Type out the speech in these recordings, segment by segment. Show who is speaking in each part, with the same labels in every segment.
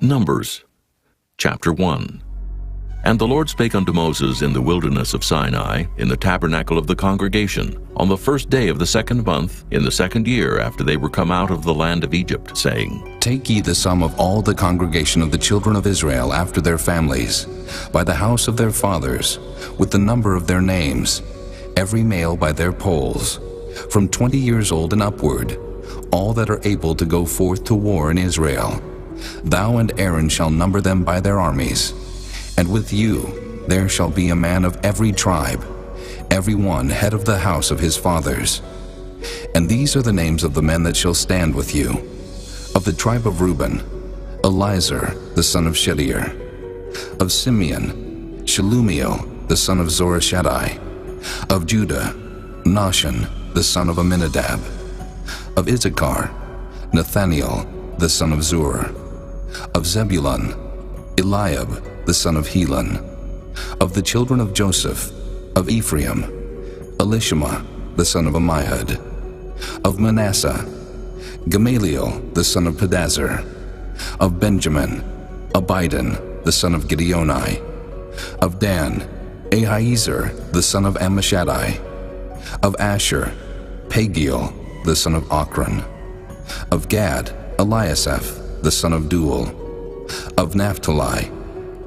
Speaker 1: Numbers, chapter 1. And the Lord spake unto Moses in the wilderness of Sinai, in the tabernacle of the congregation, on the first day of the 2nd month, in the 2nd year after they were come out of the land of Egypt, saying,
Speaker 2: Take ye the sum of all the congregation of the children of Israel after their families, by the house of their fathers, with the number of their names, every male by their polls, from 20 years old and upward, all that are able to go forth to war in Israel. Thou and Aaron shall number them by their armies. And with you there shall be a man of every tribe, every one head of the house of his fathers. And these are the names of the men that shall stand with you. Of the tribe of Reuben, Elizur the son of Shedeur. Of Simeon, Shelumiel the son of Zorishaddai. Of Judah, Nahshon the son of Amminadab. Of Issachar, Nathaniel the son of Zur. Of Zebulun, Eliab the son of Helon. Of the children of Joseph, of Ephraim, Elishama the son of Ammihud. Of Manasseh, Gamaliel the son of Pedazur. Of Benjamin, Abidan the son of Gideoni. Of Dan, Ahiezer the son of Ammishaddai. Of Asher, Pagiel the son of Ochran. Of Gad, Eliasaph the son of Duel. Of Naphtali,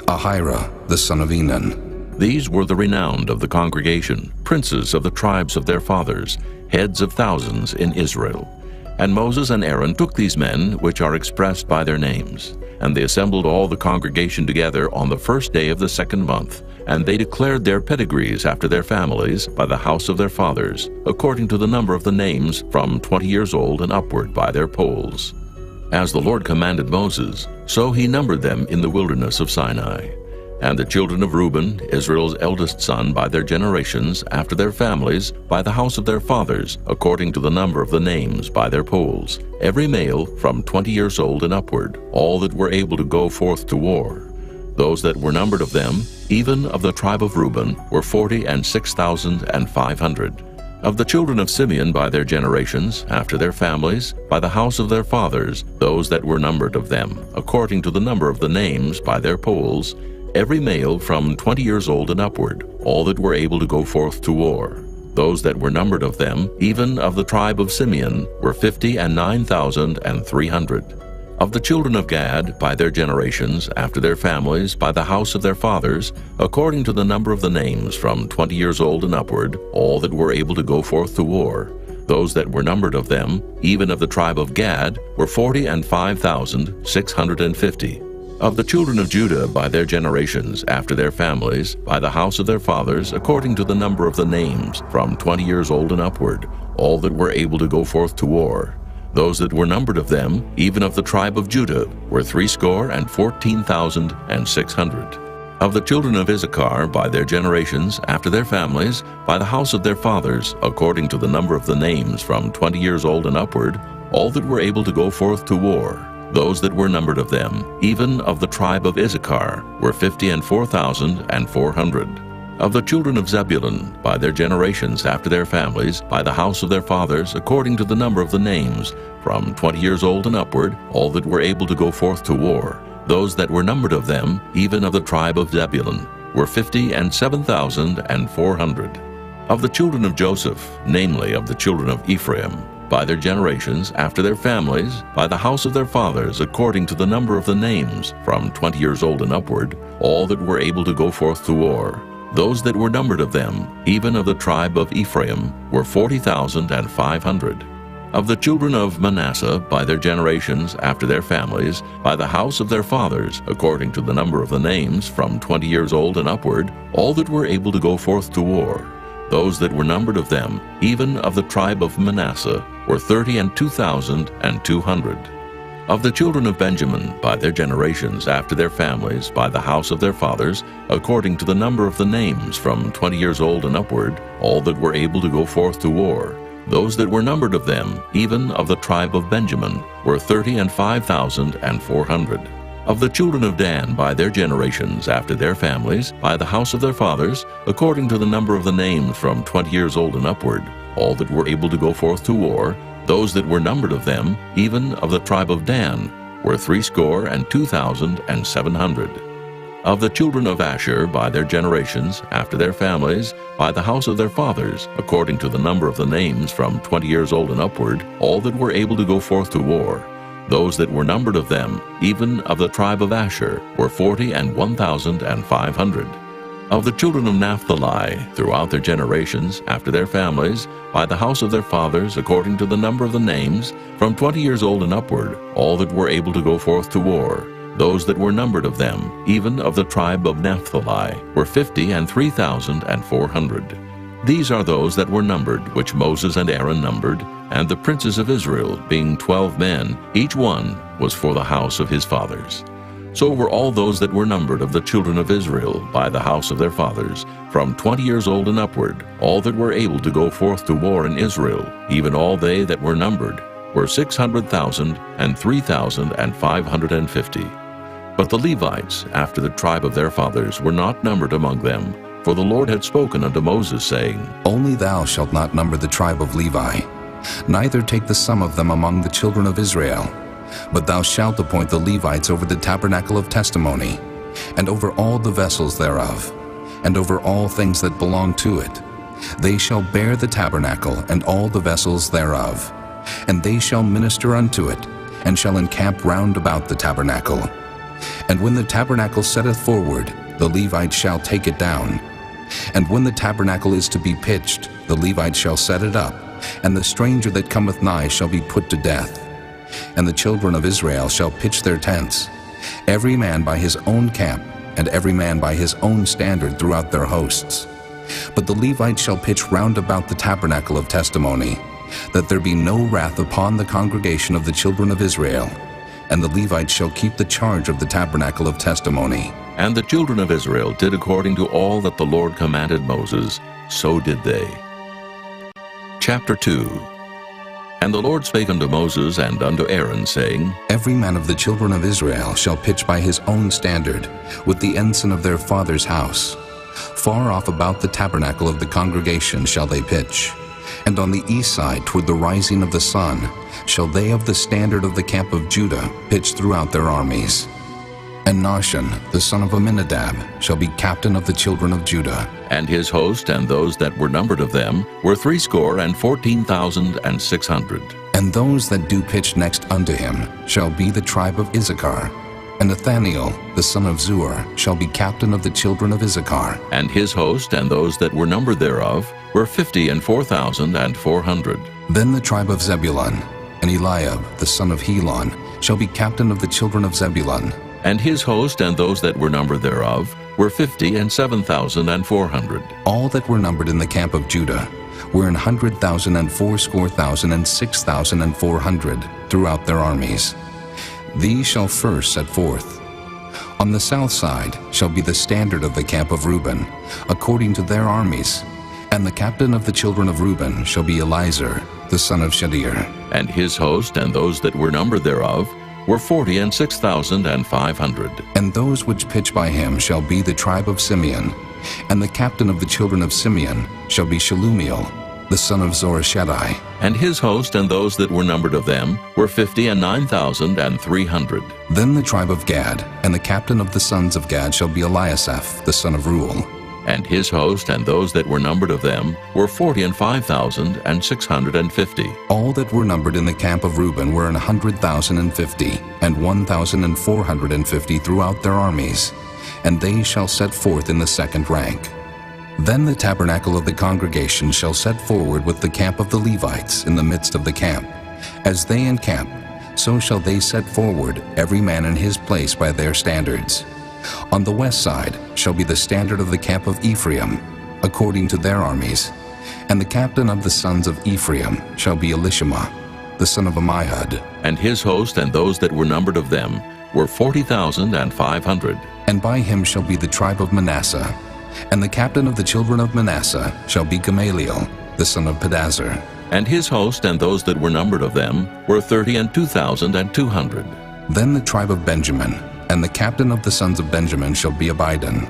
Speaker 2: Ahira the son of Enan.
Speaker 1: These were the renowned of the congregation, princes of the tribes of their fathers, heads of thousands in Israel. And Moses and Aaron took these men, which are expressed by their names, and they assembled all the congregation together on the first day of the 2nd month, and they declared their pedigrees after their families by the house of their fathers, according to the number of the names from 20 years old and upward by their polls. As the Lord commanded Moses, so he numbered them in the wilderness of Sinai. And the children of Reuben, Israel's eldest son, by their generations, after their families, by the house of their fathers, according to the number of the names by their polls, every male from 20 years old and upward, all that were able to go forth to war. Those that were numbered of them, even of the tribe of Reuben, were 46,500. Of the children of Simeon by their generations, after their families, by the house of their fathers, those that were numbered of them, according to the number of the names by their polls, every male from 20 years old and upward, all that were able to go forth to war. Those that were numbered of them, even of the tribe of Simeon, were 59,300. Of the children of Gad, by their generations, after their families, by the house of their fathers, according to the number of the names from 20 years old and upward, all that were able to go forth to war. Those that were numbered of them, even of the tribe of Gad, were 45,650. Of the children of Judah, by their generations, after their families, by the house of their fathers, according to the number of the names from 20 years old and upward, all that were able to go forth to war. Those that were numbered of them, even of the tribe of Judah, were 314,600. Of the children of Issachar, by their generations, after their families, by the house of their fathers, according to the number of the names from 20 years old and upward, all that were able to go forth to war. Those that were numbered of them, even of the tribe of Issachar, were 54,400. Of the children of Zebulun, by their generations, after their families, by the house of their fathers, according to the number of the names, from 20 years old and upward, all that were able to go forth to war. Those that were numbered of them, even of the tribe of Zebulun, were 57,400. Of the children of Joseph, namely of the children of Ephraim, by their generations, after their families, by the house of their fathers, according to the number of the names, from 20 years old and upward, all that were able to go forth to war. Those that were numbered of them, even of the tribe of Ephraim, were 40,500. Of the children of Manasseh, by their generations, after their families, by the house of their fathers, according to the number of the names, from 20 years old and upward, all that were able to go forth to war. Those that were numbered of them, even of the tribe of Manasseh, were 32,200. Of the children of Benjamin, by their generations, after their families, by the house of their fathers, according to the number of the names, from 20 years old and upward, all that were able to go forth to war. Those that were numbered of them, even of the tribe of Benjamin, were 35,400. Of the children of Dan, by their generations, after their families, by the house of their fathers, according to the number of the names from 20 years old and upward, all that were able to go forth to war, those that were numbered of them, even of the tribe of Dan, were 62,700. Of the children of Asher by their generations, after their families, by the house of their fathers, according to the number of the names from 20 years old and upward, all that were able to go forth to war, those that were numbered of them, even of the tribe of Asher, were 41,500. Of the children of Naphtali, throughout their generations, after their families, by the house of their fathers, according to the number of the names, from 20 years old and upward, all that were able to go forth to war, those that were numbered of them, even of the tribe of Naphtali, were 53,400. These are those that were numbered, which Moses and Aaron numbered, and the princes of Israel, being 12 men, each one was for the house of his fathers. So were all those that were numbered of the children of Israel by the house of their fathers, from 20 years old and upward, all that were able to go forth to war in Israel, even all they that were numbered, were 600,003,550. But the Levites, after the tribe of their fathers, were not numbered among them, for the Lord had spoken unto Moses, saying,
Speaker 2: Only thou shalt not number the tribe of Levi, neither take the sum of them among the children of Israel. But thou shalt appoint the Levites over the tabernacle of testimony, and over all the vessels thereof, and over all things that belong to it. They shall bear the tabernacle and all the vessels thereof, and they shall minister unto it, and shall encamp round about the tabernacle. And when the tabernacle setteth forward, the Levite shall take it down. And when the tabernacle is to be pitched, the Levite shall set it up, and the stranger that cometh nigh shall be put to death. And the children of Israel shall pitch their tents, every man by his own camp, and every man by his own standard throughout their hosts. But the Levite shall pitch round about the tabernacle of testimony, that there be no wrath upon the congregation of the children of Israel. And the Levites shall keep the charge of the tabernacle of testimony.
Speaker 1: And the children of Israel did according to all that the Lord commanded Moses, so did they. Chapter 2. And the Lord spake unto Moses and unto Aaron, saying,
Speaker 2: Every man of the children of Israel shall pitch by his own standard, with the ensign of their father's house. Far off about the tabernacle of the congregation shall they pitch. And on the east side toward the rising of the sun shall they of the standard of the camp of Judah pitch throughout their armies. And Nahshon, the son of Amminadab, shall be captain of the children of Judah.
Speaker 1: And his host and those that were numbered of them were 614,600.
Speaker 2: And those that do pitch next unto him shall be the tribe of Issachar. And Nathaniel, the son of Zuar, shall be captain of the children of Issachar.
Speaker 1: And his host and those that were numbered thereof were 54,400.
Speaker 2: Then the tribe of Zebulun, and Eliab, the son of Helon, shall be captain of the children of Zebulun.
Speaker 1: And his host and those that were numbered thereof were 57,400.
Speaker 2: All that were numbered in the camp of Judah were 100,000 and 80,000 and 6,400 throughout their armies. These shall first set forth. On the south side shall be the standard of the camp of Reuben, according to their armies. And the captain of the children of Reuben shall be Elizur, the son of Shadir.
Speaker 1: And his host and those that were numbered thereof were 46,500.
Speaker 2: And those which pitch by him shall be the tribe of Simeon. And the captain of the children of Simeon shall be Shelumiel, the son of Zorishaddai.
Speaker 1: And his host and those that were numbered of them were 59,300.
Speaker 2: Then the tribe of Gad, and the captain of the sons of Gad shall be Eliasaph, the son of Reuel.
Speaker 1: And his host and those that were numbered of them were 45,650.
Speaker 2: All that were numbered in the camp of Reuben were 100,050, and 1,450 throughout their armies. And they shall set forth in the second rank. Then the tabernacle of the congregation shall set forward with the camp of the Levites in the midst of the camp. As they encamp, so shall they set forward, every man in his place by their standards. On the west side shall be the standard of the camp of Ephraim, according to their armies. And the captain of the sons of Ephraim shall be Elishama, the son of Ammihud.
Speaker 1: And his host and those that were numbered of them were 40,500.
Speaker 2: And by him shall be the tribe of Manasseh. And the captain of the children of Manasseh shall be Gamaliel, the son of Pedazur.
Speaker 1: And his host and those that were numbered of them were 32,200.
Speaker 2: Then the tribe of Benjamin, and the captain of the sons of Benjamin shall be Abidan,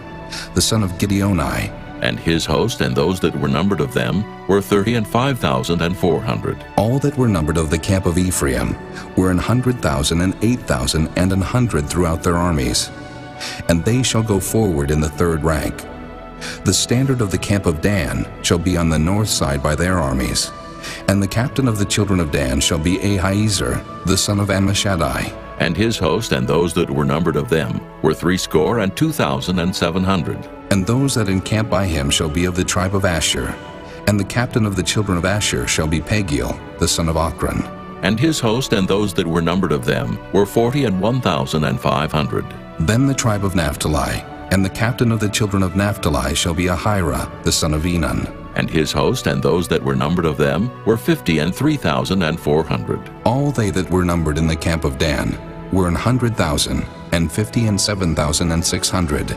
Speaker 2: the son of Gideoni.
Speaker 1: and his host and those that were numbered of them were 35,400.
Speaker 2: All that were numbered of the camp of Ephraim were 100,000 and 8,000 and 100 throughout their armies. And they shall go forward in the third rank. The standard of the camp of Dan shall be on the north side by their armies. And the captain of the children of Dan shall be Ahiezer, the son of Ammishaddai.
Speaker 1: And his host and those that were numbered of them were 62,700.
Speaker 2: And those that encamp by him shall be of the tribe of Asher. And the captain of the children of Asher shall be Pagiel, the son of Ochran.
Speaker 1: And his host and those that were numbered of them were 41,500.
Speaker 2: Then the tribe of Naphtali, and the captain of the children of Naphtali shall be Ahira, the son of Enan.
Speaker 1: And his host and those that were numbered of them were 53,400.
Speaker 2: All they that were numbered in the camp of Dan were 100,000, and 57,600.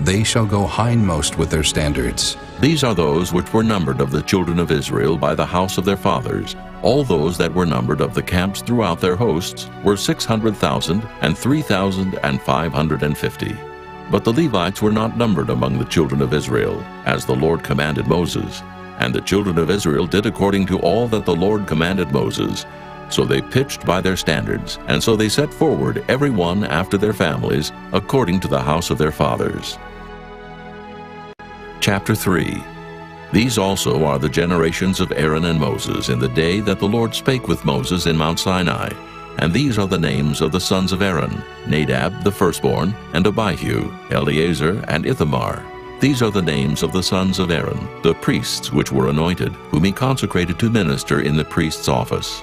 Speaker 2: They shall go hindmost with their standards.
Speaker 1: These are those which were numbered of the children of Israel by the house of their fathers. All those that were numbered of the camps throughout their hosts were 600,000 and 3,550. But the Levites were not numbered among the children of Israel, as the Lord commanded Moses. And the children of Israel did according to all that the Lord commanded Moses. So they pitched by their standards, and so they set forward every one after their families, according to the house of their fathers. Chapter 3. These also are the generations of Aaron and Moses in the day that the Lord spake with Moses in Mount Sinai. And these are the names of the sons of Aaron, Nadab the firstborn, and Abihu, Eleazar, and Ithamar. These are the names of the sons of Aaron, the priests which were anointed, whom he consecrated to minister in the priest's office.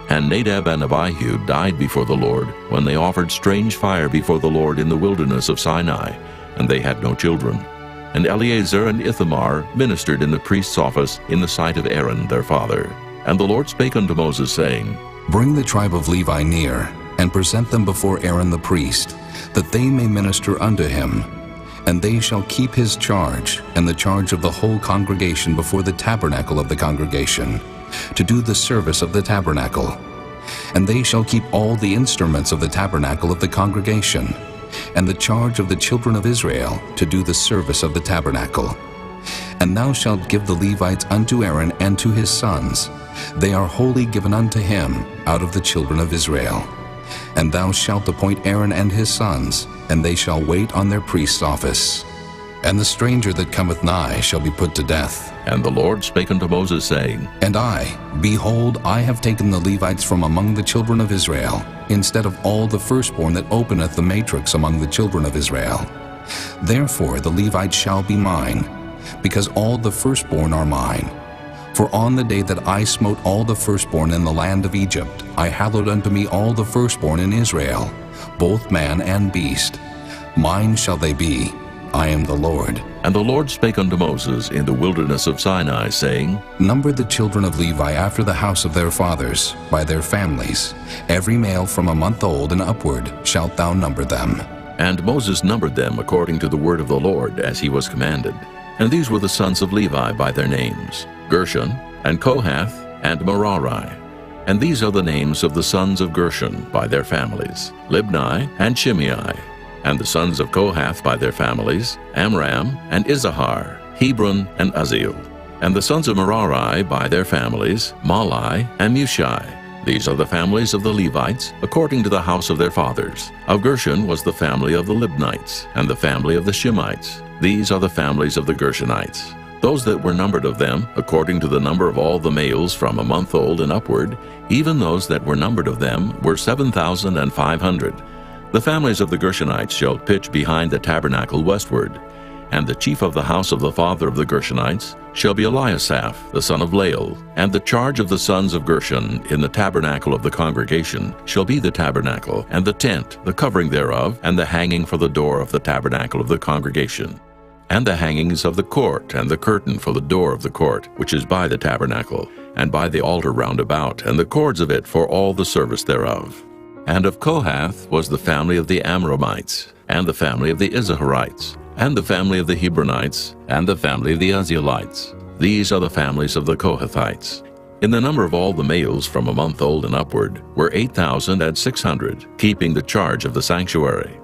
Speaker 1: And Nadab and Abihu died before the Lord, when they offered strange fire before the Lord in the wilderness of Sinai, and they had no children. And Eleazar and Ithamar ministered in the priest's office in the sight of Aaron their father. And the Lord spake unto Moses, saying,
Speaker 2: Bring the tribe of Levi near, and present them before Aaron the priest, that they may minister unto him. And they shall keep his charge, and the charge of the whole congregation before the tabernacle of the congregation, to do the service of the tabernacle. And they shall keep all the instruments of the tabernacle of the congregation, and the charge of the children of Israel to do the service of the tabernacle. And thou shalt give the Levites unto Aaron and to his sons. They are wholly given unto him out of the children of Israel. And thou shalt appoint Aaron and his sons, and they shall wait on their priest's office. And the stranger that cometh nigh shall be put to death.
Speaker 1: And the Lord spake unto Moses, saying,
Speaker 2: And I, behold, I have taken the Levites from among the children of Israel, instead of all the firstborn that openeth the matrix among the children of Israel. Therefore the Levites shall be mine, because all the firstborn are mine. For on the day that I smote all the firstborn in the land of Egypt, I hallowed unto me all the firstborn in Israel, both man and beast. Mine shall they be. I am the Lord.
Speaker 1: And the Lord spake unto Moses in the wilderness of Sinai, saying,
Speaker 2: Number the children of Levi after the house of their fathers, by their families. Every male from a month old and upward shalt thou number them.
Speaker 1: And Moses numbered them according to the word of the Lord, as he was commanded. And these were the sons of Levi by their names, Gershon, and Kohath, and Merari. And these are the names of the sons of Gershon by their families, Libni and Shimei. And the sons of Kohath by their families, Amram and Izahar, Hebron and Uzziel. And the sons of Merari by their families, Mahli and Mushi. These are the families of the Levites, according to the house of their fathers. Of Gershon was the family of the Libnites, and the family of the Shimites. These are the families of the Gershonites. Those that were numbered of them, according to the number of all the males from a month old and upward, even those that were numbered of them were 7,500. The families of the Gershonites shall pitch behind the tabernacle westward. And the chief of the house of the father of the Gershonites shall be Eliasaph, the son of Lael. And the charge of the sons of Gershon in the tabernacle of the congregation shall be the tabernacle, and the tent, the covering thereof, and the hanging for the door of the tabernacle of the congregation, and the hangings of the court, and the curtain for the door of the court, which is by the tabernacle, and by the altar round about, and the cords of it for all the service thereof. And of Kohath was the family of the Amramites, and the family of the Izaharites, and the family of the Hebronites, and the family of the Uzzielites. These are the families of the Kohathites. In the number of all the males from a month old and upward were 8,600, keeping the charge of the sanctuary.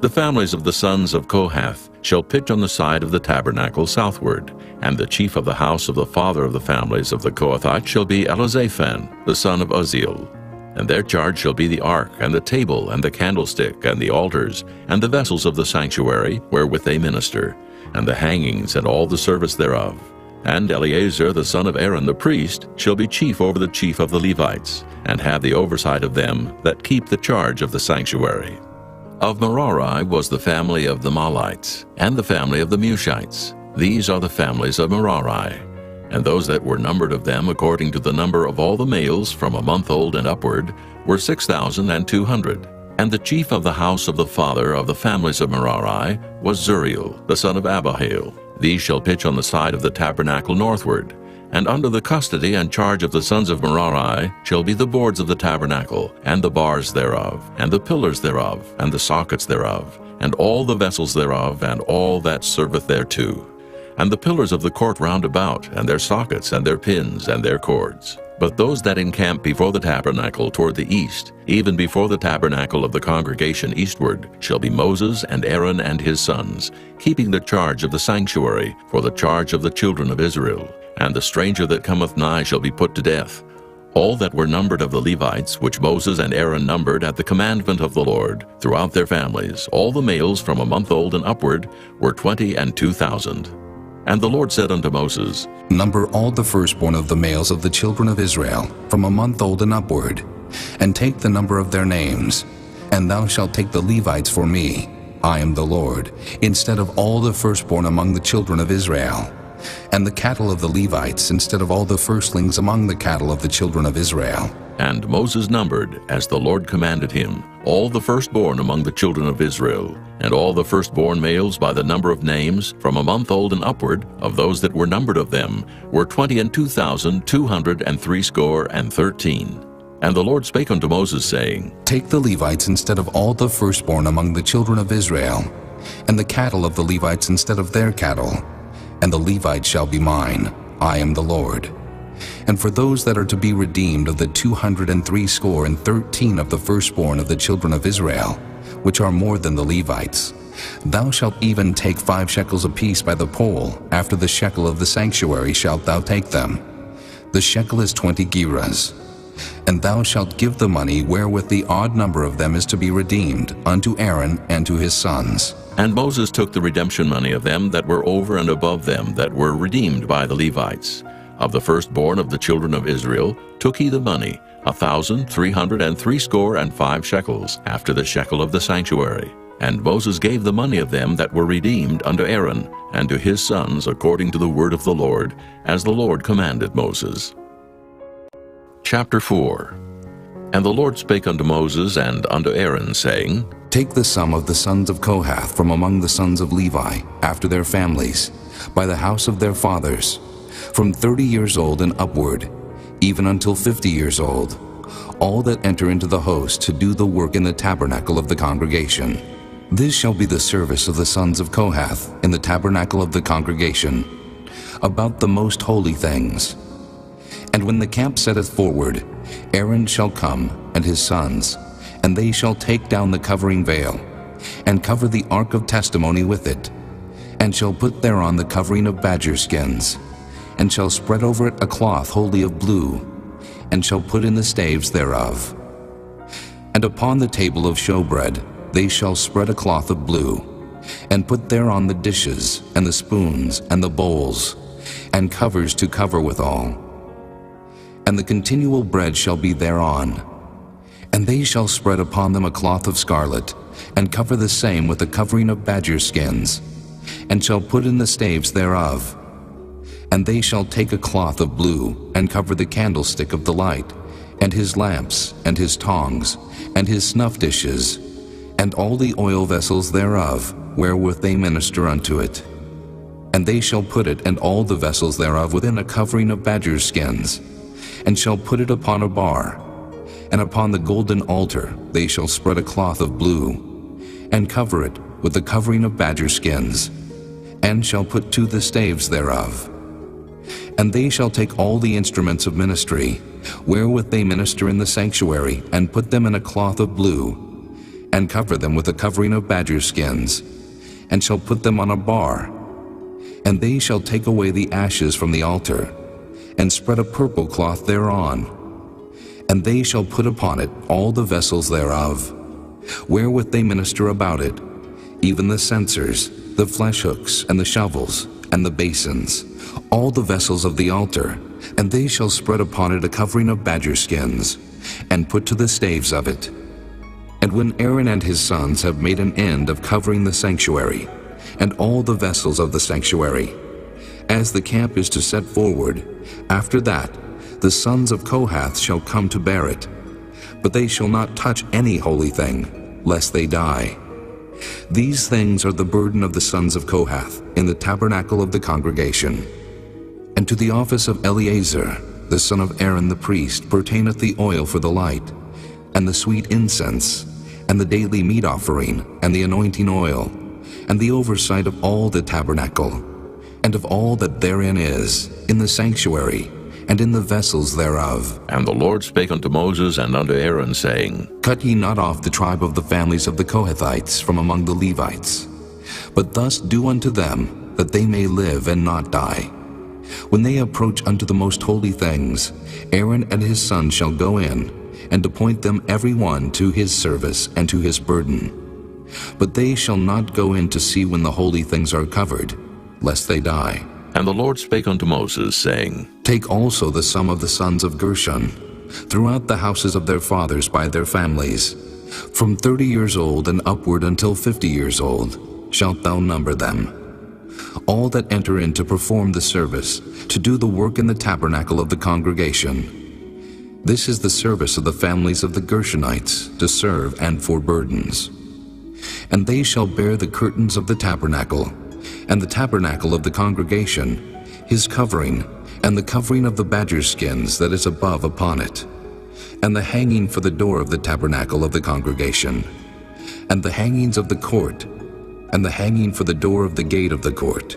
Speaker 1: The families of the sons of Kohath shall pitch on the side of the tabernacle southward, and the chief of the house of the father of the families of the Kohathites shall be Elizaphan, the son of Uzziel. And their charge shall be the ark, and the table, and the candlestick, and the altars, and the vessels of the sanctuary, wherewith they minister, and the hangings, and all the service thereof. And Eleazar the son of Aaron the priest shall be chief over the chief of the Levites, and have the oversight of them that keep the charge of the sanctuary. Of Merari was the family of the Mahlites, and the family of the Mushites. These are the families of Merari. And those that were numbered of them according to the number of all the males from a month old and upward were 6,200. And the chief of the house of the father of the families of Merari was Zuriel, the son of Abihail. These shall pitch on the side of the tabernacle northward. And under the custody and charge of the sons of Merari shall be the boards of the tabernacle, and the bars thereof, and the pillars thereof, and the sockets thereof, and all the vessels thereof, and all that serveth thereto. And the pillars of the court round about, and their sockets, and their pins, and their cords. But those that encamp before the tabernacle toward the east, even before the tabernacle of the congregation eastward, shall be Moses and Aaron and his sons, keeping the charge of the sanctuary for the charge of the children of Israel. And the stranger that cometh nigh shall be put to death. All that were numbered of the Levites, which Moses and Aaron numbered at the commandment of the Lord, throughout their families, all the males from a month old and upward, were 22,000. And the Lord said unto Moses,
Speaker 2: Number all the firstborn of the males of the children of Israel, from a month old and upward, and take the number of their names. And thou shalt take the Levites for me, I am the Lord, instead of all the firstborn among the children of Israel, and the cattle of the Levites instead of all the firstlings among the cattle of the children of Israel.
Speaker 1: And Moses numbered, as the Lord commanded him, all the firstborn among the children of Israel, and all the firstborn males by the number of names, from a month old and upward, of those that were numbered of them, were 22,213. And the Lord spake unto Moses, saying,
Speaker 2: Take the Levites instead of all the firstborn among the children of Israel, and the cattle of the Levites instead of their cattle, and the Levites shall be mine, I am the Lord. And for those that are to be redeemed of the 213 of the firstborn of the children of Israel, which are more than the Levites, thou shalt even take 5 shekels apiece by the poll. After the shekel of the sanctuary shalt thou take them. The shekel is 20 gerahs. And thou shalt give the money wherewith the odd number of them is to be redeemed unto Aaron and to his sons.
Speaker 1: And Moses took the redemption money of them that were over and above them that were redeemed by the Levites. Of the firstborn of the children of Israel took he the money, 1,365 shekels, after the shekel of the sanctuary. And Moses gave the money of them that were redeemed unto Aaron and to his sons according to the word of the Lord, as the Lord commanded Moses. Chapter 4. And the Lord spake unto Moses and unto Aaron, saying,
Speaker 2: Take the sum of the sons of Kohath from among the sons of Levi, after their families, by the house of their fathers, from 30 years old and upward, even until 50 years old, all that enter into the host to do the work in the tabernacle of the congregation. This shall be the service of the sons of Kohath in the tabernacle of the congregation, about the most holy things. And when the camp setteth forward, Aaron shall come, and his sons, and they shall take down the covering veil, and cover the ark of testimony with it, and shall put thereon the covering of badger skins, and shall spread over it a cloth wholly of blue, and shall put in the staves thereof. And upon the table of showbread they shall spread a cloth of blue, and put thereon the dishes, and the spoons, and the bowls, and covers to cover withal. And the continual bread shall be thereon. And they shall spread upon them a cloth of scarlet, and cover the same with a covering of badger skins, and shall put in the staves thereof. And they shall take a cloth of blue, and cover the candlestick of the light, and his lamps, and his tongs, and his snuff dishes, and all the oil vessels thereof, wherewith they minister unto it. And they shall put it and all the vessels thereof within a covering of badger skins, and shall put it upon a bar. And upon the golden altar they shall spread a cloth of blue, and cover it with the covering of badger skins, and shall put to the staves thereof. And they shall take all the instruments of ministry, wherewith they minister in the sanctuary, and put them in a cloth of blue, and cover them with a covering of badger skins, and shall put them on a bar. And they shall take away the ashes from the altar, and spread a purple cloth thereon. And they shall put upon it all the vessels thereof, wherewith they minister about it, even the censers, the flesh hooks, and the shovels, and the basins, all the vessels of the altar. And they shall spread upon it a covering of badger skins, and put to the staves of it. And when Aaron and his sons have made an end of covering the sanctuary, and all the vessels of the sanctuary, as the camp is to set forward, after that the sons of Kohath shall come to bear it. But they shall not touch any holy thing, lest they die. These things are the burden of the sons of Kohath in the tabernacle of the congregation. And to the office of Eleazar, the son of Aaron the priest, pertaineth the oil for the light, and the sweet incense, and the daily meat offering, and the anointing oil, and the oversight of all the tabernacle, and of all that therein is, in the sanctuary, and in the vessels thereof.
Speaker 1: And the Lord spake unto Moses and unto Aaron, saying,
Speaker 2: Cut ye not off the tribe of the families of the Kohathites from among the Levites, but thus do unto them, that they may live and not die. When they approach unto the most holy things, Aaron and his sons shall go in, and appoint them every one to his service and to his burden. But they shall not go in to see when the holy things are covered, lest they die.
Speaker 1: And the Lord spake unto Moses, saying,
Speaker 2: Take also the sum of the sons of Gershon, throughout the houses of their fathers by their families, from 30 years old and upward until 50 years old, shalt thou number them. All that enter in to perform the service, to do the work in the tabernacle of the congregation. This is the service of the families of the Gershonites, to serve and for burdens. And they shall bear the curtains of the tabernacle, and the tabernacle of the congregation, his covering, and the covering of the badger skins that is above upon it, and the hanging for the door of the tabernacle of the congregation, and the hangings of the court, and the hanging for the door of the gate of the court,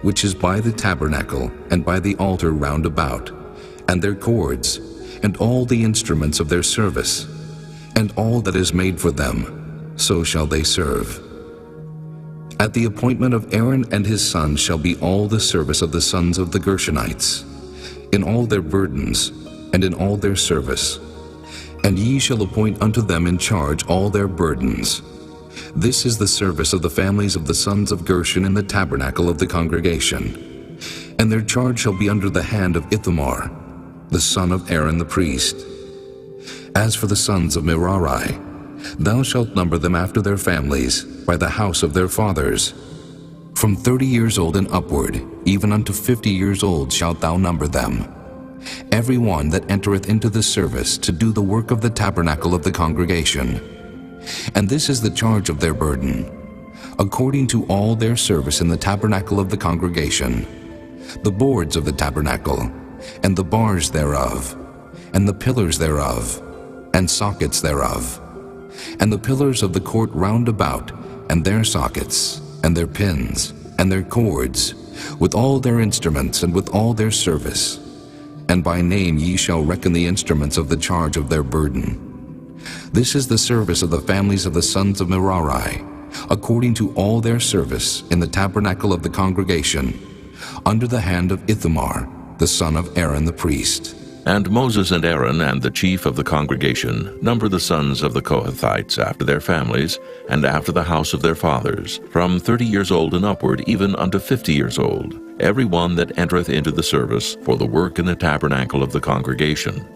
Speaker 2: which is by the tabernacle and by the altar round about, and their cords, and all the instruments of their service, and all that is made for them, so shall they serve. At the appointment of Aaron and his sons shall be all the service of the sons of the Gershonites, in all their burdens, and in all their service. And ye shall appoint unto them in charge all their burdens. This is the service of the families of the sons of Gershon in the tabernacle of the congregation. And their charge shall be under the hand of Ithamar, the son of Aaron the priest. As for the sons of Merari, thou shalt number them after their families, by the house of their fathers. From 30 years old and upward, even unto 50 years old shalt thou number them. Every one that entereth into the service to do the work of the tabernacle of the congregation. And this is the charge of their burden, according to all their service in the tabernacle of the congregation, the boards of the tabernacle, and the bars thereof, and the pillars thereof, and sockets thereof, and the pillars of the court round about, and their sockets, and their pins, and their cords, with all their instruments, and with all their service. And by name ye shall reckon the instruments of the charge of their burden. This is the service of the families of the sons of Merari, according to all their service in the tabernacle of the congregation, under the hand of Ithamar, the son of Aaron the priest.
Speaker 1: And Moses and Aaron and the chief of the congregation number the sons of the Kohathites after their families, and after the house of their fathers, from 30 years old and upward, even unto 50 years old, every one that entereth into the service for the work in the tabernacle of the congregation.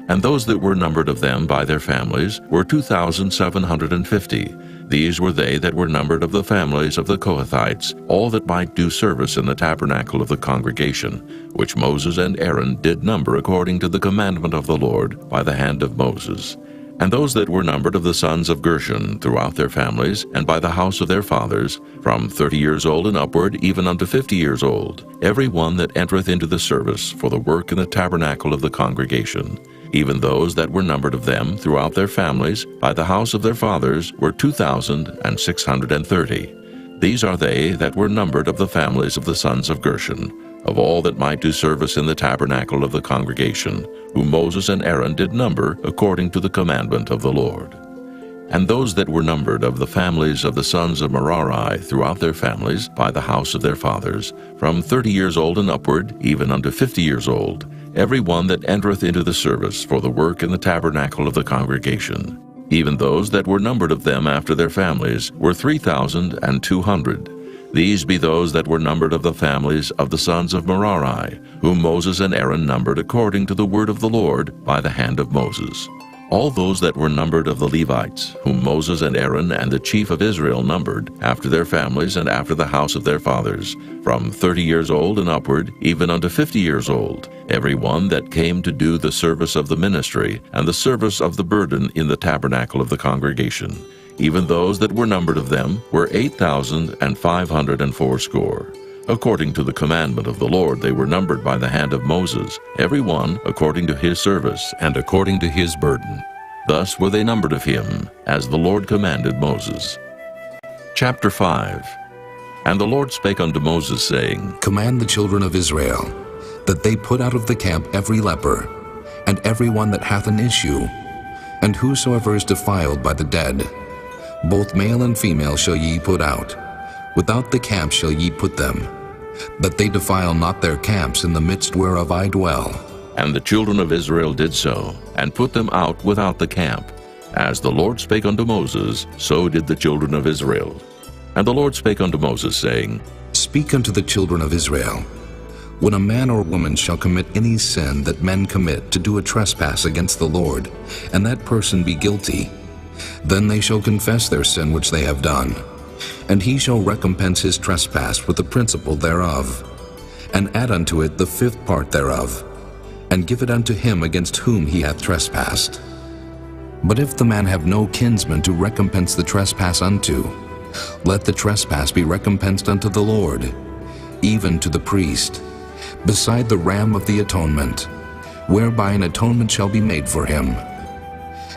Speaker 1: And those that were numbered of them by their families were 2,750. These were they that were numbered of the families of the Kohathites, all that might do service in the tabernacle of the congregation, which Moses and Aaron did number according to the commandment of the Lord by the hand of Moses. And those that were numbered of the sons of Gershon throughout their families, and by the house of their fathers, from 30 years old and upward, even unto 50 years old, every one that entereth into the service for the work in the tabernacle of the congregation. Even those that were numbered of them throughout their families, by the house of their fathers, were 2,630. These are they that were numbered of the families of the sons of Gershon, of all that might do service in the tabernacle of the congregation, whom Moses and Aaron did number according to the commandment of the Lord. And those that were numbered of the families of the sons of Merari throughout their families by the house of their fathers, from 30 years old and upward, even unto 50 years old, every one that entereth into the service for the work in the tabernacle of the congregation. Even those that were numbered of them after their families were 3,200. These be those that were numbered of the families of the sons of Merari, whom Moses and Aaron numbered according to the word of the Lord by the hand of Moses. All those that were numbered of the Levites, whom Moses and Aaron and the chief of Israel numbered, after their families and after the house of their fathers, from 30 years old and upward, even unto 50 years old, every one that came to do the service of the ministry and the service of the burden in the tabernacle of the congregation. Even those that were numbered of them were 8,580. According to the commandment of the Lord they were numbered by the hand of Moses, every one according to his service and according to his burden. Thus were they numbered of him, as the Lord commanded Moses. Chapter 5. And the Lord spake unto Moses, saying,
Speaker 2: Command the children of Israel, that they put out of the camp every leper, and every one that hath an issue, and whosoever is defiled by the dead. Both male and female shall ye put out. Without the camp shall ye put them, that they defile not their camps in the midst whereof I dwell.
Speaker 1: And the children of Israel did so, and put them out without the camp. As the Lord spake unto Moses, so did the children of Israel. And the Lord spake unto Moses, saying,
Speaker 2: Speak unto the children of Israel, when a man or woman shall commit any sin that men commit to do a trespass against the Lord, and that person be guilty, then they shall confess their sin which they have done, and he shall recompense his trespass with the principal thereof, and add unto it the 5th part thereof, and give it unto him against whom he hath trespassed. But if the man have no kinsman to recompense the trespass unto, let the trespass be recompensed unto the Lord, even to the priest, beside the ram of the atonement, whereby an atonement shall be made for him.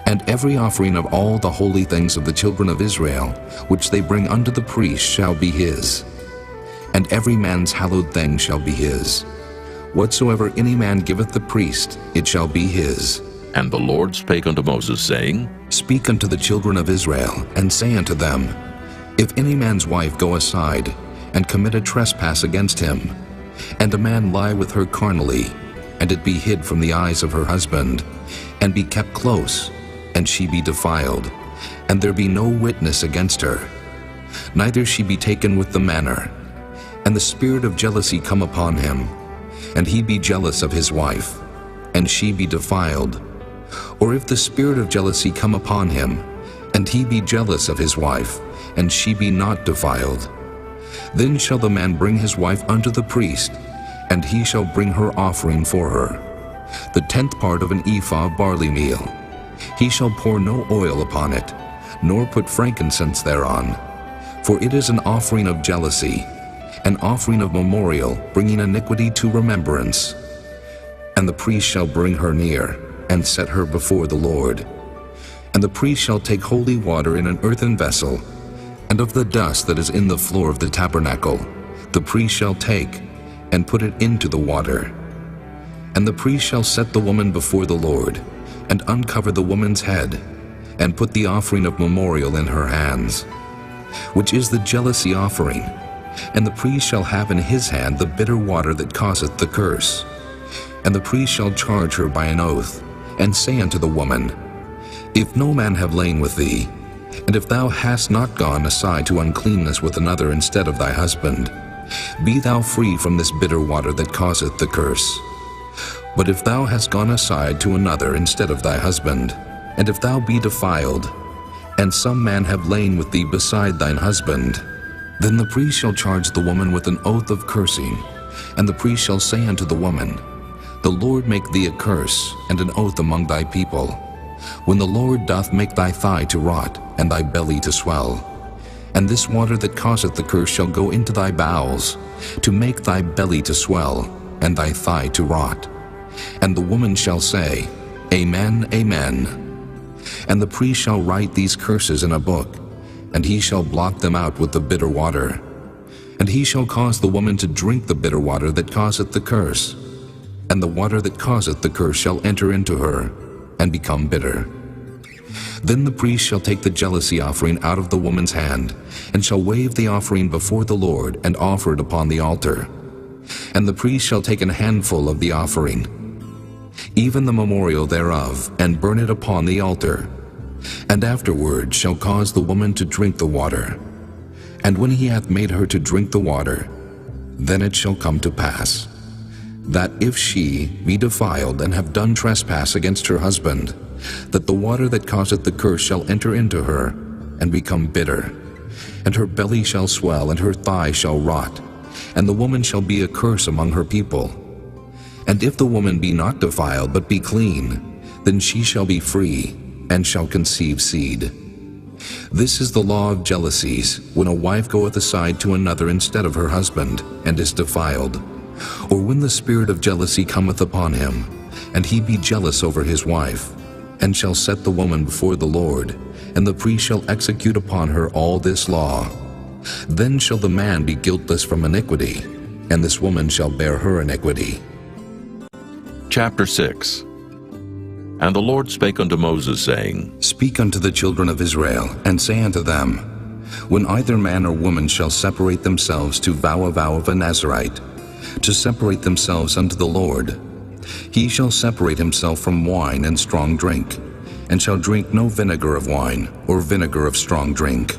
Speaker 2: And every offering of all the holy things of the children of Israel, which they bring unto the priest, shall be his. And every man's hallowed thing shall be his. Whatsoever any man giveth the priest, it shall be his.
Speaker 1: And the Lord spake unto Moses, saying,
Speaker 2: Speak unto the children of Israel, and say unto them, If any man's wife go aside, and commit a trespass against him, and a man lie with her carnally, and it be hid from the eyes of her husband, and be kept close, and she be defiled, and there be no witness against her, neither she be taken with the manner, and the spirit of jealousy come upon him, and he be jealous of his wife, and she be defiled, or if the spirit of jealousy come upon him, and he be jealous of his wife, and she be not defiled, then shall the man bring his wife unto the priest, and he shall bring her offering for her, the 10th part of an ephah of barley meal. He shall pour no oil upon it, nor put frankincense thereon, for it is an offering of jealousy, an offering of memorial, bringing iniquity to remembrance. And the priest shall bring her near, and set her before the Lord. And the priest shall take holy water in an earthen vessel, and of the dust that is in the floor of the tabernacle the priest shall take, and put it into the water. And the priest shall set the woman before the Lord, and uncover the woman's head, and put the offering of memorial in her hands, which is the jealousy offering. And the priest shall have in his hand the bitter water that causeth the curse. And the priest shall charge her by an oath, and say unto the woman, If no man have lain with thee, and if thou hast not gone aside to uncleanness with another instead of thy husband, be thou free from this bitter water that causeth the curse. But if thou hast gone aside to another instead of thy husband, and if thou be defiled, and some man have lain with thee beside thine husband, then the priest shall charge the woman with an oath of cursing, and the priest shall say unto the woman, The Lord make thee a curse and an oath among thy people, when the Lord doth make thy thigh to rot, and thy belly to swell. And this water that causeth the curse shall go into thy bowels, to make thy belly to swell, and thy thigh to rot. And the woman shall say, Amen, Amen. And the priest shall write these curses in a book, and he shall blot them out with the bitter water. And he shall cause the woman to drink the bitter water that causeth the curse, and the water that causeth the curse shall enter into her, and become bitter. Then the priest shall take the jealousy offering out of the woman's hand, and shall wave the offering before the Lord, and offer it upon the altar. And the priest shall take an handful of the offering, even the memorial thereof, and burn it upon the altar, and afterward shall cause the woman to drink the water. And when he hath made her to drink the water, then it shall come to pass, that if she be defiled and have done trespass against her husband, that the water that causeth the curse shall enter into her, and become bitter, and her belly shall swell, and her thigh shall rot, and the woman shall be a curse among her people. And if the woman be not defiled, but be clean, then she shall be free, and shall conceive seed. This is the law of jealousies, when a wife goeth aside to another instead of her husband, and is defiled, or when the spirit of jealousy cometh upon him, and he be jealous over his wife, and shall set the woman before the Lord, and the priest shall execute upon her all this law. Then shall the man be guiltless from iniquity, and this woman shall bear her iniquity.
Speaker 1: Chapter 6. And the Lord spake unto Moses, saying,
Speaker 2: Speak unto the children of Israel, and say unto them, When either man or woman shall separate themselves to vow a vow of a Nazarite, to separate themselves unto the Lord, he shall separate himself from wine and strong drink, and shall drink no vinegar of wine, or vinegar of strong drink.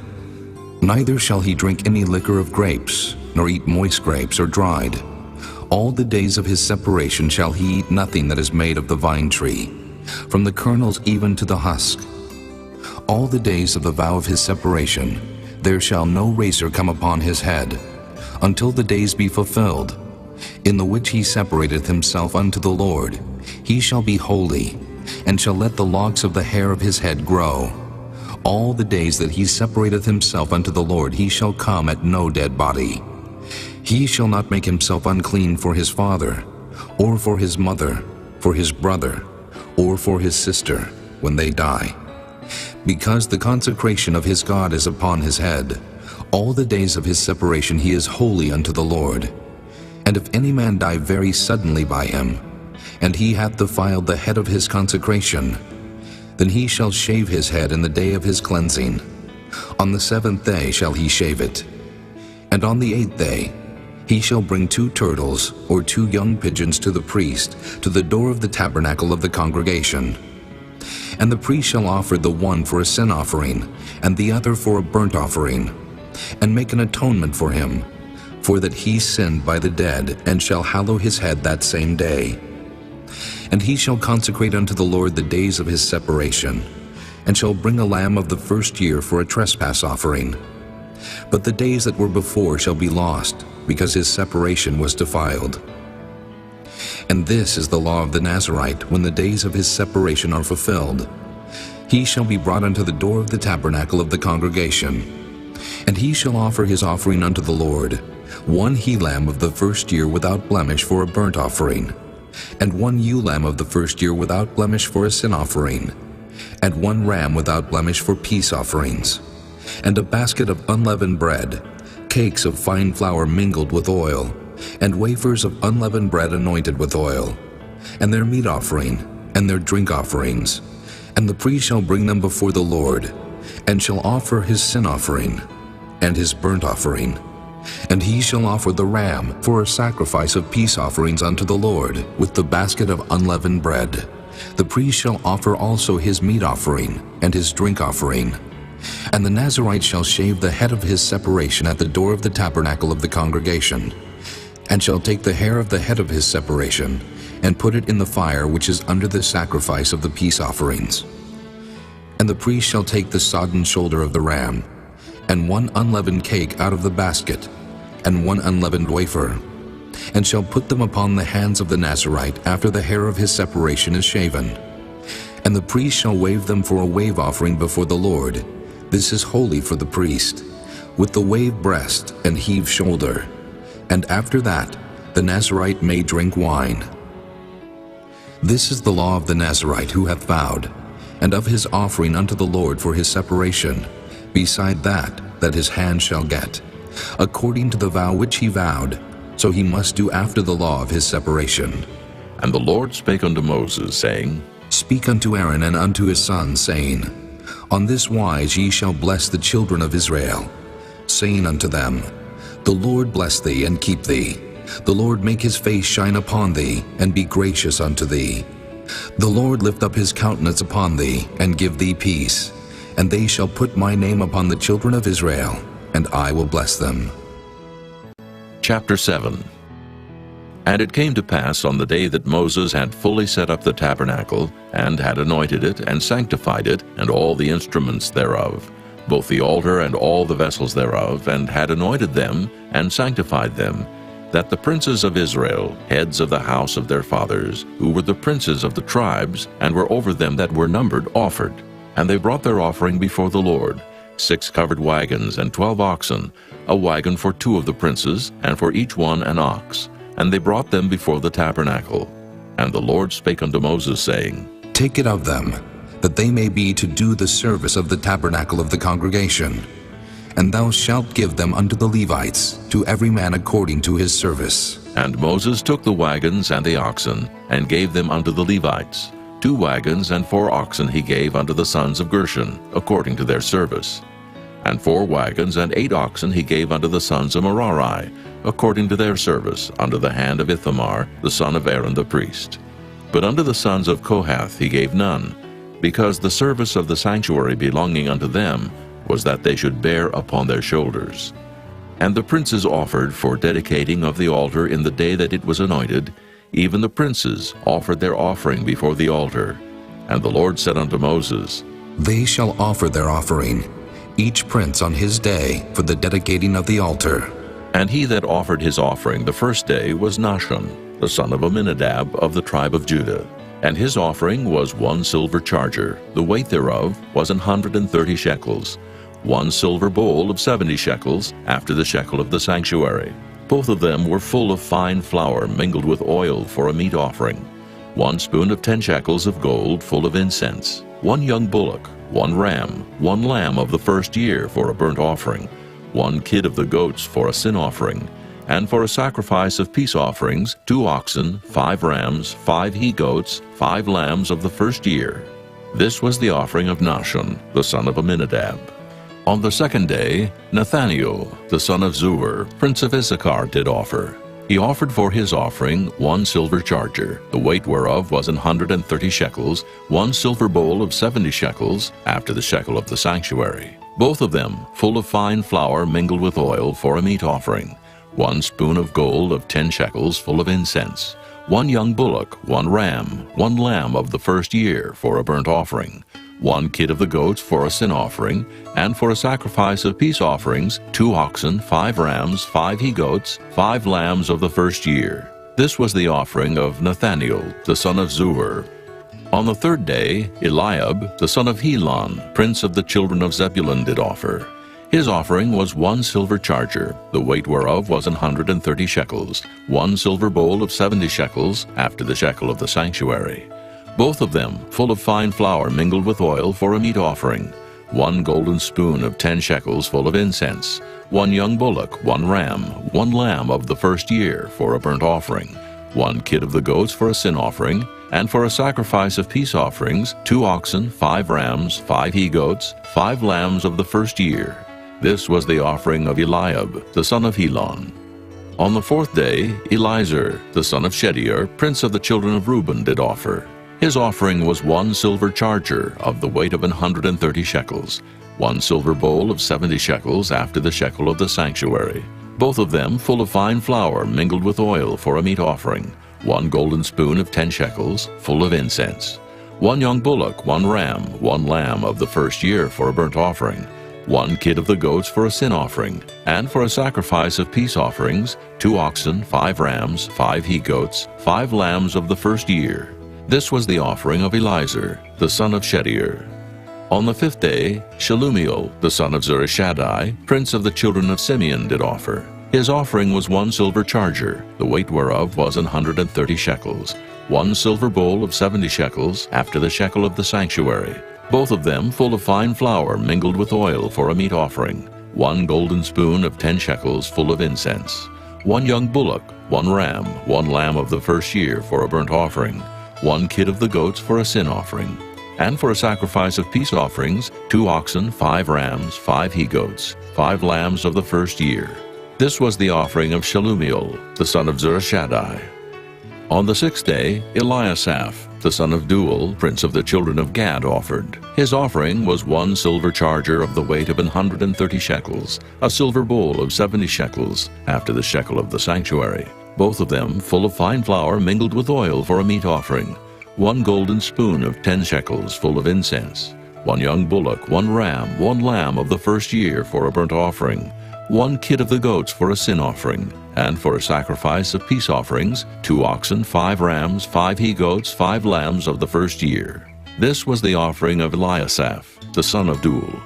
Speaker 2: Neither shall he drink any liquor of grapes, nor eat moist grapes or dried. All the days of his separation shall he eat nothing that is made of the vine tree, from the kernels even to the husk. All the days of the vow of his separation, there shall no razor come upon his head, until the days be fulfilled, in the which he separateth himself unto the Lord. He shall be holy, and shall let the locks of the hair of his head grow. All the days that he separateth himself unto the Lord, he shall come at no dead body. He shall not make himself unclean for his father, or for his mother, for his brother, or for his sister, when they die. Because the consecration of his God is upon his head, all the days of his separation he is holy unto the Lord. And if any man die very suddenly by him, and he hath defiled the head of his consecration, then he shall shave his head in the day of his cleansing. On the 7th day shall he shave it. And on the 8th day he shall bring 2 turtles or 2 young pigeons to the priest, to the door of the tabernacle of the congregation. And the priest shall offer the one for a sin offering, and the other for a burnt offering, and make an atonement for him, for that he sinned by the dead, and shall hallow his head that same day. And he shall consecrate unto the Lord the days of his separation, and shall bring a lamb of the first year for a trespass offering. But the days that were before shall be lost, because his separation was defiled. And this is the law of the Nazarite, when the days of his separation are fulfilled. He shall be brought unto the door of the tabernacle of the congregation, and he shall offer his offering unto the Lord, 1 he-lamb of the first year without blemish for a burnt offering, and 1 ewe-lamb of the first year without blemish for a sin offering, and 1 ram without blemish for peace offerings, and a basket of unleavened bread, cakes of fine flour mingled with oil, and wafers of unleavened bread anointed with oil, and their meat offering, and their drink offerings. And the priest shall bring them before the Lord, and shall offer his sin offering, and his burnt offering. And he shall offer the ram for a sacrifice of peace offerings unto the Lord, with the basket of unleavened bread. The priest shall offer also his meat offering, and his drink offering. And the Nazarite shall shave the head of his separation at the door of the tabernacle of the congregation, and shall take the hair of the head of his separation, and put it in the fire which is under the sacrifice of the peace offerings. And the priest shall take the sodden shoulder of the ram, and 1 unleavened cake out of the basket, and 1 unleavened wafer, and shall put them upon the hands of the Nazarite after the hair of his separation is shaven. And the priest shall wave them for a wave offering before the Lord. This is holy for the priest, with the wave breast and heave shoulder. And after that, the Nazarite may drink wine. This is the law of the Nazarite who hath vowed, and of his offering unto the Lord for his separation, beside that his hand shall get, according to the vow which he vowed, so he must do after the law of his separation.
Speaker 1: And the Lord spake unto Moses, saying,
Speaker 2: Speak unto Aaron and unto his sons, saying, On this wise ye shall bless the children of Israel, saying unto them, The Lord bless thee and keep thee. The Lord make his face shine upon thee, and be gracious unto thee. The Lord lift up his countenance upon thee, and give thee peace. And they shall put my name upon the children of Israel, and I will bless them.
Speaker 1: Chapter 7. And it came to pass on the day that Moses had fully set up the tabernacle, and had anointed it, and sanctified it, and all the instruments thereof, both the altar and all the vessels thereof, and had anointed them, and sanctified them, that the princes of Israel, heads of the house of their fathers, who were the princes of the tribes, and were over them that were numbered, offered. And they brought their offering before the Lord, 6 covered wagons, and 12 oxen, a wagon for 2 of the princes, and for each one an ox. And they brought them before the tabernacle. And the Lord spake unto Moses, saying,
Speaker 2: Take it of them, that they may be to do the service of the tabernacle of the congregation. And thou shalt give them unto the Levites, to every man according to his service.
Speaker 1: And Moses took the wagons and the oxen, and gave them unto the Levites. 2 wagons and 4 oxen he gave unto the sons of Gershon, according to their service. And 4 wagons and 8 oxen he gave unto the sons of Merari, according to their service, under the hand of Ithamar, the son of Aaron the priest. But unto the sons of Kohath he gave none, because the service of the sanctuary belonging unto them was that they should bear upon their shoulders. And the princes offered for dedicating of the altar in the day that it was anointed, even the princes offered their offering before the altar. And the Lord said unto Moses,
Speaker 2: They shall offer their offering, each prince on his day, for the dedicating of the altar.
Speaker 1: And he that offered his offering the first day was Nahshon, the son of Amminadab of the tribe of Judah. And his offering was 1 silver charger, the weight thereof was 130 shekels, 1 silver bowl of 70 shekels, after the shekel of the sanctuary. Both of them were full of fine flour mingled with oil for a meat offering, 1 spoon of 10 shekels of gold full of incense, 1 young bullock, 1 ram, 1 lamb of the first year for a burnt offering, 1 kid of the goats for a sin offering, and for a sacrifice of peace offerings, 2 oxen, 5 rams, 5 he-goats, 5 lambs of the first year. This was the offering of Nahshon, the son of Amminadab. On the second day, Nathaniel, the son of Zuar, prince of Issachar, did offer. He offered for his offering 1 silver charger, the weight whereof was 130 shekels, 1 silver bowl of 70 shekels, after the shekel of the sanctuary. Both of them full of fine flour mingled with oil for a meat offering, 1 spoon of gold of 10 shekels full of incense, 1 young bullock, 1 ram, 1 lamb of the first year for a burnt offering, 1 kid of the goats for a sin offering, and for a sacrifice of peace offerings, 2 oxen, 5 rams, 5 he-goats, 5 lambs of the first year. This was the offering of Nathaniel, the son of Zuar. On the third day, Eliab, the son of Helon, prince of the children of Zebulun, did offer. His offering was 1 silver charger, the weight whereof was 130 shekels, 1 silver bowl of 70 shekels, after the shekel of the sanctuary. Both of them full of fine flour mingled with oil for a meat offering, 1 golden spoon of 10 shekels full of incense, 1 young bullock, 1 ram, 1 lamb of the first year for a burnt offering, 1 kid of the goats for a sin offering, and for a sacrifice of peace offerings, 2 oxen, 5 rams, 5 he-goats, 5 lambs of the first year. This was the offering of Eliab, the son of Helon. On the fourth day, Eliezer, the son of Shedeur, prince of the children of Reuben, did offer. His offering was 1 silver charger of the weight of 130 shekels, 1 silver bowl of 70 shekels, after the shekel of the sanctuary. Both of them full of fine flour mingled with oil for a meat offering, 1 golden spoon of 10 shekels, full of incense, 1 young bullock, 1 ram, 1 lamb of the first year for a burnt offering, 1 kid of the goats for a sin offering, and for a sacrifice of peace offerings, 2 oxen, 5 rams, 5 he-goats, 5 lambs of the first year. This was the offering of Eliezer, the son of Shedeur. On the fifth day, Shelumiel, the son of Zurishaddai, prince of the children of Simeon, did offer. His offering was 1 silver charger, the weight whereof was 130 shekels, 1 silver bowl of 70 shekels, after the shekel of the sanctuary. Both of them full of fine flour mingled with oil for a meat offering, 1 golden spoon of 10 shekels full of incense, 1 young bullock, 1 ram, 1 lamb of the first year for a burnt offering, 1 kid of the goats for a sin offering, And for a sacrifice of peace offerings, 2 oxen, 5 rams, 5 he-goats, 5 lambs of the first year. This was the offering of Shelumiel, the son of Zurishaddai. On the 6th day, Eliasaph, the son of Deuel, prince of the children of Gad, offered. His offering was 1 silver charger of the weight of 130 shekels, a silver bowl of 70 shekels, after the shekel of the sanctuary, both of them full of fine flour mingled with oil for a meat offering, 1 golden spoon of 10 shekels full of incense, 1 young bullock, 1 ram, 1 lamb of the first year for a burnt offering, 1 kid of the goats for a sin offering, and for a sacrifice of peace offerings, 2 oxen, 5 rams, 5 he-goats, 5 lambs of the first year. This was the offering of Eliasaph, the son of Deuel.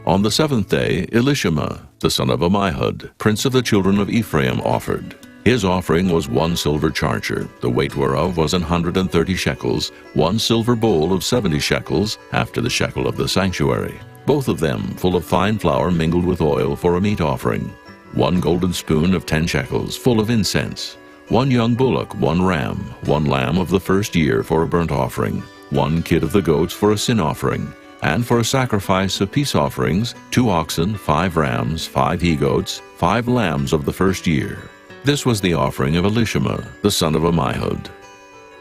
Speaker 1: On the 7th day, Elishama, the son of Ammihud, prince of the children of Ephraim, offered. His offering was 1 silver charger, the weight whereof was 130 shekels, 1 silver bowl of 70 shekels, after the shekel of the sanctuary, both of them full of fine flour mingled with oil for a meat offering, 1 golden spoon of 10 shekels full of incense, 1 young bullock, 1 ram, 1 lamb of the first year for a burnt offering, 1 kid of the goats for a sin offering, and for a sacrifice of peace offerings, 2 oxen, 5 rams, 5 he-goats, 5 lambs of the first year. This was the offering of Elishama, the son of Ammihud.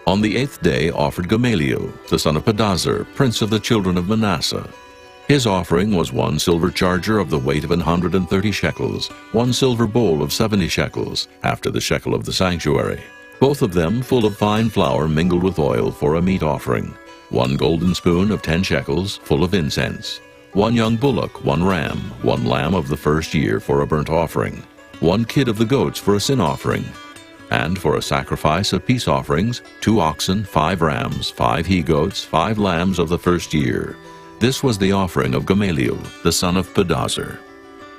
Speaker 1: On the 8th day offered Gamaliel, the son of Pedazur, prince of the children of Manasseh. His offering was 1 silver charger of the weight of 130 shekels, 1 silver bowl of 70 shekels, after the shekel of the sanctuary, both of them full of fine flour mingled with oil for a meat offering, 1 golden spoon of 10 shekels full of incense, 1 young bullock, 1 ram, 1 lamb of the first year for a burnt offering, 1 kid of the goats for a sin offering, and for a sacrifice of peace offerings, 2 oxen, 5 rams, 5 he-goats, 5 lambs of the first year. This was the offering of Gamaliel, the son of Pedazur.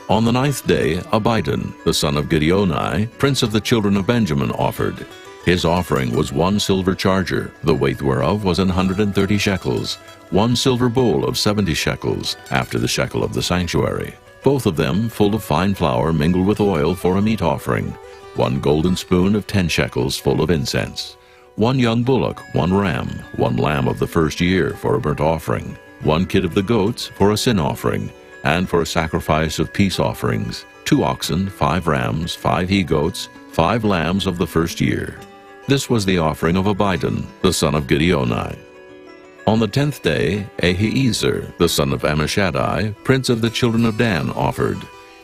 Speaker 1: On the 9th day, Abidan, the son of Gideoni, prince of the children of Benjamin, offered. His offering was 1 silver charger, the weight whereof was 130 shekels, 1 silver bowl of 70 shekels, after the shekel of the sanctuary, both of them full of fine flour mingled with oil for a meat offering, 1 golden spoon of 10 shekels full of incense, 1 young bullock, 1 ram, 1 lamb of the first year for a burnt offering, 1 kid of the goats for a sin offering, and for a sacrifice of peace offerings, 2 oxen, 5 rams, 5 he-goats, 5 lambs of the first year. This was the offering of Abidan, the son of Gideoni. On the 10th day, Ahiezer, the son of Ammishaddai, prince of the children of Dan, offered.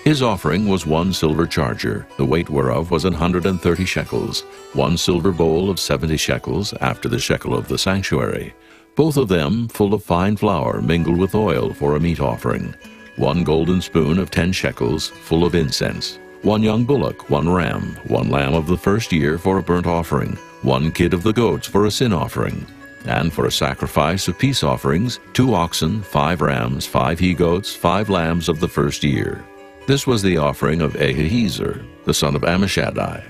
Speaker 1: His offering was 1 silver charger, the weight whereof was 130 shekels, 1 silver bowl of 70 shekels, after the shekel of the sanctuary, both of them full of fine flour mingled with oil for a meat offering, 1 golden spoon of 10 shekels, full of incense, 1 young bullock, 1 ram, 1 lamb of the first year for a burnt offering, 1 kid of the goats for a sin offering, and for a sacrifice of peace offerings, 2 oxen, 5 rams, 5 he-goats, 5 lambs of the first year. This was the offering of Ahiezer, the son of Ammishaddai.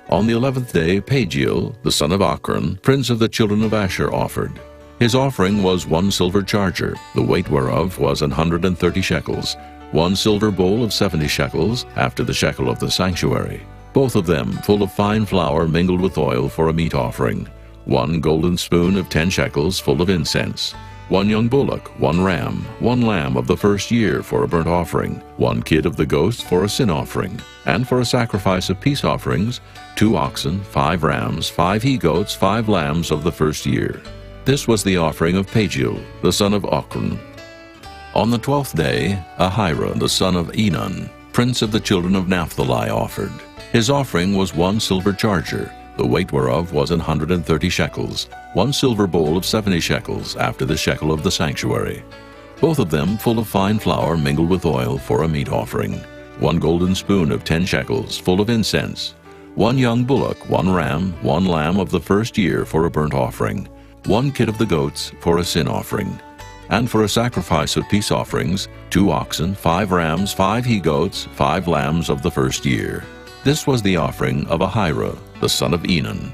Speaker 1: On the 11th day, Pagiel, the son of Ochran, prince of the children of Asher, offered. His offering was 1 silver charger, the weight whereof was 130 shekels, 1 silver bowl of 70 shekels, after the shekel of the sanctuary, both of them full of fine flour mingled with oil for a meat offering, 1 golden spoon of 10 shekels full of incense, 1 young bullock, 1 ram, 1 lamb of the first year for a burnt offering, 1 kid of the goats for a sin offering, and for a sacrifice of peace offerings, 2 oxen, 5 rams, 5 he-goats, 5 lambs of the first year. This was the offering of Pagiel, the son of Ochran. On the 12th day, Ahira, the son of Enan, prince of the children of Naphtali, offered. His offering was 1 silver charger, the weight whereof was 130 shekels, 1 silver bowl of 70 shekels, after the shekel of the sanctuary, both of them full of fine flour mingled with oil for a meat offering, 1 golden spoon of 10 shekels, full of incense, 1 young bullock, 1 ram, 1 lamb of the first year for a burnt offering, 1 kid of the goats for a sin offering, and for a sacrifice of peace offerings, 2 oxen, 5 rams, 5 he-goats, 5 lambs of the first year. This was the offering of Ahira, the son of Enan.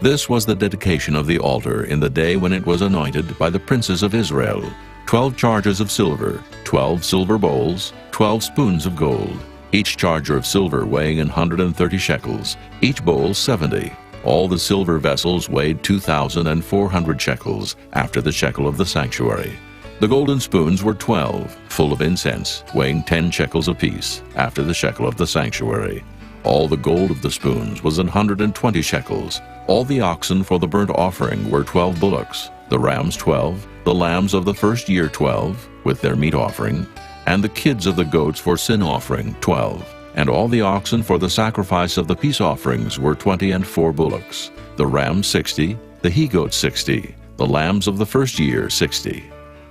Speaker 1: This was the dedication of the altar in the day when it was anointed by the princes of Israel, 12 chargers of silver, 12 silver bowls, 12 spoons of gold, each charger of silver weighing 130 shekels, each bowl 70, All the silver vessels weighed 2,400 shekels, after the shekel of the sanctuary. The golden spoons were 12, full of incense, weighing 10 shekels apiece, after the shekel of the sanctuary. All the gold of the spoons was 120 shekels. All the oxen for the burnt offering were 12 bullocks, the rams 12, the lambs of the first year 12, with their meat offering, and the kids of the goats for sin offering 12. And all the oxen for the sacrifice of the peace offerings were 20 and 4 bullocks, the rams 60, the he-goats 60, the lambs of the first year 60.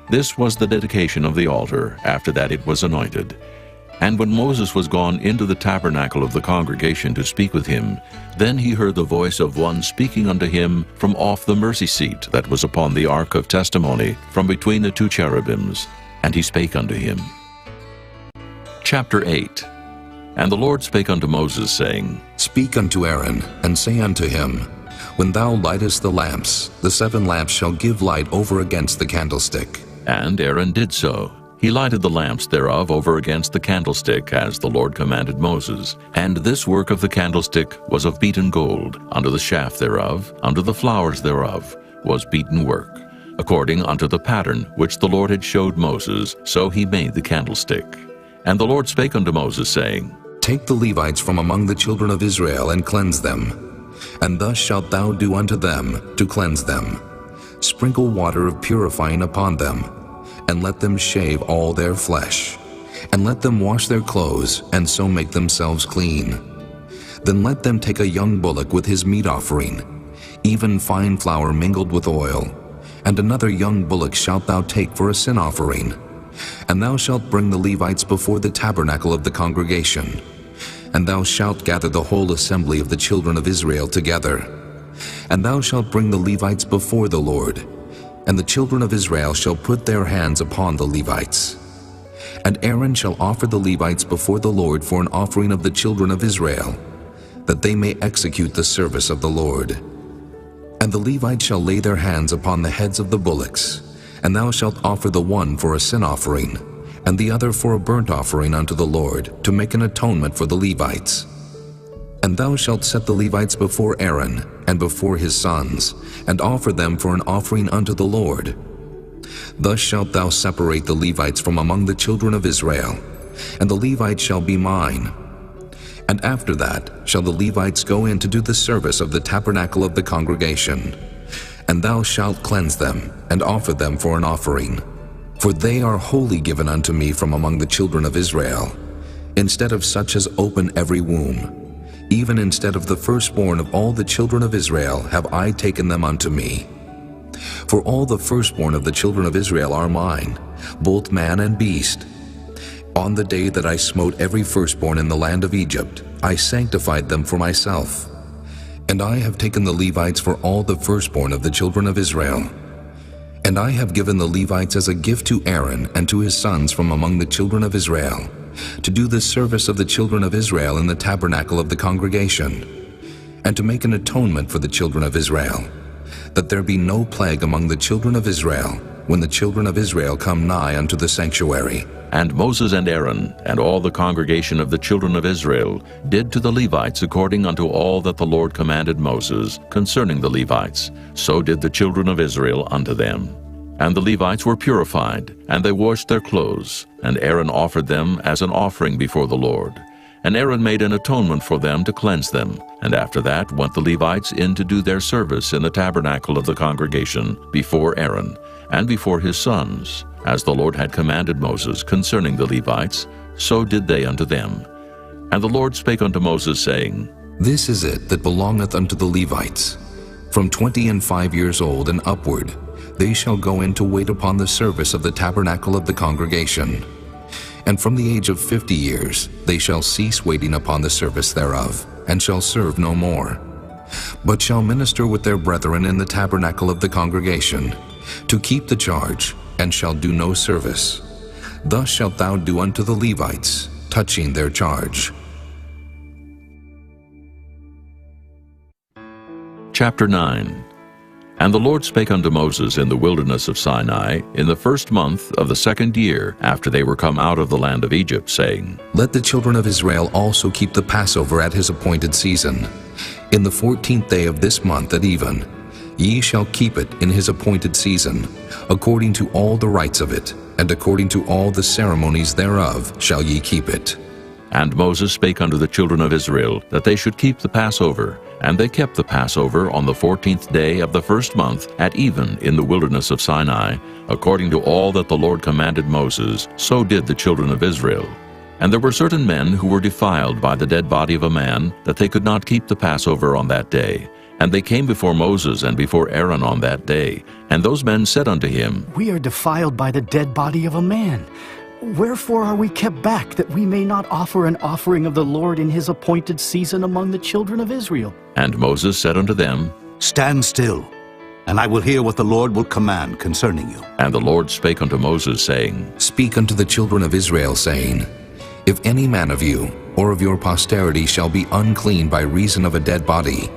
Speaker 1: This was the dedication of the altar, after that it was anointed. And when Moses was gone into the tabernacle of the congregation to speak with him, then he heard the voice of one speaking unto him from off the mercy seat that was upon the ark of testimony, from between the 2 cherubims. And he spake unto him. Chapter 8. And the Lord spake unto Moses, saying,
Speaker 2: Speak unto Aaron, and say unto him, When thou lightest the lamps, the 7 lamps shall give light over against the candlestick.
Speaker 1: And Aaron did so. He lighted the lamps thereof over against the candlestick, as the Lord commanded Moses. And this work of the candlestick was of beaten gold. Unto the shaft thereof, unto the flowers thereof, was beaten work. According unto the pattern which the Lord had showed Moses, so he made the candlestick. And the Lord spake unto Moses, saying,
Speaker 2: Take the Levites from among the children of Israel, and cleanse them. And thus shalt thou do unto them, to cleanse them. Sprinkle water of purifying upon them, and let them shave all their flesh, and let them wash their clothes, and so make themselves clean. Then let them take a young bullock with his meat offering, even fine flour mingled with oil, and another young bullock shalt thou take for a sin offering. And thou shalt bring the Levites before the tabernacle of the congregation, and thou shalt gather the whole assembly of the children of Israel together. And thou shalt bring the Levites before the Lord, and the children of Israel shall put their hands upon the Levites. And Aaron shall offer the Levites before the Lord for an offering of the children of Israel, that they may execute the service of the Lord. And the Levites shall lay their hands upon the heads of the bullocks, and thou shalt offer the one for a sin offering, and the other for a burnt offering unto the Lord, to make an atonement for the Levites. And thou shalt set the Levites before Aaron, and before his sons, and offer them for an offering unto the Lord. Thus shalt thou separate the Levites from among the children of Israel, and the Levites shall be mine. And after that shall the Levites go in to do the service of the tabernacle of the congregation. And thou shalt cleanse them, and offer them for an offering. For they are wholly given unto me from among the children of Israel, instead of such as open every womb. Even instead of the firstborn of all the children of Israel have I taken them unto me. For all the firstborn of the children of Israel are mine, both man and beast. On the day that I smote every firstborn in the land of Egypt, I sanctified them for myself. And I have taken the Levites for all the firstborn of the children of Israel. And I have given the Levites as a gift to Aaron and to his sons from among the children of Israel, to do the service of the children of Israel in the tabernacle of the congregation, and to make an atonement for the children of Israel, that there be no plague among the children of Israel, when the children of Israel come nigh unto the sanctuary.
Speaker 1: And Moses and Aaron and all the congregation of the children of Israel did to the Levites according unto all that the Lord commanded Moses concerning the Levites. So did the children of Israel unto them. And the Levites were purified, and they washed their clothes, and Aaron offered them as an offering before the Lord. And Aaron made an atonement for them to cleanse them. And after that went the Levites in to do their service in the tabernacle of the congregation before Aaron, and before his sons. As the Lord had commanded Moses concerning the Levites, so did they unto them. And the Lord spake unto Moses, saying,
Speaker 2: This is it that belongeth unto the Levites. From 25 years old and upward, they shall go in to wait upon the service of the tabernacle of the congregation. And from the age of 50 years, they shall cease waiting upon the service thereof, and shall serve no more, but shall minister with their brethren in the tabernacle of the congregation, to keep the charge, and shall do no service. Thus shalt thou do unto the Levites, touching their charge.
Speaker 1: Chapter 9. And the Lord spake unto Moses in the wilderness of Sinai in the 1st month of the 2nd year after they were come out of the land of Egypt, saying,
Speaker 2: Let the children of Israel also keep the Passover at his appointed season. In the 14th day of this month at even, ye shall keep it in his appointed season, according to all the rites of it, and according to all the ceremonies thereof shall ye keep it.
Speaker 1: And Moses spake unto the children of Israel that they should keep the Passover. And they kept the Passover on the 14th day of the 1st month at even in the wilderness of Sinai, according to all that the Lord commanded Moses, so did the children of Israel. And there were certain men who were defiled by the dead body of a man, that they could not keep the Passover on that day. And they came before Moses and before Aaron on that day. And those men said unto him,
Speaker 3: We are defiled by the dead body of a man. Wherefore are we kept back, that we may not offer an offering of the Lord in his appointed season among the children of Israel?
Speaker 1: And Moses said unto them,
Speaker 4: Stand still, and I will hear what the Lord will command concerning you.
Speaker 1: And the Lord spake unto Moses, saying,
Speaker 2: Speak unto the children of Israel, saying, If any man of you or of your posterity shall be unclean by reason of a dead body,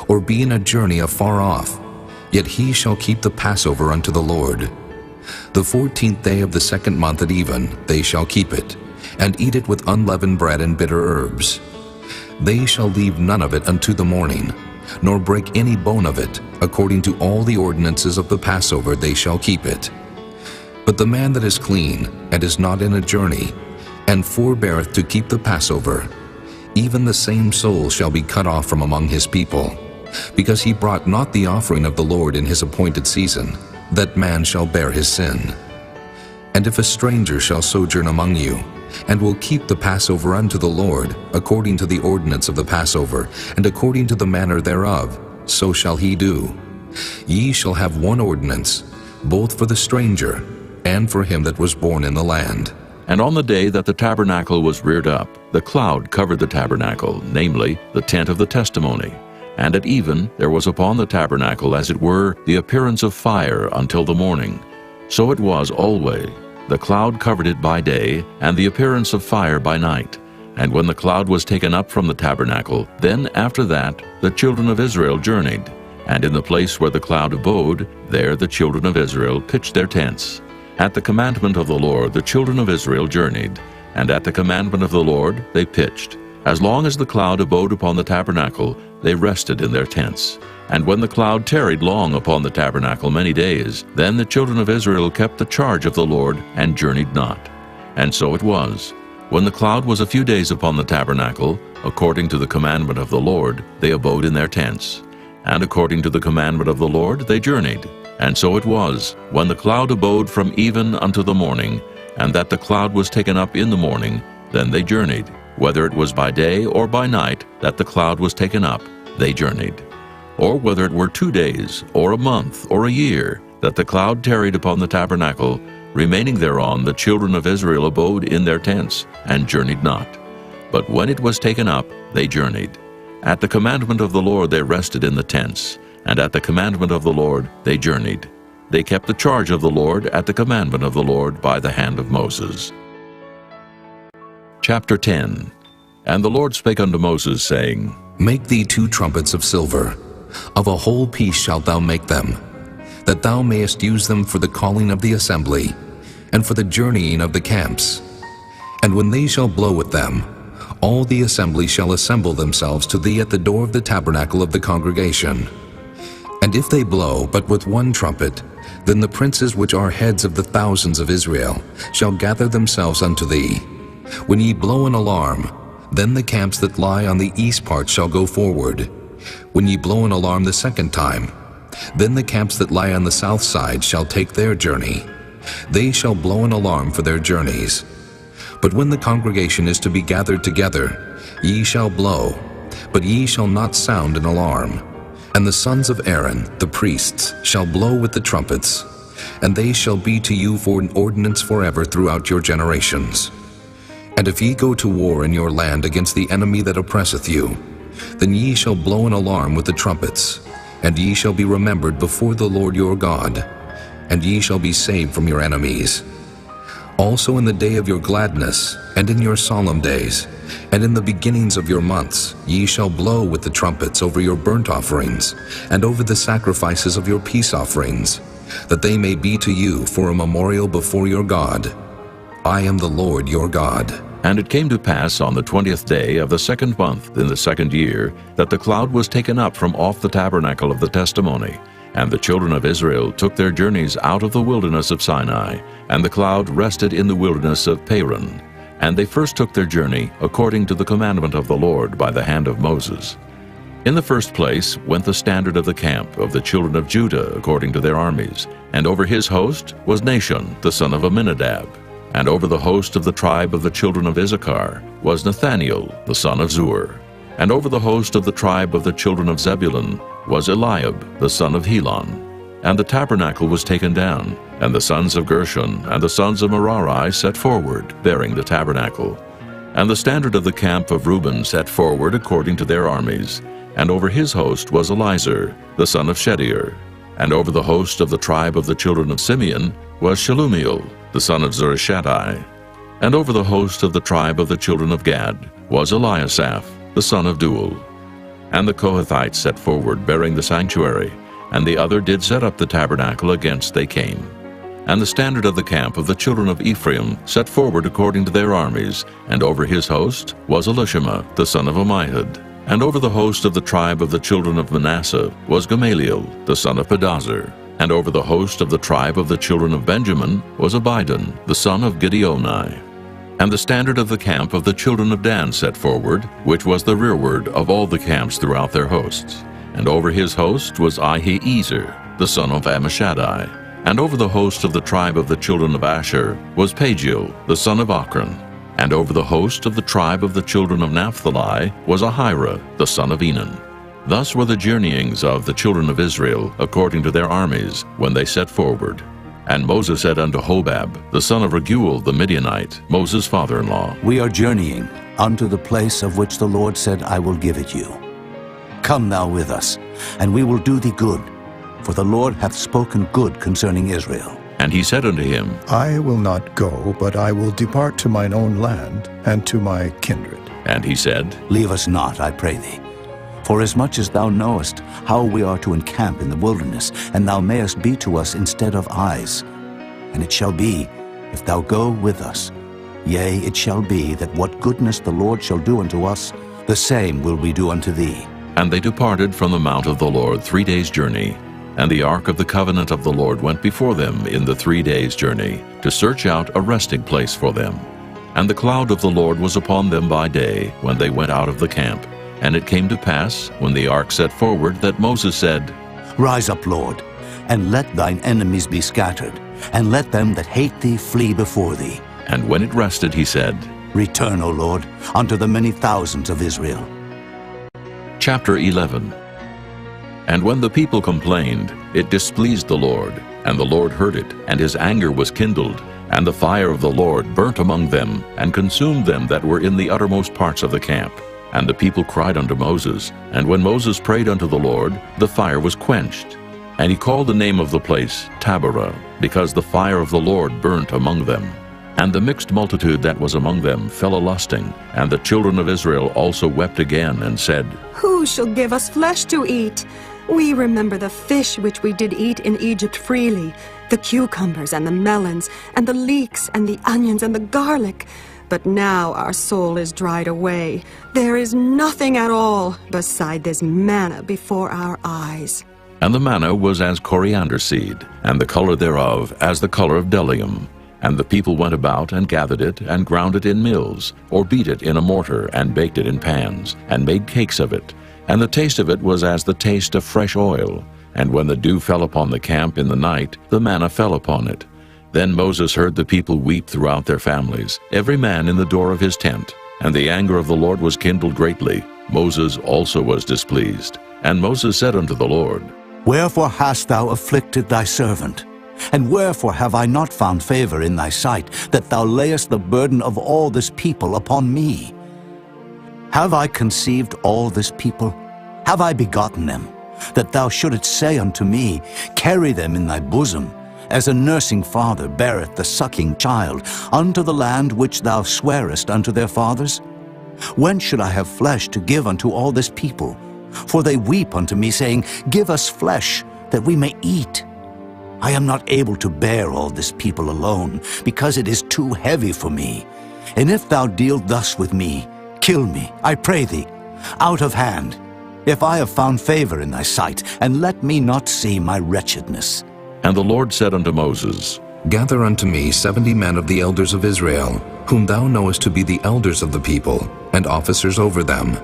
Speaker 2: or be in a journey afar off, yet he shall keep the Passover unto the Lord. The 14th day of the 2nd month at even they shall keep it, and eat it with unleavened bread and bitter herbs. They shall leave none of it unto the morning, nor break any bone of it. According to all the ordinances of the Passover they shall keep it. But the man that is clean, and is not in a journey, and forbeareth to keep the Passover, even the same soul shall be cut off from among his people, because he brought not the offering of the Lord in his appointed season. That man shall bear his sin. And if a stranger shall sojourn among you, and will keep the Passover unto the Lord, according to the ordinance of the Passover, and according to the manner thereof, so shall he do. Ye shall have one ordinance, both for the stranger, and for him that was born in the land.
Speaker 1: And on the day that the tabernacle was reared up, the cloud covered the tabernacle, namely, the tent of the testimony. And at even there was upon the tabernacle, as it were, the appearance of fire until the morning. So it was always. The cloud covered it by day, and the appearance of fire by night. And when the cloud was taken up from the tabernacle, then after that the children of Israel journeyed. And in the place where the cloud abode, there the children of Israel pitched their tents. At the commandment of the Lord the children of Israel journeyed, and at the commandment of the Lord they pitched. As long as the cloud abode upon the tabernacle, they rested in their tents. And when the cloud tarried long upon the tabernacle many days, then the children of Israel kept the charge of the Lord, and journeyed not. And so it was, when the cloud was a few days upon the tabernacle, according to the commandment of the Lord, they abode in their tents. And according to the commandment of the Lord they journeyed. And so it was, when the cloud abode from even unto the morning, and that the cloud was taken up in the morning, then they journeyed. Whether it was by day or by night that the cloud was taken up, they journeyed. Or whether it were 2 days, or a month, or a year, that the cloud tarried upon the tabernacle, remaining thereon the children of Israel abode in their tents, and journeyed not. But when it was taken up, they journeyed. At the commandment of the Lord they rested in the tents, and at the commandment of the Lord they journeyed. They kept the charge of the Lord at the commandment of the Lord by the hand of Moses. Chapter 10. And the Lord spake unto Moses, saying,
Speaker 2: Make thee 2 trumpets of silver. Of a whole piece shalt thou make them, that thou mayest use them for the calling of the assembly, and for the journeying of the camps. And when they shall blow with them, all the assembly shall assemble themselves to thee at the door of the tabernacle of the congregation. And if they blow but with 1 trumpet, then the princes which are heads of the thousands of Israel shall gather themselves unto thee. When ye blow an alarm, then the camps that lie on the east part shall go forward. When ye blow an alarm the 2nd time, then the camps that lie on the south side shall take their journey. They shall blow an alarm for their journeys. But when the congregation is to be gathered together, ye shall blow, but ye shall not sound an alarm. And the sons of Aaron, the priests, shall blow with the trumpets, and they shall be to you for an ordinance forever throughout your generations. And if ye go to war in your land against the enemy that oppresseth you, then ye shall blow an alarm with the trumpets, and ye shall be remembered before the Lord your God, and ye shall be saved from your enemies. Also in the day of your gladness, and in your solemn days, and in the beginnings of your months, ye shall blow with the trumpets over your burnt offerings, and over the sacrifices of your peace offerings, that they may be to you for a memorial before your God. I am the Lord your God.
Speaker 1: And it came to pass on the 20th day of the second month in the second year, that the cloud was taken up from off the tabernacle of the testimony. And the children of Israel took their journeys out of the wilderness of Sinai, and the cloud rested in the wilderness of Paran. And they first took their journey according to the commandment of the Lord by the hand of Moses. In the first place went the standard of the camp of the children of Judah according to their armies, and over his host was Nahshon the son of Amminadab. And over the host of the tribe of the children of Issachar was Nathaniel the son of Zur. And over the host of the tribe of the children of Zebulun was Eliab the son of Helon. And the tabernacle was taken down, and the sons of Gershon and the sons of Merari set forward, bearing the tabernacle. And the standard of the camp of Reuben set forward according to their armies, and over his host was Elizur the son of Shedeur. And over the host of the tribe of the children of Simeon was Shelumiel the son of Zurishaddai. And over the host of the tribe of the children of Gad was Eliasaph the son of Deuel. And the Kohathites set forward, bearing the sanctuary, and the other did set up the tabernacle against they came. And the standard of the camp of the children of Ephraim set forward according to their armies, and over his host was Elishama the son of Ammihud. And over the host of the tribe of the children of Manasseh was Gamaliel the son of Pedazur. And over the host of the tribe of the children of Benjamin was Abidan the son of Gideoni. And the standard of the camp of the children of Dan set forward, which was the rearward of all the camps throughout their hosts. And over his host was Ahiezer the son of Ammishaddai. And over the host of the tribe of the children of Asher was Pagiel the son of Ochran. And over the host of the tribe of the children of Naphtali was Ahira the son of Enan. Thus were the journeyings of the children of Israel according to their armies when they set forward. And Moses said unto Hobab the son of Raguel the Midianite, Moses' father-in-law,
Speaker 4: We are journeying unto the place of which the Lord said, I will give it you. Come thou with us, and we will do thee good, for the Lord hath spoken good concerning Israel.
Speaker 1: And he said unto him,
Speaker 5: I will not go, but I will depart to mine own land and to my kindred.
Speaker 1: And he said,
Speaker 4: Leave us not, I pray thee. For as much as thou knowest how we are to encamp in the wilderness, and thou mayest be to us instead of eyes. And it shall be, if thou go with us, yea, it shall be that what goodness the Lord shall do unto us, the same will we do unto thee.
Speaker 1: And they departed from the mount of the Lord 3 days' journey. And the ark of the covenant of the Lord went before them in the 3 days' journey, to search out a resting place for them. And the cloud of the Lord was upon them by day, when they went out of the camp. And it came to pass, when the ark set forward, that Moses said,
Speaker 4: Rise up, Lord, and let thine enemies be scattered, and let them that hate thee flee before thee.
Speaker 1: And when it rested, he said,
Speaker 4: Return, O Lord, unto the many thousands of Israel.
Speaker 1: Chapter 11. And when the people complained, it displeased the Lord, and the Lord heard it, and his anger was kindled, and the fire of the Lord burnt among them, and consumed them that were in the uttermost parts of the camp. And the people cried unto Moses, and when Moses prayed unto the Lord, the fire was quenched. And he called the name of the place Taberah, because the fire of the Lord burnt among them. And the mixed multitude that was among them fell a-lusting, and the children of Israel also wept again, and said,
Speaker 6: Who shall give us flesh to eat? We remember the fish which we did eat in Egypt freely, the cucumbers and the melons, and the leeks and the onions and the garlic. But now our soul is dried away. There is nothing at all beside this manna before our eyes.
Speaker 1: And the manna was as coriander seed, and the color thereof as the color of bdellium. And the people went about and gathered it, and ground it in mills, or beat it in a mortar, and baked it in pans, and made cakes of it. And the taste of it was as the taste of fresh oil. And when the dew fell upon the camp in the night, the manna fell upon it. Then Moses heard the people weep throughout their families, every man in the door of his tent. And the anger of the Lord was kindled greatly. Moses also was displeased. And Moses said unto the Lord,
Speaker 4: Wherefore hast thou afflicted thy servant? And wherefore have I not found favor in thy sight, that thou layest the burden of all this people upon me? Have I conceived all this people? Have I begotten them? That thou shouldest say unto me, Carry them in thy bosom, as a nursing father beareth the sucking child, unto the land which thou swarest unto their fathers? When should I have flesh to give unto all this people? For they weep unto me, saying, Give us flesh, that we may eat. I am not able to bear all this people alone, because it is too heavy for me. And if thou deal thus with me, kill me, I pray thee, out of hand, if I have found favor in thy sight, and let me not see my wretchedness.
Speaker 1: And the Lord said unto Moses,
Speaker 2: Gather unto me 70 men of the elders of Israel, whom thou knowest to be the elders of the people, and officers over them,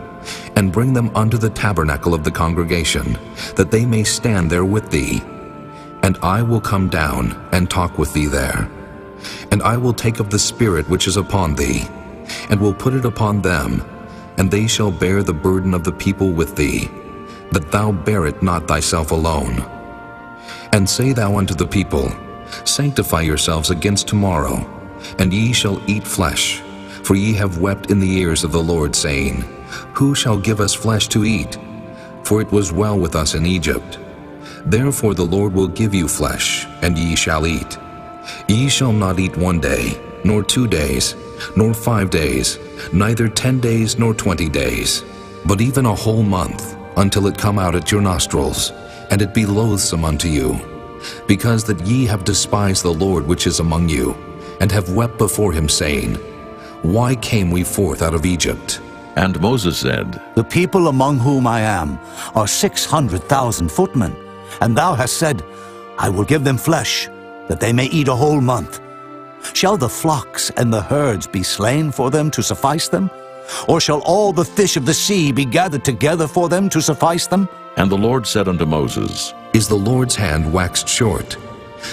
Speaker 2: and bring them unto the tabernacle of the congregation, that they may stand there with thee. And I will come down and talk with thee there. And I will take of the Spirit which is upon thee, and will put it upon them, and they shall bear the burden of the people with thee, that thou bear it not thyself alone. And say thou unto the people, Sanctify yourselves against tomorrow, and ye shall eat flesh. For ye have wept in the ears of the Lord, saying, Who shall give us flesh to eat? For it was well with us in Egypt. Therefore the Lord will give you flesh, and ye shall eat. Ye shall not eat 1 day, nor 2 days, nor 5 days, neither 10 days nor 20 days, but even a whole month, until it come out at your nostrils, and it be loathsome unto you, because that ye have despised the Lord which is among you, and have wept before him, saying, Why came we forth out of Egypt?
Speaker 1: And Moses said,
Speaker 4: The people among whom I am are 600,000 footmen, and thou hast said, I will give them flesh, that they may eat a whole month. Shall the flocks and the herds be slain for them to suffice them? Or shall all the fish of the sea be gathered together for them to suffice them?
Speaker 1: And the Lord said unto Moses,
Speaker 2: Is the Lord's hand waxed short?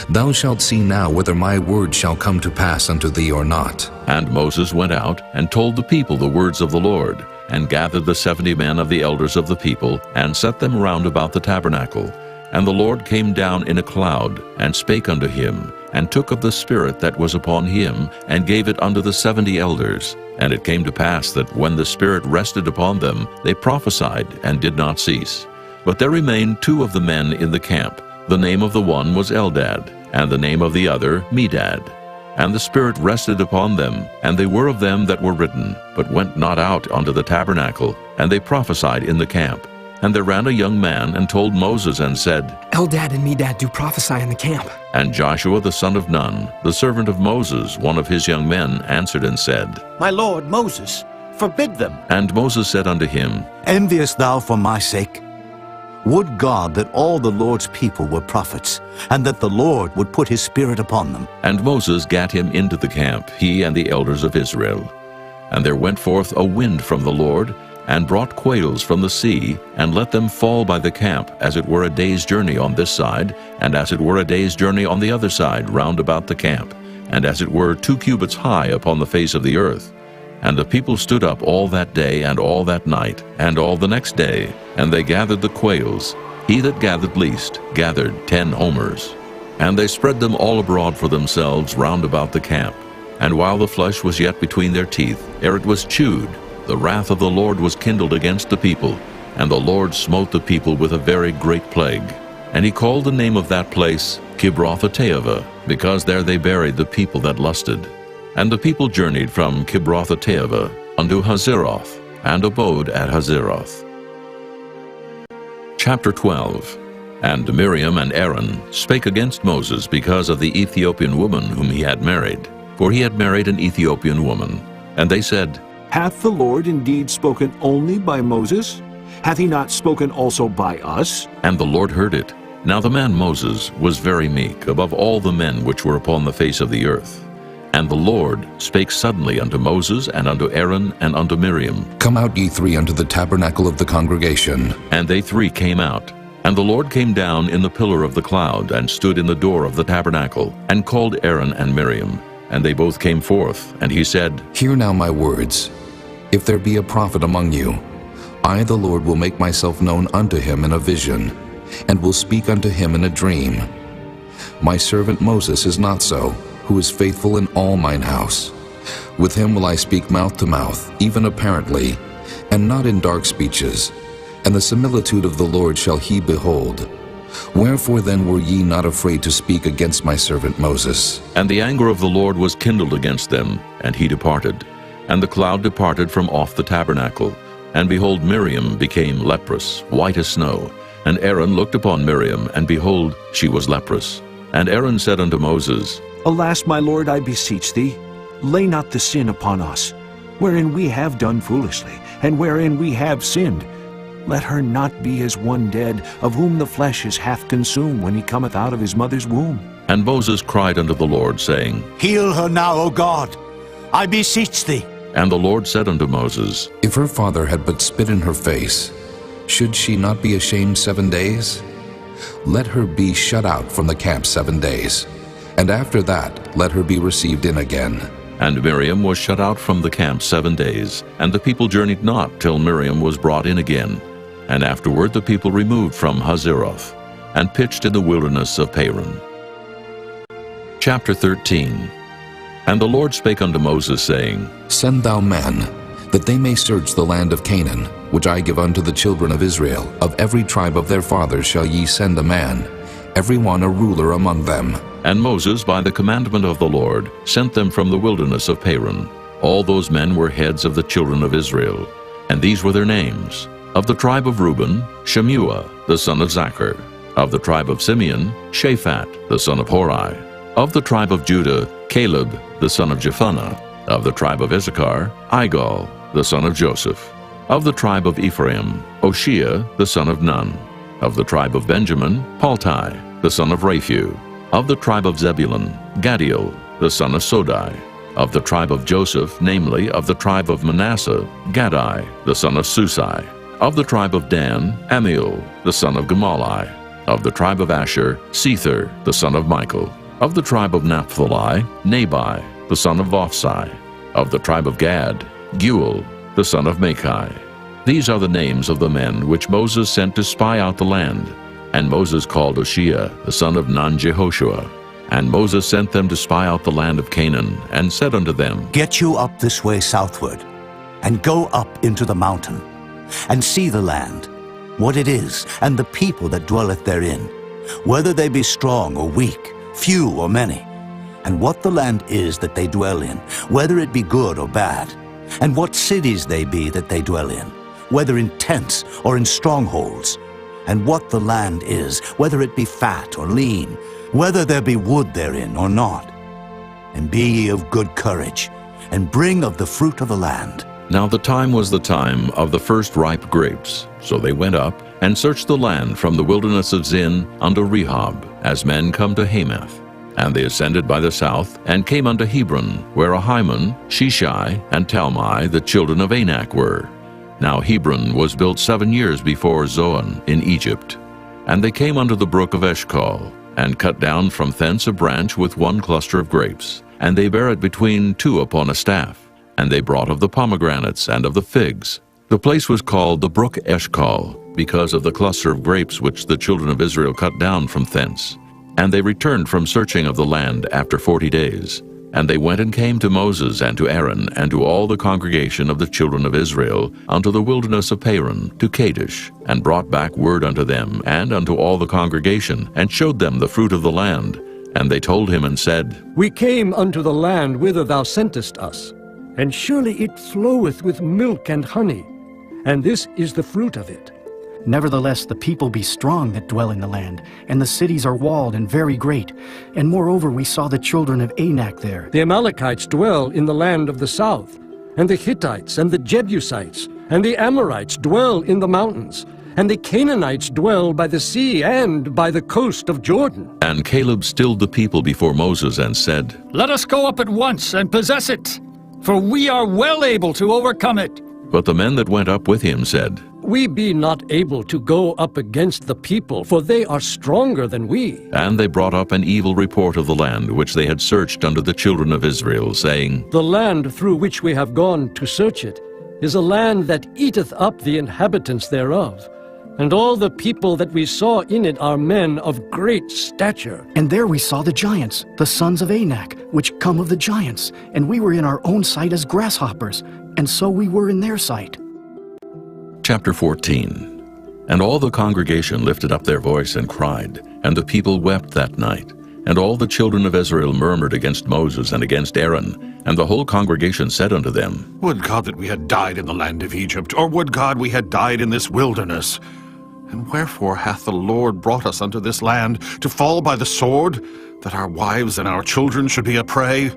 Speaker 2: Thou shalt see now whether my word shall come to pass unto thee or not.
Speaker 1: And Moses went out and told the people the words of the Lord, and gathered the 70 men of the elders of the people, and set them round about the tabernacle. And the Lord came down in a cloud, and spake unto him, and took of the Spirit that was upon him, and gave it unto the 70 elders. And it came to pass that when the Spirit rested upon them, they prophesied, and did not cease. But there remained 2 of the men in the camp. The name of the one was Eldad, and the name of the other Medad. And the Spirit rested upon them, and they were of them that were written, but went not out unto the tabernacle, and they prophesied in the camp. And there ran a young man, and told Moses, and said,
Speaker 7: Eldad and Medad do prophesy in the camp.
Speaker 1: And Joshua the son of Nun, the servant of Moses, one of his young men, answered and said,
Speaker 8: My lord Moses, forbid them.
Speaker 1: And Moses said unto him,
Speaker 4: Enviest thou for my sake? Would God that all the Lord's people were prophets, and that the Lord would put his Spirit upon them.
Speaker 1: And Moses gat him into the camp, he and the elders of Israel. And there went forth a wind from the Lord, and brought quails from the sea, and let them fall by the camp, as it were a day's journey on this side, and as it were a day's journey on the other side round about the camp, and as it were 2 cubits high upon the face of the earth. And the people stood up all that day, and all that night, and all the next day, and they gathered the quails. He that gathered least gathered 10 omers. And they spread them all abroad for themselves round about the camp. And while the flesh was yet between their teeth, ere it was chewed, the wrath of the Lord was kindled against the people, and the Lord smote the people with a very great plague. And he called the name of that place Kibroth-Hattaavah, because there they buried the people that lusted. And the people journeyed from Kibroth-Hattaavah unto Hazeroth, and abode at Hazeroth. Chapter 12. And Miriam and Aaron spake against Moses because of the Ethiopian woman whom he had married, for he had married an Ethiopian woman. And they said,
Speaker 9: Hath the Lord indeed spoken only by Moses? Hath he not spoken also by us?
Speaker 1: And the Lord heard it. Now the man Moses was very meek above all the men which were upon the face of the earth. And the Lord spake suddenly unto Moses, and unto Aaron, and unto Miriam.
Speaker 2: Come out ye 3 unto the tabernacle of the congregation.
Speaker 1: And they 3 came out. And the Lord came down in the pillar of the cloud, and stood in the door of the tabernacle, and called Aaron and Miriam. And they both came forth, and he said,
Speaker 2: Hear now my words. If there be a prophet among you, I the Lord will make myself known unto him in a vision, and will speak unto him in a dream. My servant Moses is not so, who is faithful in all mine house. With him will I speak mouth to mouth, even apparently, and not in dark speeches. And the similitude of the Lord shall he behold. Wherefore then were ye not afraid to speak against my servant Moses?
Speaker 1: And the anger of the Lord was kindled against them, and he departed. And the cloud departed from off the tabernacle. And behold, Miriam became leprous, white as snow. And Aaron looked upon Miriam, and behold, she was leprous. And Aaron said unto Moses,
Speaker 9: Alas, my Lord, I beseech thee, lay not the sin upon us, wherein we have done foolishly, and wherein we have sinned. Let her not be as one dead, of whom the flesh is half consumed when he cometh out of his mother's womb.
Speaker 1: And Moses cried unto the Lord, saying,
Speaker 8: Heal her now, O God, I beseech thee.
Speaker 1: And the Lord said unto Moses,
Speaker 2: If her father had but spit in her face, should she not be ashamed 7 days? Let her be shut out from the camp 7 days, and after that let her be received in again.
Speaker 1: And Miriam was shut out from the camp 7 days, and the people journeyed not till Miriam was brought in again. And afterward the people removed from Hazeroth, and pitched in the wilderness of Paran. Chapter 13. And the Lord spake unto Moses, saying,
Speaker 2: Send thou men, that they may search the land of Canaan, which I give unto the children of Israel. Of every tribe of their fathers shall ye send a man, every one a ruler among them.
Speaker 1: And Moses, by the commandment of the Lord, sent them from the wilderness of Paran. All those men were heads of the children of Israel. And these were their names: of the tribe of Reuben, Shemuah, the son of Zachar; of the tribe of Simeon, Shaphat, the son of Hori; of the tribe of Judah, Caleb, the son of Jephunneh; of the tribe of Issachar, Igal, the son of Joseph; of the tribe of Ephraim, Oshea, the son of Nun; of the tribe of Benjamin, Paltai, the son of Raphu; of the tribe of Zebulun, Gadiel, the son of Sodai; of the tribe of Joseph, namely, of the tribe of Manasseh, Gadai, the son of Susai; of the tribe of Dan, Amiel, the son of Gemalli; of the tribe of Asher, Sether, the son of Michael; of the tribe of Naphtali, Nabai, the son of Vophsi; of the tribe of Gad, Guel, the son of Machi. These are the names of the men which Moses sent to spy out the land. And Moses called Oshea, the son of Nun-Jehoshua. And Moses sent them to spy out the land of Canaan, and said unto them,
Speaker 8: Get you up this way southward, and go up into the mountain, and see the land, what it is, and the people that dwelleth therein, whether they be strong or weak, few or many, and what the land is that they dwell in, whether it be good or bad, and what cities they be that they dwell in, whether in tents or in strongholds, and what the land is, whether it be fat or lean, whether there be wood therein or not. And be ye of good courage, and bring of the fruit of the land.
Speaker 1: Now the time was the time of the first ripe grapes. So they went up, and searched the land from the wilderness of Zin unto Rehob, as men come to Hamath. And they ascended by the south, and came unto Hebron, where Ahiman, Sheshai, and Talmai, the children of Anak, were. Now Hebron was built 7 years before Zoan in Egypt. And they came unto the brook of Eshcol, and cut down from thence a branch with one cluster of grapes, and they bare it between two upon a staff. And they brought of the pomegranates and of the figs. The place was called the brook Eshcol, because of the cluster of grapes which the children of Israel cut down from thence. And they returned from searching of the land after 40 days. And they went and came to Moses and to Aaron and to all the congregation of the children of Israel unto the wilderness of Paran, to Kadesh, and brought back word unto them and unto all the congregation, and showed them the fruit of the land. And they told him and said,
Speaker 10: We came unto the land whither thou sentest us, and surely it floweth with milk and honey, and this is the fruit of it.
Speaker 3: Nevertheless, the people be strong that dwell in the land, and the cities are walled and very great. And moreover, we saw the children of Anak there.
Speaker 10: The Amalekites dwell in the land of the south, and the Hittites and the Jebusites, and the Amorites dwell in the mountains, and the Canaanites dwell by the sea and by the coast of Jordan.
Speaker 1: And Caleb stilled the people before Moses and said,
Speaker 11: Let us go up at once and possess it, for we are well able to overcome it.
Speaker 1: But the men that went up with him said,
Speaker 10: We be not able to go up against the people, for they are stronger than we.
Speaker 1: And they brought up an evil report of the land which they had searched unto the children of Israel, saying,
Speaker 10: The land through which we have gone to search it is a land that eateth up the inhabitants thereof. And all the people that we saw in it are men of great stature.
Speaker 3: And there we saw the giants, the sons of Anak, which come of the giants. And we were in our own sight as grasshoppers, and so we were in their sight.
Speaker 1: Chapter 14. And all the congregation lifted up their voice and cried, and the people wept that night. And all the children of Israel murmured against Moses and against Aaron. And the whole congregation said unto them,
Speaker 12: Would God that we had died in the land of Egypt, or would God we had died in this wilderness? And wherefore hath the Lord brought us unto this land, to fall by the sword, that our wives and our children should be a prey?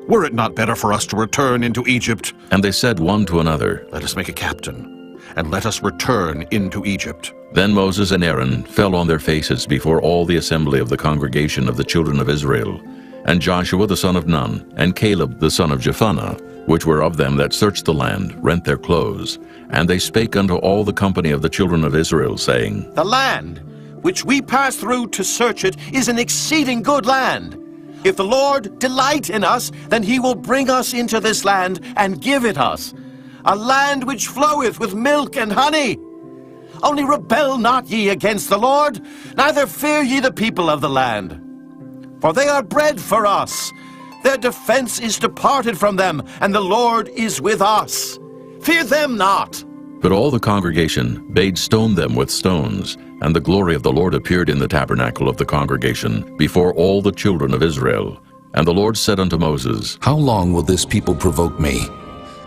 Speaker 12: Were it not better for us to return into Egypt?
Speaker 1: And they said one to another,
Speaker 12: Let us make a captain, and let us return into Egypt.
Speaker 1: Then Moses and Aaron fell on their faces before all the assembly of the congregation of the children of Israel. And Joshua the son of Nun, and Caleb the son of Jephunneh, which were of them that searched the land, rent their clothes. And they spake unto all the company of the children of Israel, saying,
Speaker 13: The land which we pass through to search it is an exceeding good land. If the Lord delight in us, then he will bring us into this land and give it us, a land which floweth with milk and honey. Only rebel not ye against the Lord, neither fear ye the people of the land. For they are bread for us. Their defense is departed from them, and the Lord is with us. Fear them not.
Speaker 1: But all the congregation bade stone them with stones. And the glory of the Lord appeared in the tabernacle of the congregation before all the children of Israel. And the Lord said unto Moses,
Speaker 2: How long will this people provoke me?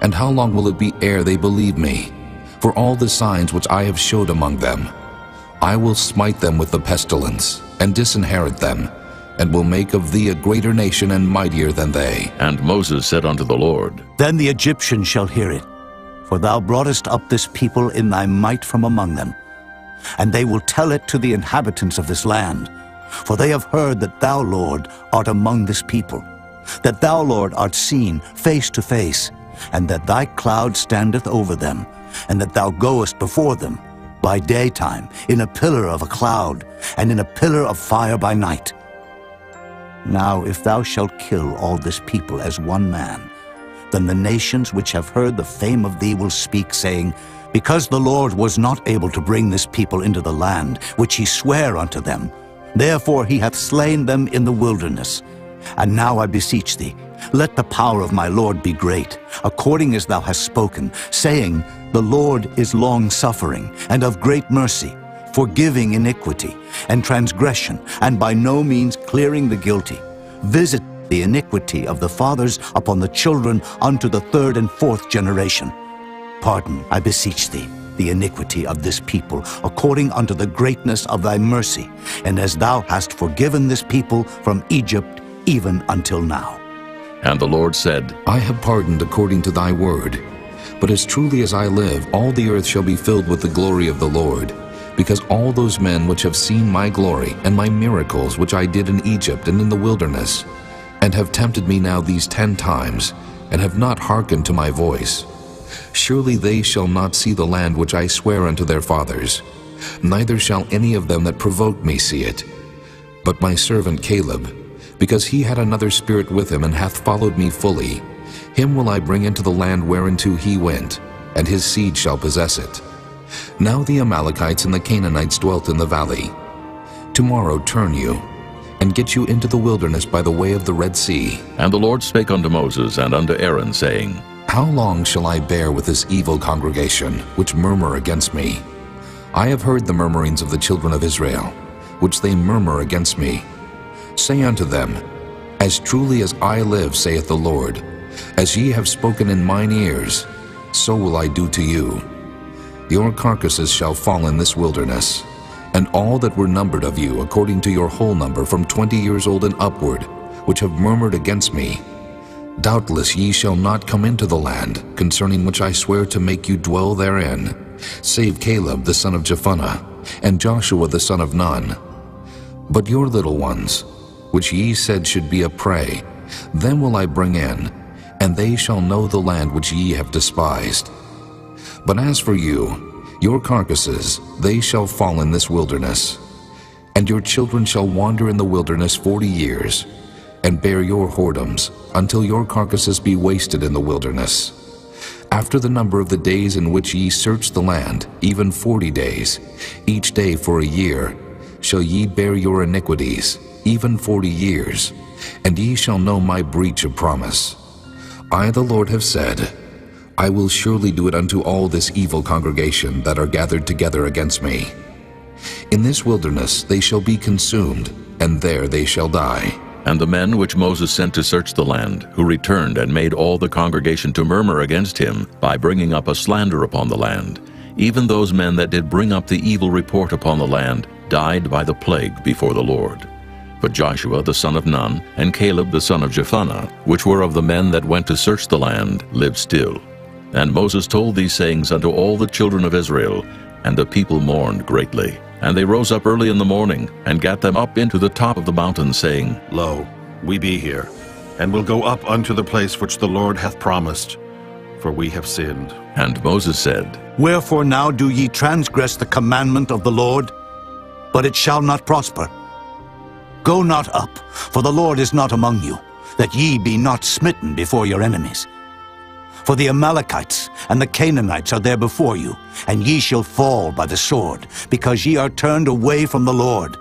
Speaker 2: And how long will it be ere they believe me? For all the signs which I have showed among them, I will smite them with the pestilence, and disinherit them, and will make of thee a greater nation and mightier than they.
Speaker 1: And Moses said unto the Lord,
Speaker 8: Then the Egyptians shall hear it, for thou broughtest up this people in thy might from among them. And they will tell it to the inhabitants of this land, for they have heard that thou, Lord, art among this people, that thou, Lord, art seen face to face, and that thy cloud standeth over them, and that thou goest before them by daytime in a pillar of a cloud, and in a pillar of fire by night. Now if thou shalt kill all this people as one man, then the nations which have heard the fame of thee will speak, saying, Because the Lord was not able to bring this people into the land which he sware unto them, therefore he hath slain them in the wilderness. And now I beseech thee, let the power of my Lord be great, according as thou hast spoken, saying, The Lord is long-suffering, and of great mercy, forgiving iniquity and transgression, and by no means clearing the guilty. Visit the iniquity of the fathers upon the children unto the third and fourth generation. Pardon, I beseech thee, the iniquity of this people, according unto the greatness of thy mercy, and as thou hast forgiven this people from Egypt even until now.
Speaker 1: And the Lord said,
Speaker 2: I have pardoned according to thy word. But as truly as I live, all the earth shall be filled with the glory of the Lord, because all those men which have seen my glory and my miracles which I did in Egypt and in the wilderness, and have tempted me now these 10 times, and have not hearkened to my voice, surely they shall not see the land which I swear unto their fathers, neither shall any of them that provoke me see it. But my servant Caleb, because he had another spirit with him, and hath followed me fully, him will I bring into the land whereinto he went, and his seed shall possess it. Now the Amalekites and the Canaanites dwelt in the valley. Tomorrow turn you, and get you into the wilderness by the way of the Red Sea.
Speaker 1: And the Lord spake unto Moses and unto Aaron, saying,
Speaker 2: How long shall I bear with this evil congregation, which murmur against me? I have heard the murmurings of the children of Israel, which they murmur against me. Say unto them, As truly as I live, saith the Lord, as ye have spoken in mine ears, so will I do to you. Your carcasses shall fall in this wilderness, and all that were numbered of you, according to your whole number, from 20 years old and upward, which have murmured against me. Doubtless ye shall not come into the land, concerning which I swear to make you dwell therein, save Caleb the son of Jephunneh, and Joshua the son of Nun. But your little ones, which ye said should be a prey, them will I bring in, and they shall know the land which ye have despised. But as for you, your carcasses, they shall fall in this wilderness. And your children shall wander in the wilderness 40 years, and bear your whoredoms, until your carcasses be wasted in the wilderness. After the number of the days in which ye search the land, even 40 days, each day for a year, shall ye bear your iniquities, even 40 years, and ye shall know my breach of promise. I, the Lord, have said, I will surely do it unto all this evil congregation that are gathered together against me. In this wilderness they shall be consumed, and there they shall die.
Speaker 1: And the men which Moses sent to search the land, who returned and made all the congregation to murmur against him, by bringing up a slander upon the land, even those men that did bring up the evil report upon the land, died by the plague before the Lord. But Joshua the son of Nun, and Caleb the son of Jephunneh, which were of the men that went to search the land, lived still. And Moses told these sayings unto all the children of Israel, and the people mourned greatly. And they rose up early in the morning, and gat them up into the top of the mountain, saying,
Speaker 12: Lo, we be here, and will go up unto the place which the Lord hath promised, for we have sinned.
Speaker 1: And Moses said,
Speaker 8: Wherefore now do ye transgress the commandment of the Lord? But it shall not prosper. Go not up, for the Lord is not among you, that ye be not smitten before your enemies. For the Amalekites and the Canaanites are there before you, and ye shall fall by the sword, because ye are turned away from the Lord.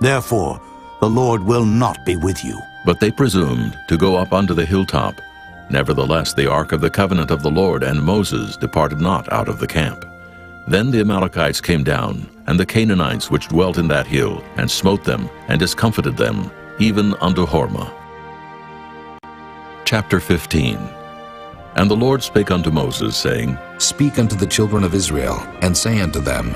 Speaker 8: Therefore the Lord will not be with you.
Speaker 1: But they presumed to go up unto the hilltop. Nevertheless the ark of the covenant of the Lord and Moses departed not out of the camp. Then the Amalekites came down, and the Canaanites which dwelt in that hill, and smote them, and discomfited them, even unto Hormah. Chapter 15. And the Lord spake unto Moses, saying,
Speaker 2: Speak unto the children of Israel, and say unto them,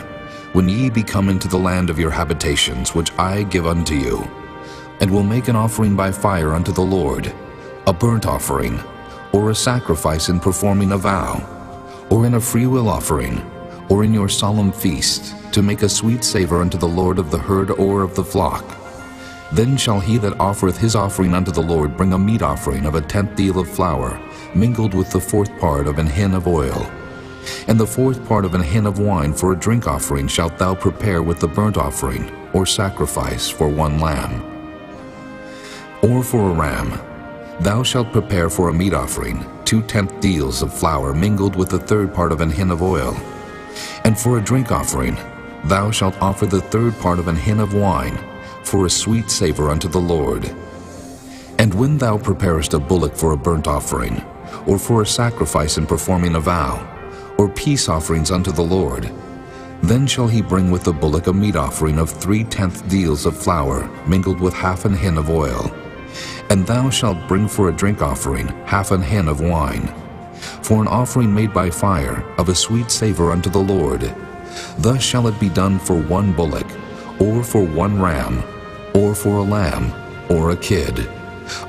Speaker 2: When ye be come into the land of your habitations, which I give unto you, and will make an offering by fire unto the Lord, a burnt offering, or a sacrifice in performing a vow, or in a freewill offering, or in your solemn feast, to make a sweet savor unto the Lord of the herd or of the flock, then shall he that offereth his offering unto the Lord bring a meat offering of a 10th deal of flour, mingled with the 4th part of an hin of oil. And the 4th part of an hin of wine for a drink offering shalt thou prepare with the burnt offering, or sacrifice for one lamb. Or for a ram, thou shalt prepare for a meat offering 2 10th deals of flour mingled with the 3rd part of an hin of oil. And for a drink offering, thou shalt offer the 3rd part of an hin of wine, for a sweet savor unto the Lord. And when thou preparest a bullock for a burnt offering, or for a sacrifice in performing a vow, or peace offerings unto the Lord, then shall he bring with the bullock a meat offering of 3 10th deals of flour, mingled with half an hin of oil. And thou shalt bring for a drink offering half an hin of wine, for an offering made by fire of a sweet savor unto the Lord. Thus shall it be done for one bullock, or for one ram, or for a lamb, or a kid,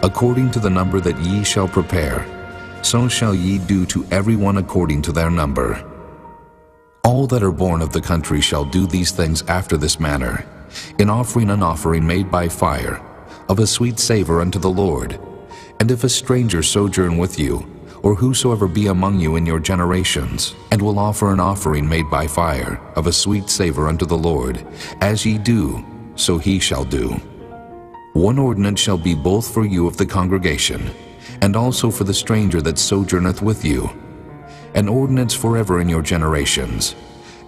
Speaker 2: according to the number that ye shall prepare. So shall ye do to every one according to their number. All that are born of the country shall do these things after this manner, in offering an offering made by fire, of a sweet savor unto the Lord. And if a stranger sojourn with you, or whosoever be among you in your generations, and will offer an offering made by fire, of a sweet savor unto the Lord, as ye do, so he shall do. One ordinance shall be both for you of the congregation, and also for the stranger that sojourneth with you, an ordinance forever in your generations.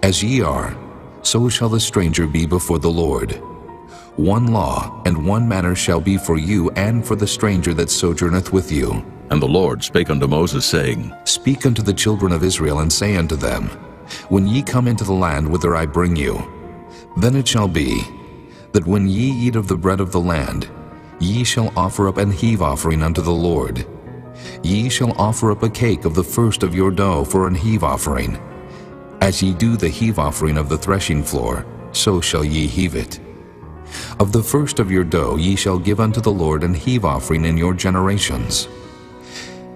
Speaker 2: As ye are, so shall the stranger be before the Lord. One law and one manner shall be for you and for the stranger that sojourneth with you.
Speaker 1: And the Lord spake unto Moses, saying,
Speaker 2: Speak unto the children of Israel, and say unto them, When ye come into the land whither I bring you, then it shall be, that when ye eat of the bread of the land, ye shall offer up an heave offering unto the Lord. Ye shall offer up a cake of the first of your dough for an heave offering. As ye do the heave offering of the threshing floor, so shall ye heave it. Of the first of your dough ye shall give unto the Lord an heave offering in your generations.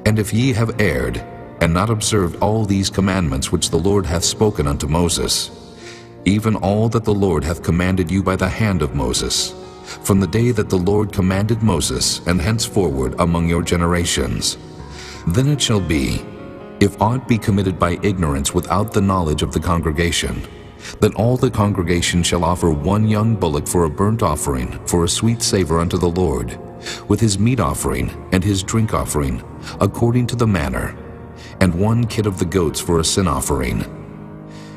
Speaker 2: And if ye have erred, and not observed all these commandments which the Lord hath spoken unto Moses, even all that the Lord hath commanded you by the hand of Moses, from the day that the Lord commanded Moses, and henceforward among your generations, then it shall be, if aught be committed by ignorance without the knowledge of the congregation, that all the congregation shall offer one young bullock for a burnt offering, for a sweet savor unto the Lord, with his meat offering and his drink offering, according to the manner, and one kid of the goats for a sin offering.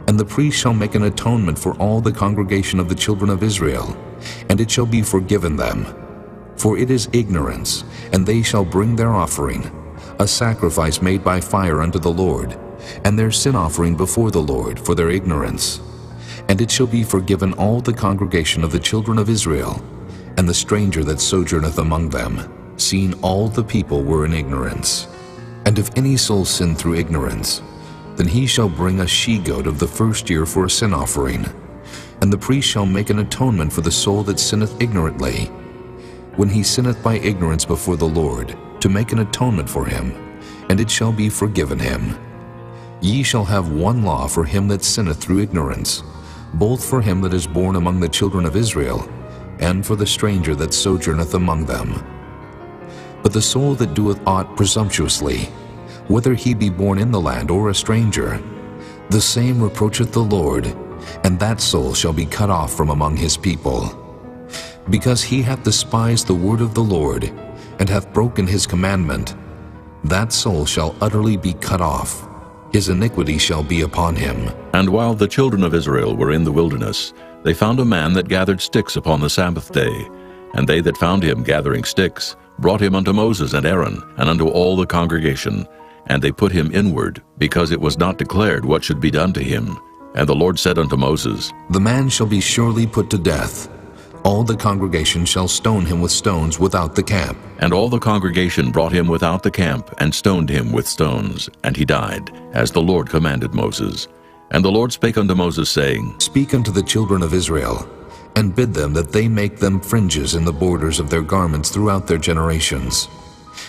Speaker 2: And the priest shall make an atonement for all the congregation of the children of Israel, and it shall be forgiven them. For it is ignorance, and they shall bring their offering, a sacrifice made by fire unto the Lord, and their sin offering before the Lord for their ignorance. And it shall be forgiven all the congregation of the children of Israel, and the stranger that sojourneth among them, seeing all the people were in ignorance. And if any soul sin through ignorance, then he shall bring a she-goat of the first year for a sin offering, and the priest shall make an atonement for the soul that sinneth ignorantly, when he sinneth by ignorance before the Lord, to make an atonement for him, and it shall be forgiven him. Ye shall have one law for him that sinneth through ignorance, both for him that is born among the children of Israel, and for the stranger that sojourneth among them. But the soul that doeth aught presumptuously, whether he be born in the land or a stranger, the same reproacheth the Lord, and that soul shall be cut off from among his people. Because he hath despised the word of the Lord, and hath broken his commandment, that soul shall utterly be cut off. His iniquity shall be upon him.
Speaker 1: And while the children of Israel were in the wilderness, they found a man that gathered sticks upon the Sabbath day. And they that found him gathering sticks brought him unto Moses and Aaron, and unto all the congregation. And they put him inward, because it was not declared what should be done to him. And the Lord said unto Moses,
Speaker 2: The man shall be surely put to death. All the congregation shall stone him with stones without the camp.
Speaker 1: And all the congregation brought him without the camp, and stoned him with stones. And he died, as the Lord commanded Moses. And the Lord spake unto Moses, saying,
Speaker 2: Speak unto the children of Israel, and bid them that they make them fringes in the borders of their garments throughout their generations,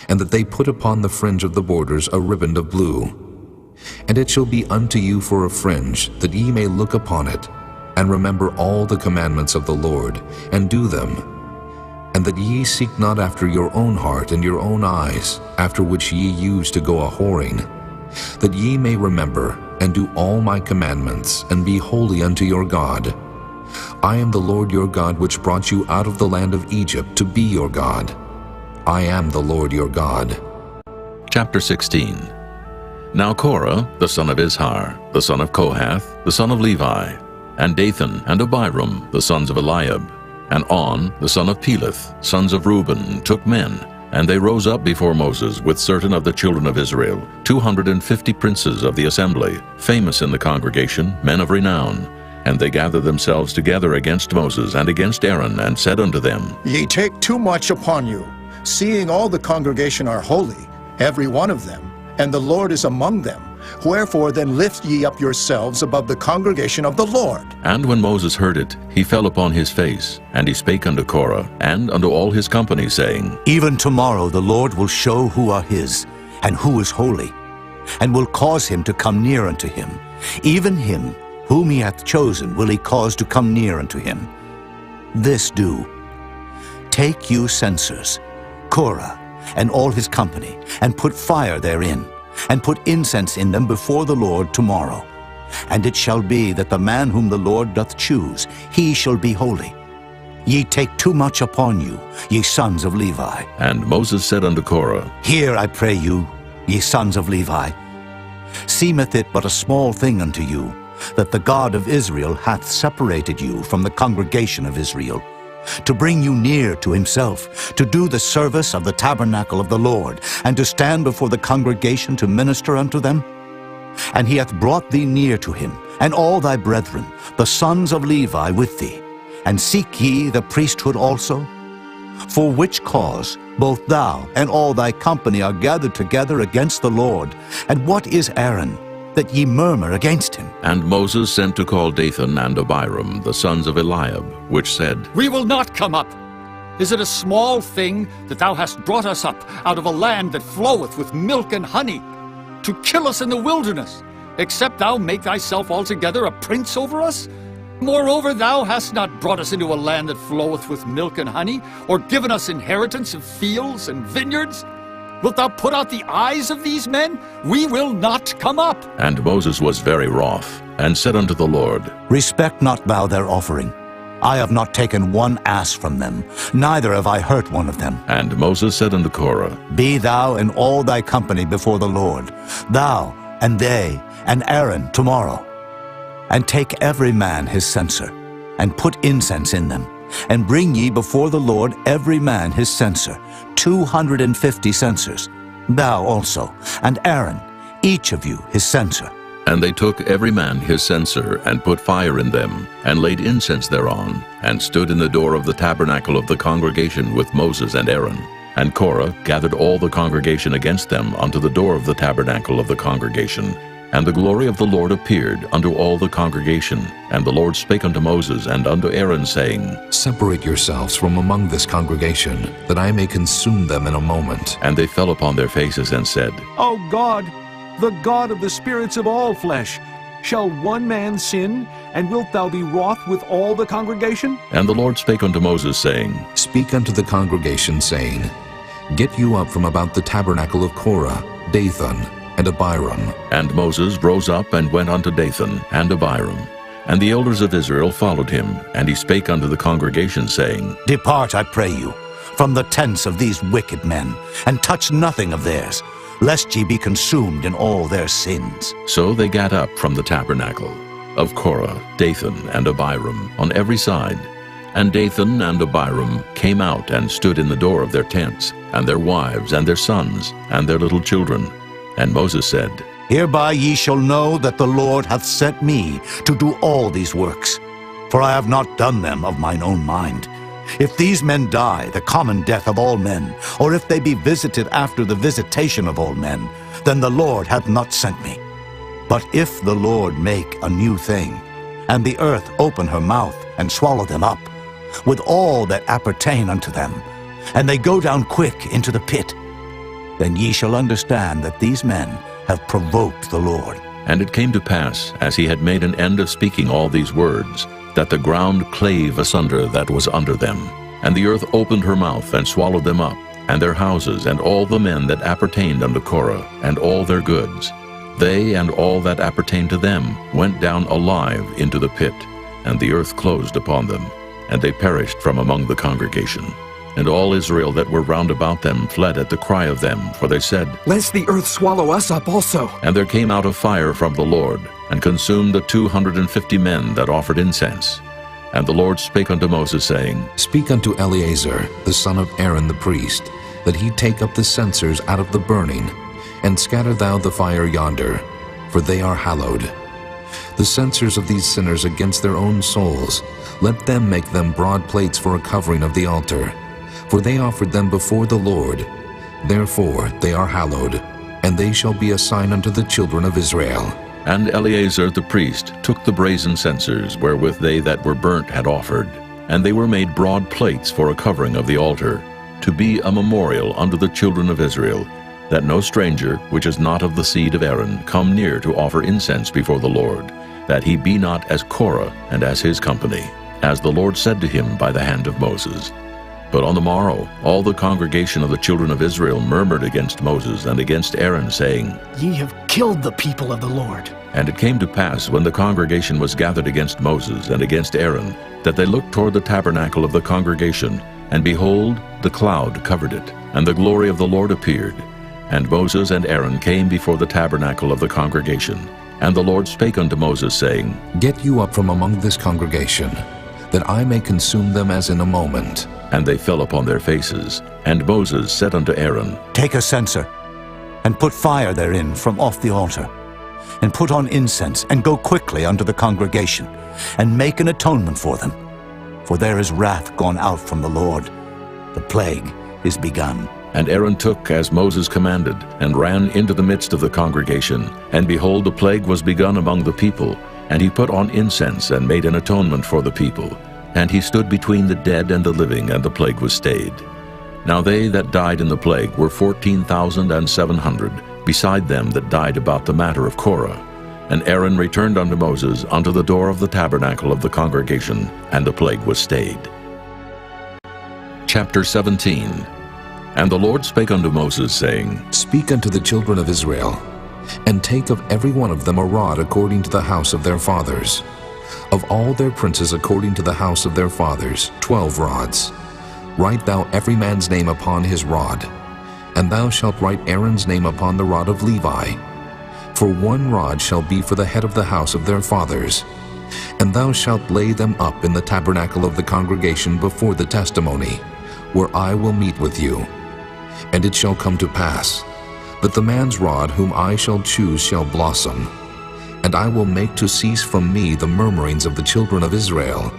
Speaker 2: and that they put upon the fringe of the borders a riband of blue. And it shall be unto you for a fringe, that ye may look upon it, and remember all the commandments of the Lord, and do them, and that ye seek not after your own heart and your own eyes, after which ye used to go a-whoring, that ye may remember and do all my commandments, and be holy unto your God. I am the Lord your God, which brought you out of the land of Egypt to be your God. I am the Lord your God.
Speaker 1: Chapter 16. Now Korah, the son of Izhar, the son of Kohath, the son of Levi, and Dathan and Abiram, the sons of Eliab, and On, the son of Peleth, sons of Reuben, took men, and they rose up before Moses with certain of the children of Israel, 250 princes of the assembly, famous in the congregation, men of renown. And they gathered themselves together against Moses and against Aaron, and said unto them,
Speaker 5: Ye take too much upon you, seeing all the congregation are holy, every one of them, and the Lord is among them. Wherefore then lift ye up yourselves above the congregation of the Lord.
Speaker 1: And when Moses heard it, he fell upon his face, and he spake unto Korah, and unto all his company, saying,
Speaker 8: Even tomorrow the Lord will show who are his, and who is holy, and will cause him to come near unto him. Even him whom he hath chosen will he cause to come near unto him. This do. Take you censers, Korah, and all his company, and put fire therein, and put incense in them before the Lord tomorrow. And it shall be that the man whom the Lord doth choose, he shall be holy. Ye take too much upon you, ye sons of Levi.
Speaker 1: And Moses said unto Korah,
Speaker 8: Hear, I pray you, ye sons of Levi. Seemeth it but a small thing unto you, that the God of Israel hath separated you from the congregation of Israel, to bring you near to himself, to do the service of the tabernacle of the Lord, and to stand before the congregation to minister unto them? And he hath brought thee near to him, and all thy brethren, the sons of Levi, with thee. And seek ye the priesthood also? For which cause both thou and all thy company are gathered together against the Lord. And what is Aaron, that ye murmur against him?
Speaker 1: And Moses sent to call Dathan and Abiram, the sons of Eliab, which said,
Speaker 11: We will not come up. Is it a small thing that thou hast brought us up out of a land that floweth with milk and honey, to kill us in the wilderness, except thou make thyself altogether a prince over us? Moreover, thou hast not brought us into a land that floweth with milk and honey, or given us inheritance of fields and vineyards. Wilt thou put out the eyes of these men? We will not come up.
Speaker 1: And Moses was very wroth, and said unto the Lord,
Speaker 8: Respect not thou their offering. I have not taken one ass from them, neither have I hurt one of them.
Speaker 1: And Moses said unto Korah,
Speaker 8: Be thou and all thy company before the Lord, thou and they and Aaron tomorrow. And take every man his censer, and put incense in them, and bring ye before the Lord every man his censer, 250 censers. thou also, and Aaron, each of you his censer.
Speaker 1: And they took every man his censer, and put fire in them, and laid incense thereon, and stood in the door of the tabernacle of the congregation with Moses and Aaron. And Korah gathered all the congregation against them unto the door of the tabernacle of the congregation. And the glory of the Lord appeared unto all the congregation. And the Lord spake unto Moses and unto Aaron, saying,
Speaker 2: Separate yourselves from among this congregation, that I may consume them in a moment.
Speaker 1: And they fell upon their faces and said,
Speaker 9: O God, the God of the spirits of all flesh, shall one man sin, and wilt thou be wroth with all the congregation?
Speaker 1: And the Lord spake unto Moses, saying,
Speaker 2: Speak unto the congregation, saying, Get you up from about the tabernacle of Korah, Dathan, and Abiram.
Speaker 1: And Moses rose up and went unto Dathan and Abiram. And the elders of Israel followed him, and he spake unto the congregation, saying,
Speaker 8: Depart, I pray you, from the tents of these wicked men, and touch nothing of theirs, lest ye be consumed in all their sins.
Speaker 1: So they gat up from the tabernacle of Korah, Dathan, and Abiram on every side. And Dathan and Abiram came out and stood in the door of their tents, and their wives, and their sons, and their little children. And Moses said,
Speaker 8: Hereby ye shall know that the Lord hath sent me to do all these works, for I have not done them of mine own mind. If these men die the common death of all men, or if they be visited after the visitation of all men, then the Lord hath not sent me. But if the Lord make a new thing, and the earth open her mouth and swallow them up, with all that appertain unto them, and they go down quick into the pit, then ye shall understand that these men have provoked the Lord.
Speaker 1: And it came to pass, as he had made an end of speaking all these words, that the ground clave asunder that was under them. And the earth opened her mouth and swallowed them up, and their houses, and all the men that appertained unto Korah, and all their goods. They and all that appertained to them went down alive into the pit, and the earth closed upon them, and they perished from among the congregation. And all Israel that were round about them fled at the cry of them, for they said,
Speaker 7: Lest the earth swallow us up also.
Speaker 1: And there came out a fire from the Lord, and consumed the 250 men that offered incense. And the Lord spake unto Moses, saying,
Speaker 2: Speak unto Eleazar, the son of Aaron the priest, that he take up the censers out of the burning, and scatter thou the fire yonder, for they are hallowed. The censers of these sinners against their own souls, let them make them broad plates for a covering of the altar. For they offered them before the Lord. Therefore they are hallowed, and they shall be a sign unto the children of Israel.
Speaker 1: And Eleazar the priest took the brazen censers wherewith they that were burnt had offered, and they were made broad plates for a covering of the altar, to be a memorial unto the children of Israel, that no stranger, which is not of the seed of Aaron, come near to offer incense before the Lord, that he be not as Korah and as his company, as the Lord said to him by the hand of Moses. But on the morrow all the congregation of the children of Israel murmured against Moses and against Aaron, saying,
Speaker 3: Ye have killed the people of the Lord.
Speaker 1: And it came to pass, when the congregation was gathered against Moses and against Aaron, that they looked toward the tabernacle of the congregation, and behold, the cloud covered it, and the glory of the Lord appeared. And Moses and Aaron came before the tabernacle of the congregation. And the Lord spake unto Moses, saying,
Speaker 2: Get you up from among this congregation, that I may consume them as in a moment.
Speaker 1: And they fell upon their faces. And Moses said unto Aaron,
Speaker 8: Take a censer, and put fire therein from off the altar, and put on incense, and go quickly unto the congregation, and make an atonement for them. For there is wrath gone out from the Lord. The plague is begun.
Speaker 1: And Aaron took as Moses commanded, and ran into the midst of the congregation. And behold, the plague was begun among the people. And he put on incense, and made an atonement for the people. And he stood between the dead and the living, and the plague was stayed. Now they that died in the plague were 14,700, beside them that died about the matter of Korah. And Aaron returned unto Moses unto the door of the tabernacle of the congregation, and the plague was stayed. Chapter 17. And the Lord spake unto Moses, saying,
Speaker 2: Speak unto the children of Israel, and take of every one of them a rod according to the house of their fathers. Of all their princes according to the house of their fathers, 12 rods. Write thou every man's name upon his rod, and thou shalt write Aaron's name upon the rod of Levi. For one rod shall be for the head of the house of their fathers. And thou shalt lay them up in the tabernacle of the congregation before the testimony, where I will meet with you. And it shall come to pass, that the man's rod whom I shall choose shall blossom, and I will make to cease from me the murmurings of the children of Israel,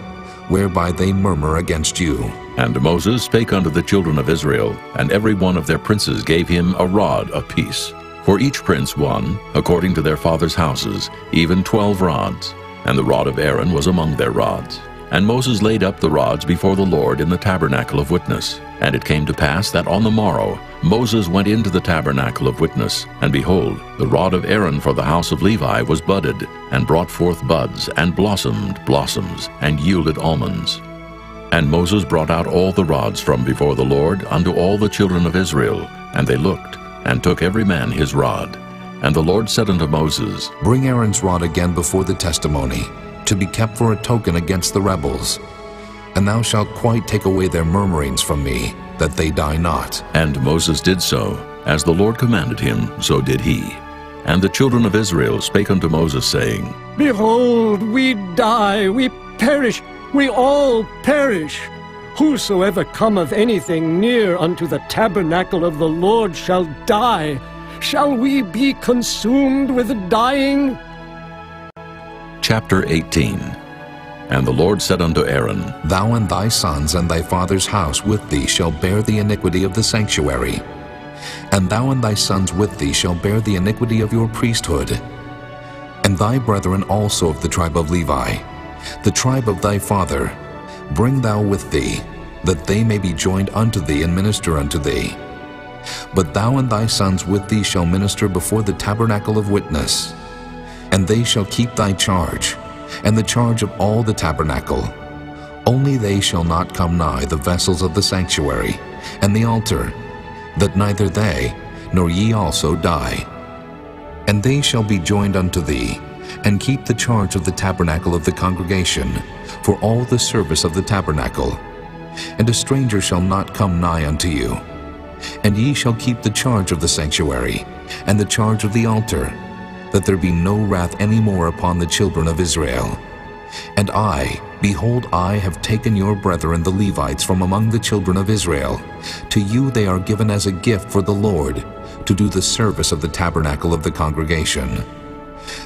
Speaker 2: whereby they murmur against you.
Speaker 1: And Moses spake unto the children of Israel, and every one of their princes gave him a rod apiece. For each prince one, according to their fathers' houses, even 12 rods. And the rod of Aaron was among their rods. And Moses laid up the rods before the Lord in the tabernacle of witness. And it came to pass that on the morrow Moses went into the tabernacle of witness, and behold, the rod of Aaron for the house of Levi was budded, and brought forth buds, and blossomed blossoms, and yielded almonds. And Moses brought out all the rods from before the Lord unto all the children of Israel, and they looked, and took every man his rod. And the Lord said unto Moses,
Speaker 2: Bring Aaron's rod again before the testimony, to be kept for a token against the rebels. And thou shalt quite take away their murmurings from me, that they die not.
Speaker 1: And Moses did so. As the Lord commanded him, so did he. And the children of Israel spake unto Moses, saying,
Speaker 10: Behold, we die, we perish, we all perish. Whosoever cometh anything near unto the tabernacle of the Lord shall die. Shall we be consumed with dying?
Speaker 1: Chapter 18. And the Lord said unto Aaron,
Speaker 2: Thou and thy sons and thy father's house with thee shall bear the iniquity of the sanctuary. And thou and thy sons with thee shall bear the iniquity of your priesthood. And thy brethren also of the tribe of Levi, the tribe of thy father, bring thou with thee, that they may be joined unto thee and minister unto thee. But thou and thy sons with thee shall minister before the tabernacle of witness. And they shall keep thy charge, and the charge of all the tabernacle. Only they shall not come nigh the vessels of the sanctuary, and the altar, that neither they, nor ye also die. And they shall be joined unto thee, and keep the charge of the tabernacle of the congregation, for all the service of the tabernacle. And a stranger shall not come nigh unto you. And ye shall keep the charge of the sanctuary, and the charge of the altar, that there be no wrath any more upon the children of Israel. And I, behold, I have taken your brethren the Levites from among the children of Israel. To you they are given as a gift for the Lord, to do the service of the tabernacle of the congregation.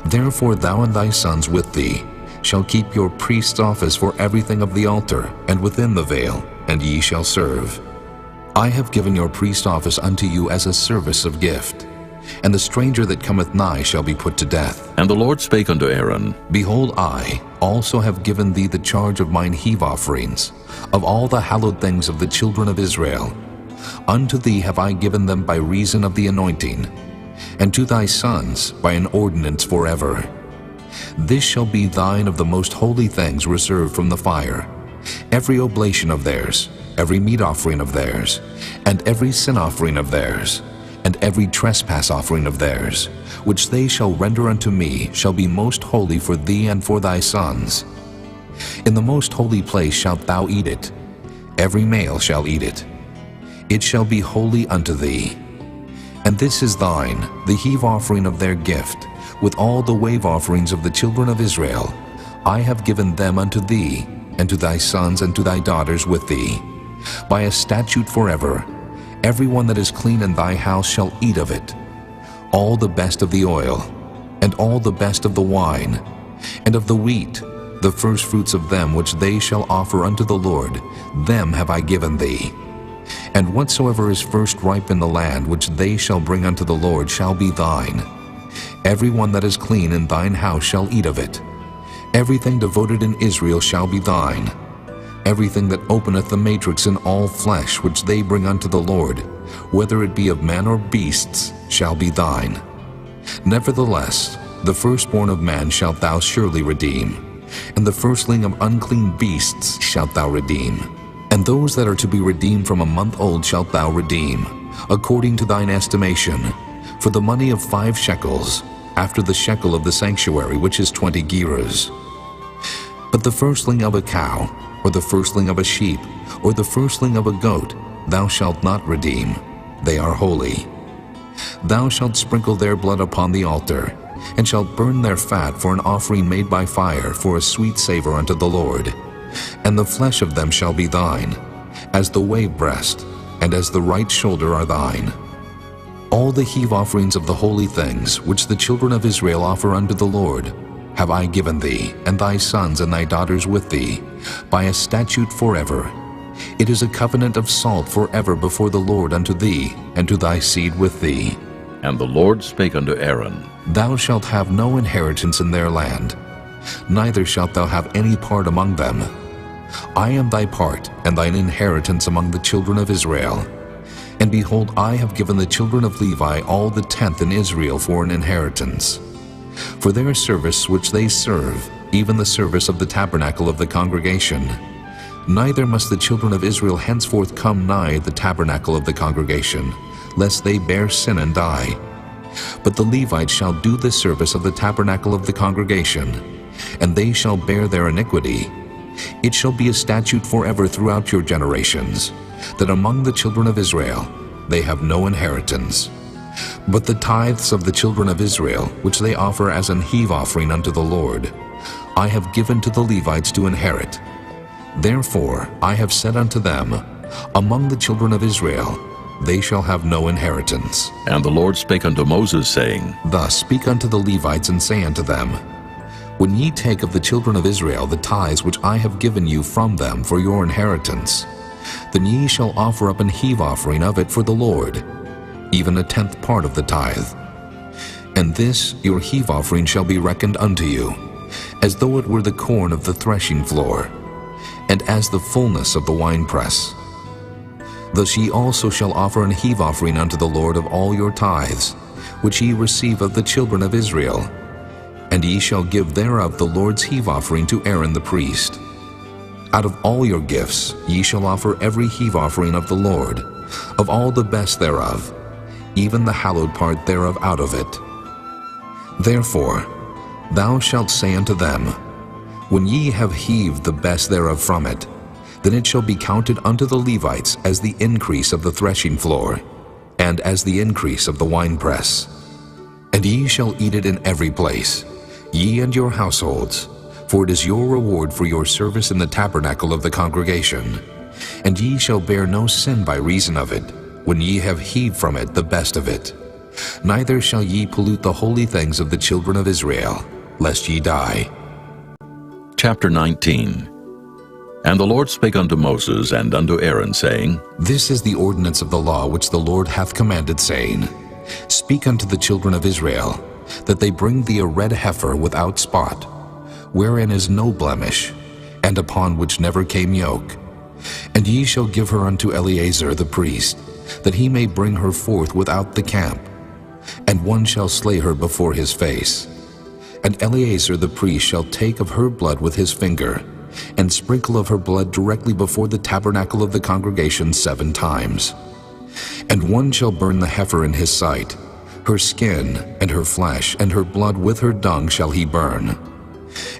Speaker 2: Therefore thou and thy sons with thee shall keep your priest's office for everything of the altar, and within the veil, and ye shall serve. I have given your priest office unto you as a service of gift. And the stranger that cometh nigh shall be put to death.
Speaker 1: And the Lord spake unto Aaron,
Speaker 2: Behold, I also have given thee the charge of mine heave offerings, of all the hallowed things of the children of Israel. Unto thee have I given them by reason of the anointing, and to thy sons by an ordinance forever. This shall be thine of the most holy things reserved from the fire, every oblation of theirs, every meat offering of theirs, and every sin offering of theirs, and every trespass offering of theirs, which they shall render unto me, shall be most holy for thee and for thy sons. In the most holy place shalt thou eat it. Every male shall eat it. It shall be holy unto thee. And this is thine, the heave offering of their gift, with all the wave offerings of the children of Israel. I have given them unto thee, and to thy sons and to thy daughters with thee, by a statute forever. Every one that is clean in thy house shall eat of it, all the best of the oil, and all the best of the wine, and of the wheat, the firstfruits of them which they shall offer unto the Lord, them have I given thee. And whatsoever is first ripe in the land which they shall bring unto the Lord shall be thine. Every one that is clean in thine house shall eat of it. Everything devoted in Israel shall be thine. Everything that openeth the matrix in all flesh which they bring unto the Lord, whether it be of man or beasts, shall be thine. Nevertheless, the firstborn of man shalt thou surely redeem, and the firstling of unclean beasts shalt thou redeem. And those that are to be redeemed from a month old shalt thou redeem, according to thine estimation, for the money of 5 shekels, after the shekel of the sanctuary, which is 20 gerahs. But the firstling of a cow, or the firstling of a sheep, or the firstling of a goat, thou shalt not redeem. They are holy. Thou shalt sprinkle their blood upon the altar, and shalt burn their fat for an offering made by fire, for a sweet savor unto the Lord. And the flesh of them shall be thine, as the wave breast, and as the right shoulder are thine. All the heave offerings of the holy things which the children of Israel offer unto the Lord have I given thee, and thy sons and thy daughters with thee, by a statute forever. It is a covenant of salt forever before the Lord unto thee, and to thy seed with thee.
Speaker 1: And the Lord spake unto Aaron,
Speaker 2: Thou shalt have no inheritance in their land, neither shalt thou have any part among them. I am thy part, and thine inheritance among the children of Israel. And behold, I have given the children of Levi all the tenth in Israel for an inheritance. For their service which they serve, even the service of the tabernacle of the congregation. Neither must the children of Israel henceforth come nigh the tabernacle of the congregation, lest they bear sin and die. But the Levites shall do the service of the tabernacle of the congregation, and they shall bear their iniquity. It shall be a statute forever throughout your generations, that among the children of Israel they have no inheritance. But the tithes of the children of Israel, which they offer as an heave offering unto the Lord, I have given to the Levites to inherit. Therefore I have said unto them, among the children of Israel they shall have no inheritance.
Speaker 1: And the Lord spake unto Moses, saying,
Speaker 2: Thus speak unto the Levites, and say unto them, When ye take of the children of Israel the tithes which I have given you from them for your inheritance, then ye shall offer up an heave offering of it for the Lord, even a tenth part of the tithe. And this your heave offering shall be reckoned unto you, as though it were the corn of the threshing floor, and as the fullness of the winepress. Thus ye also shall offer an heave offering unto the Lord of all your tithes, which ye receive of the children of Israel, and ye shall give thereof the Lord's heave offering to Aaron the priest. Out of all your gifts ye shall offer every heave offering of the Lord, of all the best thereof, even the hallowed part thereof out of it. Therefore thou shalt say unto them, When ye have heaved the best thereof from it, then it shall be counted unto the Levites as the increase of the threshing floor, and as the increase of the winepress. And ye shall eat it in every place, ye and your households, for it is your reward for your service in the tabernacle of the congregation. And ye shall bear no sin by reason of it, when ye have heaved from it the best of it. Neither shall ye pollute the holy things of the children of Israel, lest ye die.
Speaker 1: Chapter 19. And the Lord spake unto Moses and unto Aaron, saying,
Speaker 2: This is the ordinance of the law which the Lord hath commanded, saying, Speak unto the children of Israel, that they bring thee a red heifer without spot, wherein is no blemish, and upon which never came yoke. And ye shall give her unto Eleazar the priest, that he may bring her forth without the camp. And one shall slay her before his face. And Eleazar the priest shall take of her blood with his finger, and sprinkle of her blood directly before the tabernacle of the congregation 7 times. And one shall burn the heifer in his sight, her skin, and her flesh, and her blood with her dung shall he burn.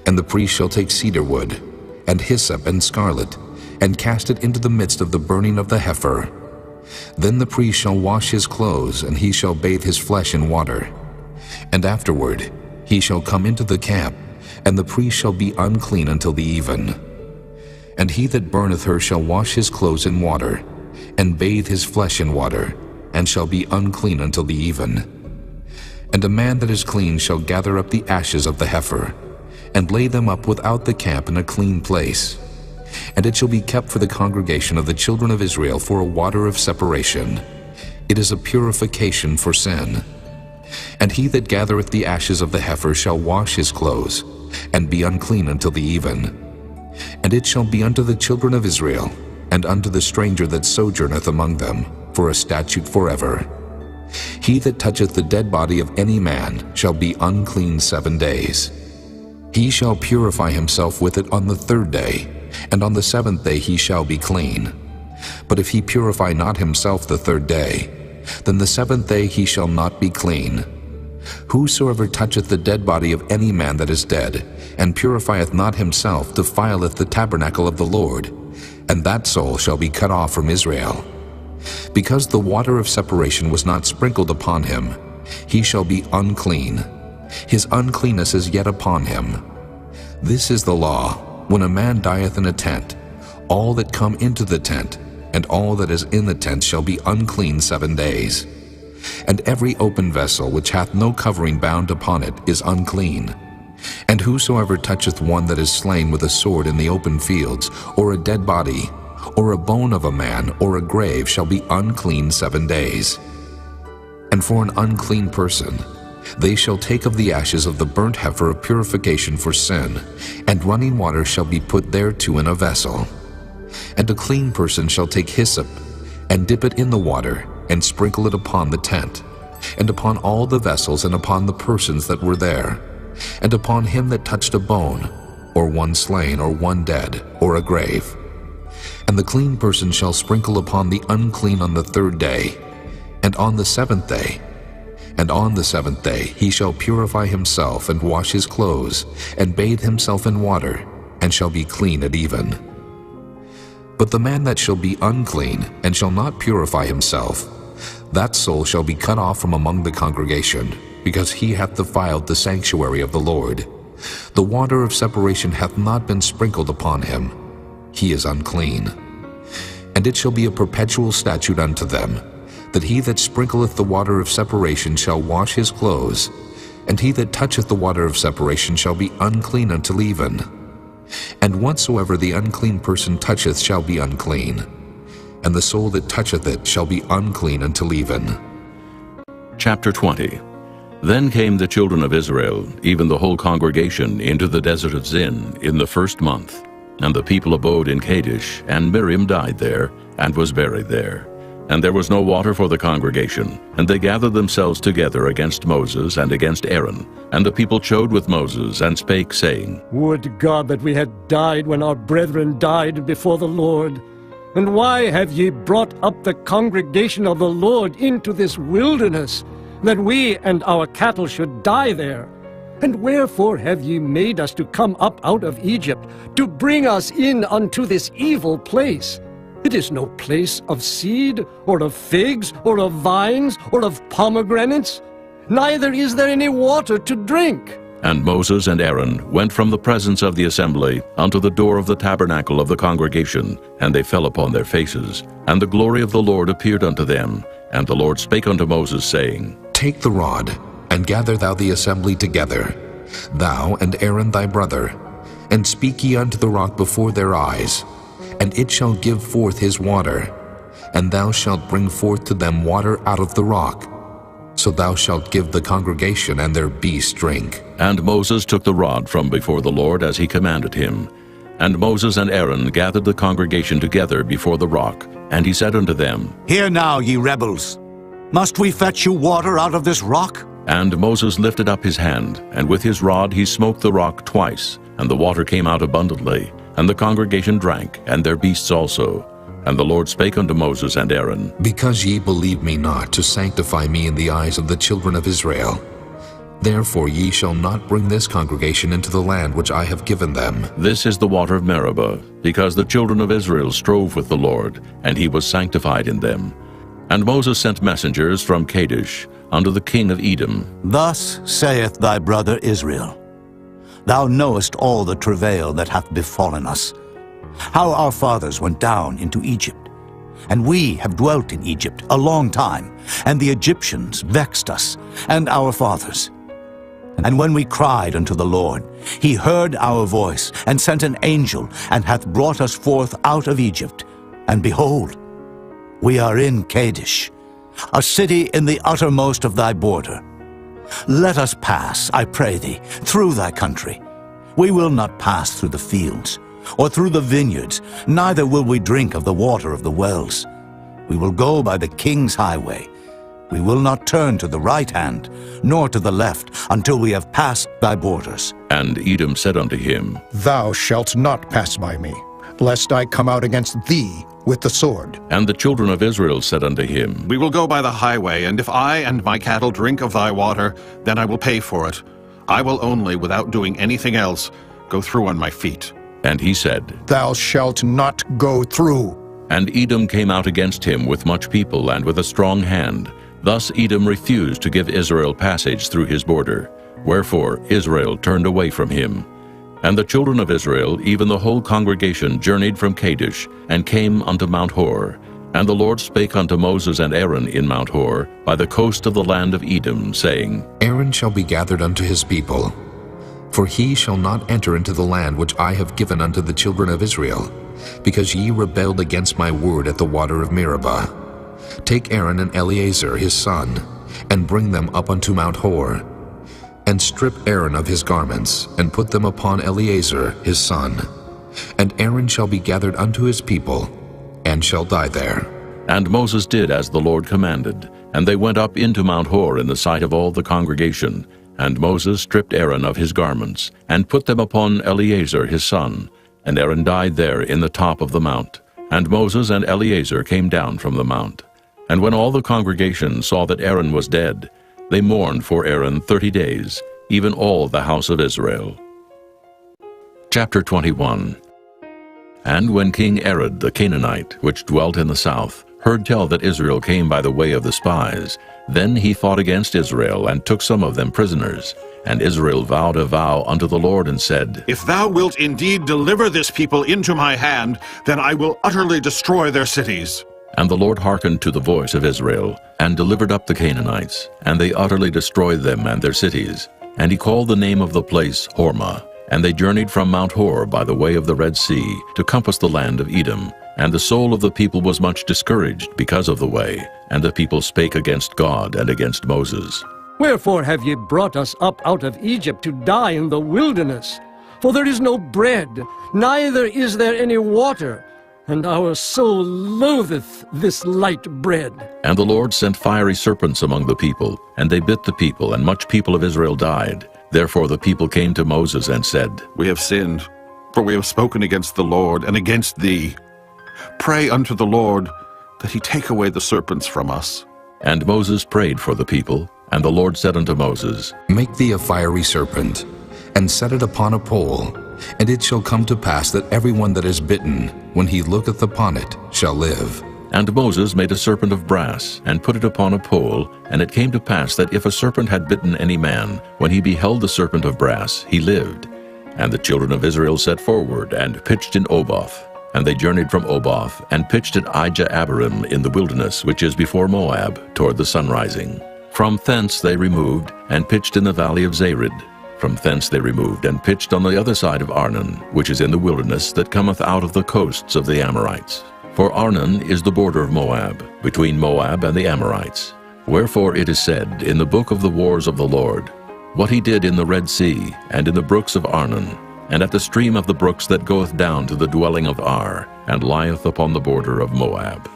Speaker 2: And the priest shall take cedar wood, and hyssop, and scarlet, and cast it into the midst of the burning of the heifer. Then the priest shall wash his clothes, and he shall bathe his flesh in water. And afterward he shall come into the camp, and the priest shall be unclean until the even. And he that burneth her shall wash his clothes in water, and bathe his flesh in water, and shall be unclean until the even. And a man that is clean shall gather up the ashes of the heifer, and lay them up without the camp in a clean place. And it shall be kept for the congregation of the children of Israel for a water of separation. It is a purification for sin. And he that gathereth the ashes of the heifer shall wash his clothes, and be unclean until the even. And it shall be unto the children of Israel, and unto the stranger that sojourneth among them, for a statute forever. He that toucheth the dead body of any man shall be unclean 7 days. He shall purify himself with it on the 3rd day, and on the 7th day he shall be clean. But if he purify not himself the 3rd day, then the 7th day he shall not be clean. Whosoever toucheth the dead body of any man that is dead, and purifieth not himself, defileth the tabernacle of the Lord, and that soul shall be cut off from Israel. Because the water of separation was not sprinkled upon him, he shall be unclean. His uncleanness is yet upon him. This is the law, when a man dieth in a tent, all that come into the tent, and all that is in the tent shall be unclean 7 days. And every open vessel which hath no covering bound upon it is unclean. And whosoever toucheth one that is slain with a sword in the open fields, or a dead body, or a bone of a man, or a grave, shall be unclean 7 days. And for an unclean person, they shall take of the ashes of the burnt heifer of purification for sin, and running water shall be put thereto in a vessel. And a clean person shall take hyssop, and dip it in the water, and sprinkle it upon the tent, and upon all the vessels, and upon the persons that were there, and upon him that touched a bone, or one slain, or one dead, or a grave. And the clean person shall sprinkle upon the unclean on the 3rd day, and on the 7th day. And on the 7th day he shall purify himself, and wash his clothes, and bathe himself in water, and shall be clean at even. But the man that shall be unclean, and shall not purify himself, that soul shall be cut off from among the congregation, because he hath defiled the sanctuary of the Lord. The water of separation hath not been sprinkled upon him. He is unclean. And it shall be a perpetual statute unto them, that he that sprinkleth the water of separation shall wash his clothes, and he that toucheth the water of separation shall be unclean until even. And whatsoever the unclean person toucheth shall be unclean, and the soul that toucheth it shall be unclean until even.
Speaker 1: Chapter 20. Then came the children of Israel, even the whole congregation, into the desert of Zin in the 1st month. And the people abode in Kadesh, and Miriam died there, and was buried there. And there was no water for the congregation. And they gathered themselves together against Moses and against Aaron. And the people chode with Moses, and spake, saying,
Speaker 10: Would God that we had died when our brethren died before the Lord! And why have ye brought up the congregation of the Lord into this wilderness, that we and our cattle should die there? And wherefore have ye made us to come up out of Egypt, to bring us in unto this evil place? It is no place of seed, or of figs, or of vines, or of pomegranates, neither is there any water to drink.
Speaker 1: And Moses and Aaron went from the presence of the assembly unto the door of the tabernacle of the congregation, and they fell upon their faces. And the glory of the Lord appeared unto them. And the Lord spake unto Moses, saying,
Speaker 2: Take the rod, and gather thou the assembly together, thou and Aaron thy brother, and speak ye unto the rock before their eyes, and it shall give forth his water, and thou shalt bring forth to them water out of the rock. So thou shalt give the congregation and their beasts drink.
Speaker 1: And Moses took the rod from before the Lord as he commanded him. And Moses and Aaron gathered the congregation together before the rock. And he said unto them,
Speaker 8: Hear now, ye rebels, must we fetch you water out of this rock?
Speaker 1: And Moses lifted up his hand, and with his rod he smote the rock twice, and the water came out abundantly. And the congregation drank, and their beasts also. And the Lord spake unto Moses and Aaron,
Speaker 2: Because ye believe me not to sanctify me in the eyes of the children of Israel, therefore ye shall not bring this congregation into the land which I have given them.
Speaker 1: This is the water of Meribah, because the children of Israel strove with the Lord, and he was sanctified in them. And Moses sent messengers from Kadesh unto the king of Edom.
Speaker 8: Thus saith thy brother Israel, Thou knowest all the travail that hath befallen us, how our fathers went down into Egypt. And we have dwelt in Egypt a long time, and the Egyptians vexed us, and our fathers. And when we cried unto the Lord, he heard our voice, and sent an angel, and hath brought us forth out of Egypt. And behold, we are in Kadesh, a city in the uttermost of thy border. Let us pass, I pray thee, through thy country. We will not pass through the fields, or through the vineyards, neither will we drink of the water of the wells. We will go by the king's highway. We will not turn to the right hand, nor to the left, until we have passed thy borders.
Speaker 1: And Edom said unto him,
Speaker 5: Thou shalt not pass by me, lest I come out against thee with the sword.
Speaker 1: And the children of Israel said unto him,
Speaker 12: We will go by the highway, and if I and my cattle drink of thy water, then I will pay for it. I will only, without doing anything else, go through on my feet.
Speaker 1: And he said,
Speaker 5: Thou shalt not go through.
Speaker 1: And Edom came out against him with much people and with a strong hand. Thus Edom refused to give Israel passage through his border. Wherefore Israel turned away from him. And the children of Israel, even the whole congregation, journeyed from Kadesh, and came unto Mount Hor, And the Lord spake unto Moses and Aaron in Mount Hor, by the coast of the land of Edom, saying,
Speaker 2: Aaron shall be gathered unto his people, for he shall not enter into the land which I have given unto the children of Israel, because ye rebelled against my word at the water of Meribah. Take Aaron and Eleazar his son, and bring them up unto Mount Hor, and strip Aaron of his garments, and put them upon Eleazar his son. And Aaron shall be gathered unto his people, and shall die there.
Speaker 1: And Moses did as the Lord commanded, and they went up into Mount Hor in the sight of all the congregation. And Moses stripped Aaron of his garments, and put them upon Eleazar his son. And Aaron died there in the top of the mount. And Moses and Eleazar came down from the mount. And when all the congregation saw that Aaron was dead, they mourned for Aaron 30 days, even all the house of Israel. Chapter 21. And when King Arad the Canaanite, which dwelt in the south, heard tell that Israel came by the way of the spies, then he fought against Israel, and took some of them prisoners. And Israel vowed a vow unto the Lord, and said,
Speaker 12: If thou wilt indeed deliver this people into my hand, then I will utterly destroy their cities.
Speaker 1: And the Lord hearkened to the voice of Israel, and delivered up the Canaanites, and they utterly destroyed them and their cities. And he called the name of the place Hormah. And they journeyed from Mount Hor by the way of the Red Sea, to compass the land of Edom. And the soul of the people was much discouraged because of the way. And the people spake against God and against Moses.
Speaker 10: Wherefore have ye brought us up out of Egypt to die in the wilderness? For there is no bread, neither is there any water, and our soul loatheth this light bread.
Speaker 1: And the Lord sent fiery serpents among the people, and they bit the people, and much people of Israel died. Therefore the people came to Moses and said,
Speaker 12: We have sinned, for we have spoken against the Lord and against thee. Pray unto the Lord that he take away the serpents from us.
Speaker 1: And Moses prayed for the people, and the Lord said unto Moses,
Speaker 2: Make thee a fiery serpent, and set it upon a pole, and it shall come to pass that every one that is bitten, when he looketh upon it, shall live.
Speaker 1: And Moses made a serpent of brass, and put it upon a pole. And it came to pass that if a serpent had bitten any man, when he beheld the serpent of brass, he lived. And the children of Israel set forward, and pitched in Oboth. And they journeyed from Oboth, and pitched at Ijah-abarim in the wilderness, which is before Moab, toward the sunrising. From thence they removed, and pitched in the valley of Zared. From thence they removed, and pitched on the other side of Arnon, which is in the wilderness that cometh out of the coasts of the Amorites. For Arnon is the border of Moab, between Moab and the Amorites. Wherefore it is said in the book of the wars of the Lord, what he did in the Red Sea, and in the brooks of Arnon, and at the stream of the brooks that goeth down to the dwelling of Ar, and lieth upon the border of Moab.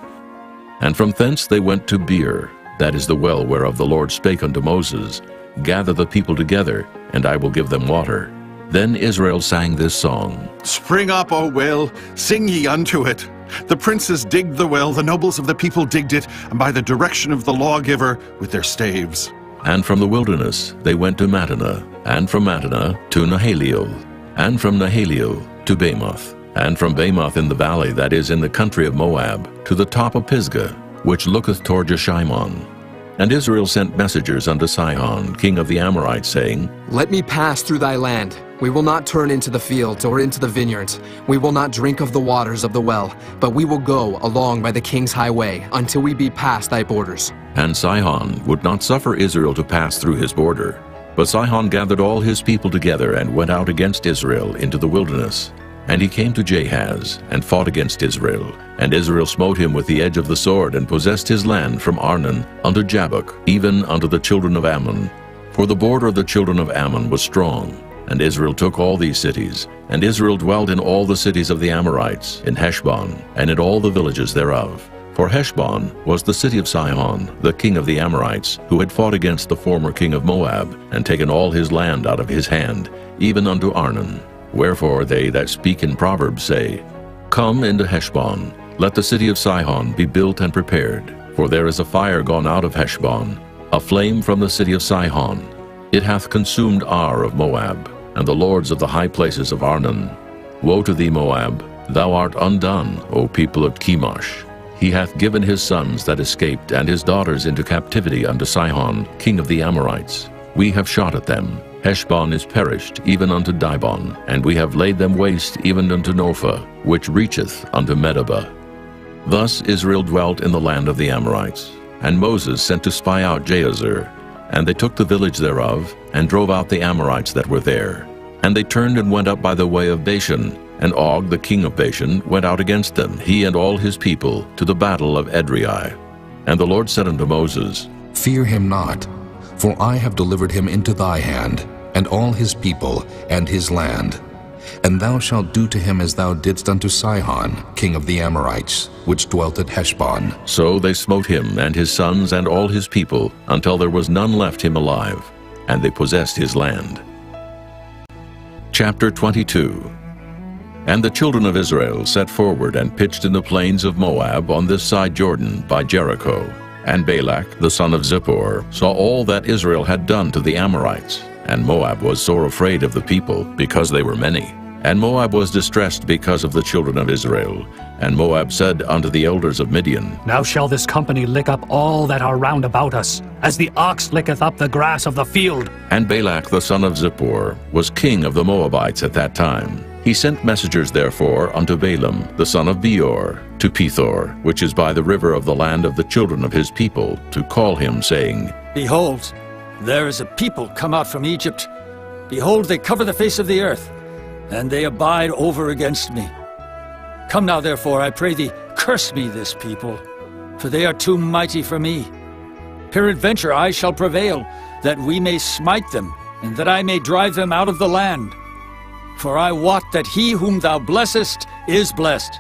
Speaker 1: And from thence they went to Beer, that is the well whereof the Lord spake unto Moses, Gather the people together, and I will give them water. Then Israel sang this song,
Speaker 12: Spring up, O well, sing ye unto it. The princes digged the well, the nobles of the people digged it, and by the direction of the lawgiver with their staves.
Speaker 1: And from the wilderness they went to Mattanah, and from Mattanah to Nahaliel, and from Nahaliel to Bamoth, and from Bamoth in the valley that is in the country of Moab, to the top of Pisgah, which looketh toward Jeshimon. And Israel sent messengers unto Sihon, king of the Amorites, saying,
Speaker 7: Let me pass through thy land. We will not turn into the fields or into the vineyards. We will not drink of the waters of the well, but we will go along by the king's highway until we be past thy borders.
Speaker 1: And Sihon would not suffer Israel to pass through his border. But Sihon gathered all his people together and went out against Israel into the wilderness. And he came to Jahaz, and fought against Israel. And Israel smote him with the edge of the sword, and possessed his land from Arnon unto Jabbok, even unto the children of Ammon. For the border of the children of Ammon was strong. And Israel took all these cities. And Israel dwelt in all the cities of the Amorites, in Heshbon, and in all the villages thereof. For Heshbon was the city of Sihon, the king of the Amorites, who had fought against the former king of Moab, and taken all his land out of his hand, even unto Arnon. Wherefore they that speak in Proverbs say, Come into Heshbon, let the city of Sihon be built and prepared. For there is a fire gone out of Heshbon, a flame from the city of Sihon. It hath consumed Ar of Moab, and the lords of the high places of Arnon. Woe to thee, Moab! Thou art undone, O people of Chemosh. He hath given his sons that escaped and his daughters into captivity unto Sihon, king of the Amorites. We have shot at them. Heshbon is perished, even unto Dibon, and we have laid them waste even unto Nophah, which reacheth unto Medeba. Thus Israel dwelt in the land of the Amorites. And Moses sent to spy out Jahazer. And they took the village thereof, and drove out the Amorites that were there. And they turned and went up by the way of Bashan. And Og, the king of Bashan, went out against them, he and all his people, to the battle of Edrei. And the Lord said unto Moses,
Speaker 2: Fear him not, for I have delivered him into thy hand, and all his people, and his land. And thou shalt do to him as thou didst unto Sihon, king of the Amorites, which dwelt at Heshbon.
Speaker 1: So they smote him and his sons and all his people, until there was none left him alive, and they possessed his land. Chapter 22. And the children of Israel set forward and pitched in the plains of Moab on this side Jordan by Jericho. And Balak, the son of Zippor, saw all that Israel had done to the Amorites. And Moab was sore afraid of the people, because they were many. And Moab was distressed because of the children of Israel. And Moab said unto the elders of Midian,
Speaker 14: Now shall this company lick up all that are round about us, as the ox licketh up the grass of the field.
Speaker 1: And Balak the son of Zippor was king of the Moabites at that time. He sent messengers therefore unto Balaam the son of Beor to Pethor, which is by the river of the land of the children of his people, to call him, saying,
Speaker 11: Behold, there is a people come out from Egypt. Behold, they cover the face of the earth, and they abide over against me. Come now, therefore, I pray thee, curse me this people, for they are too mighty for me. Peradventure I shall prevail, that we may smite them, and that I may drive them out of the land. For I wot that he whom thou blessest is blessed,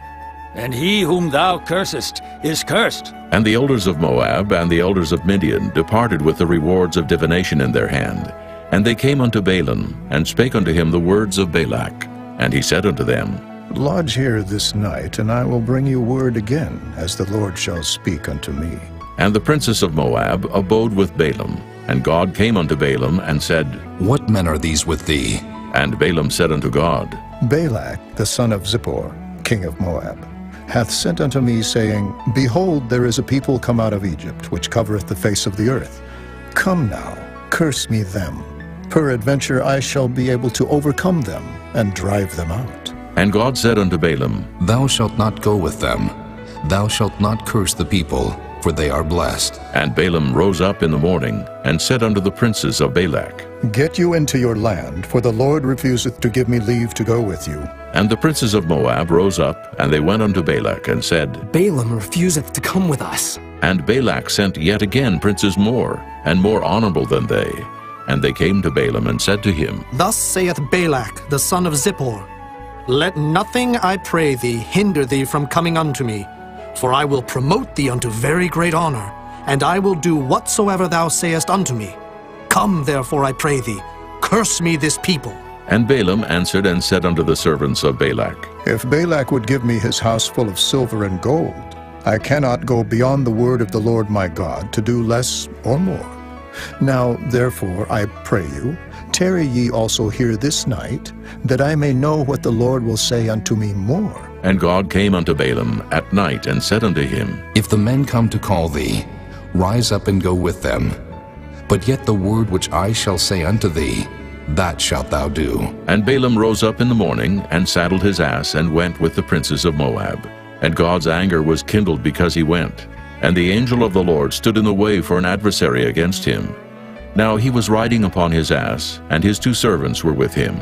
Speaker 11: and he whom thou cursest is cursed.
Speaker 1: And the elders of Moab and the elders of Midian departed with the rewards of divination in their hand. And they came unto Balaam, and spake unto him the words of Balak. And he said unto them,
Speaker 5: Lodge here this night, and I will bring you word again, as the Lord shall speak unto me.
Speaker 1: And the princess of Moab abode with Balaam. And God came unto Balaam, and said,
Speaker 2: What men are these with thee?
Speaker 1: And Balaam said unto God,
Speaker 5: Balak, the son of Zippor, king of Moab, hath sent unto me, saying, Behold, there is a people come out of Egypt, which covereth the face of the earth. Come now, curse me them. Peradventure I shall be able to overcome them, and drive them out.
Speaker 1: And God said unto Balaam,
Speaker 2: Thou shalt not go with them. Thou shalt not curse the people, for they are blessed.
Speaker 1: And Balaam rose up in the morning, and said unto the princes of Balak,
Speaker 5: Get you into your land, for the Lord refuseth to give me leave to go with you.
Speaker 1: And the princes of Moab rose up, and they went unto Balak, and said,
Speaker 7: Balaam refuseth to come with us.
Speaker 1: And Balak sent yet again princes more, and more honorable than they. And they came to Balaam, and said to him,
Speaker 15: Thus saith Balak, the son of Zippor, Let nothing, I pray thee, hinder thee from coming unto me, for I will promote thee unto very great honor, and I will do whatsoever thou sayest unto me. Come, therefore, I pray thee, curse me this people.
Speaker 1: And Balaam answered and said unto the servants of Balak,
Speaker 5: If Balak would give me his house full of silver and gold, I cannot go beyond the word of the Lord my God to do less or more. Now, therefore, I pray you, tarry ye also here this night, that I may know what the Lord will say unto me more.
Speaker 1: And God came unto Balaam at night, and said unto him,
Speaker 2: If the men come to call thee, rise up and go with them. But yet the word which I shall say unto thee, that shalt thou do.
Speaker 1: And Balaam rose up in the morning, and saddled his ass, and went with the princes of Moab. And God's anger was kindled because he went. And the angel of the Lord stood in the way for an adversary against him. Now he was riding upon his ass, and his 2 servants were with him.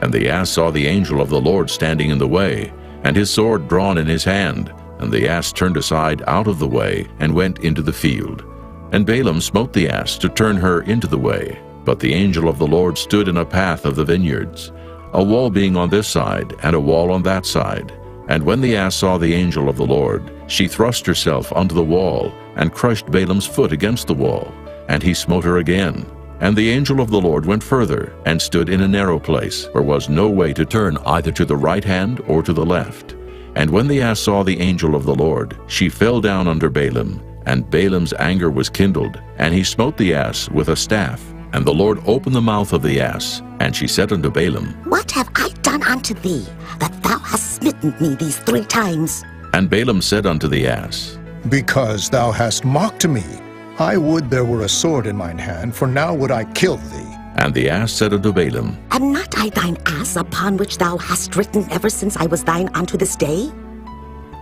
Speaker 1: And the ass saw the angel of the Lord standing in the way, and his sword drawn in his hand. And the ass turned aside out of the way, and went into the field. And Balaam smote the ass to turn her into the way. But the angel of the Lord stood in a path of the vineyards, a wall being on this side, and a wall on that side. And when the ass saw the angel of the Lord, she thrust herself unto the wall, and crushed Balaam's foot against the wall. And he smote her again. And the angel of the Lord went further, and stood in a narrow place, where was no way to turn either to the right hand or to the left. And when the ass saw the angel of the Lord, she fell down under Balaam. And Balaam's anger was kindled, and he smote the ass with a staff. And the Lord opened the mouth of the ass, and she said unto Balaam,
Speaker 16: What have I done unto thee, that thou hast smitten me these 3 times?
Speaker 1: And Balaam said unto the ass,
Speaker 5: Because thou hast mocked me. I would there were a sword in mine hand, for now would I kill thee.
Speaker 1: And the ass said unto Balaam,
Speaker 16: Am not I thine ass, upon which thou hast ridden ever since I was thine unto this day?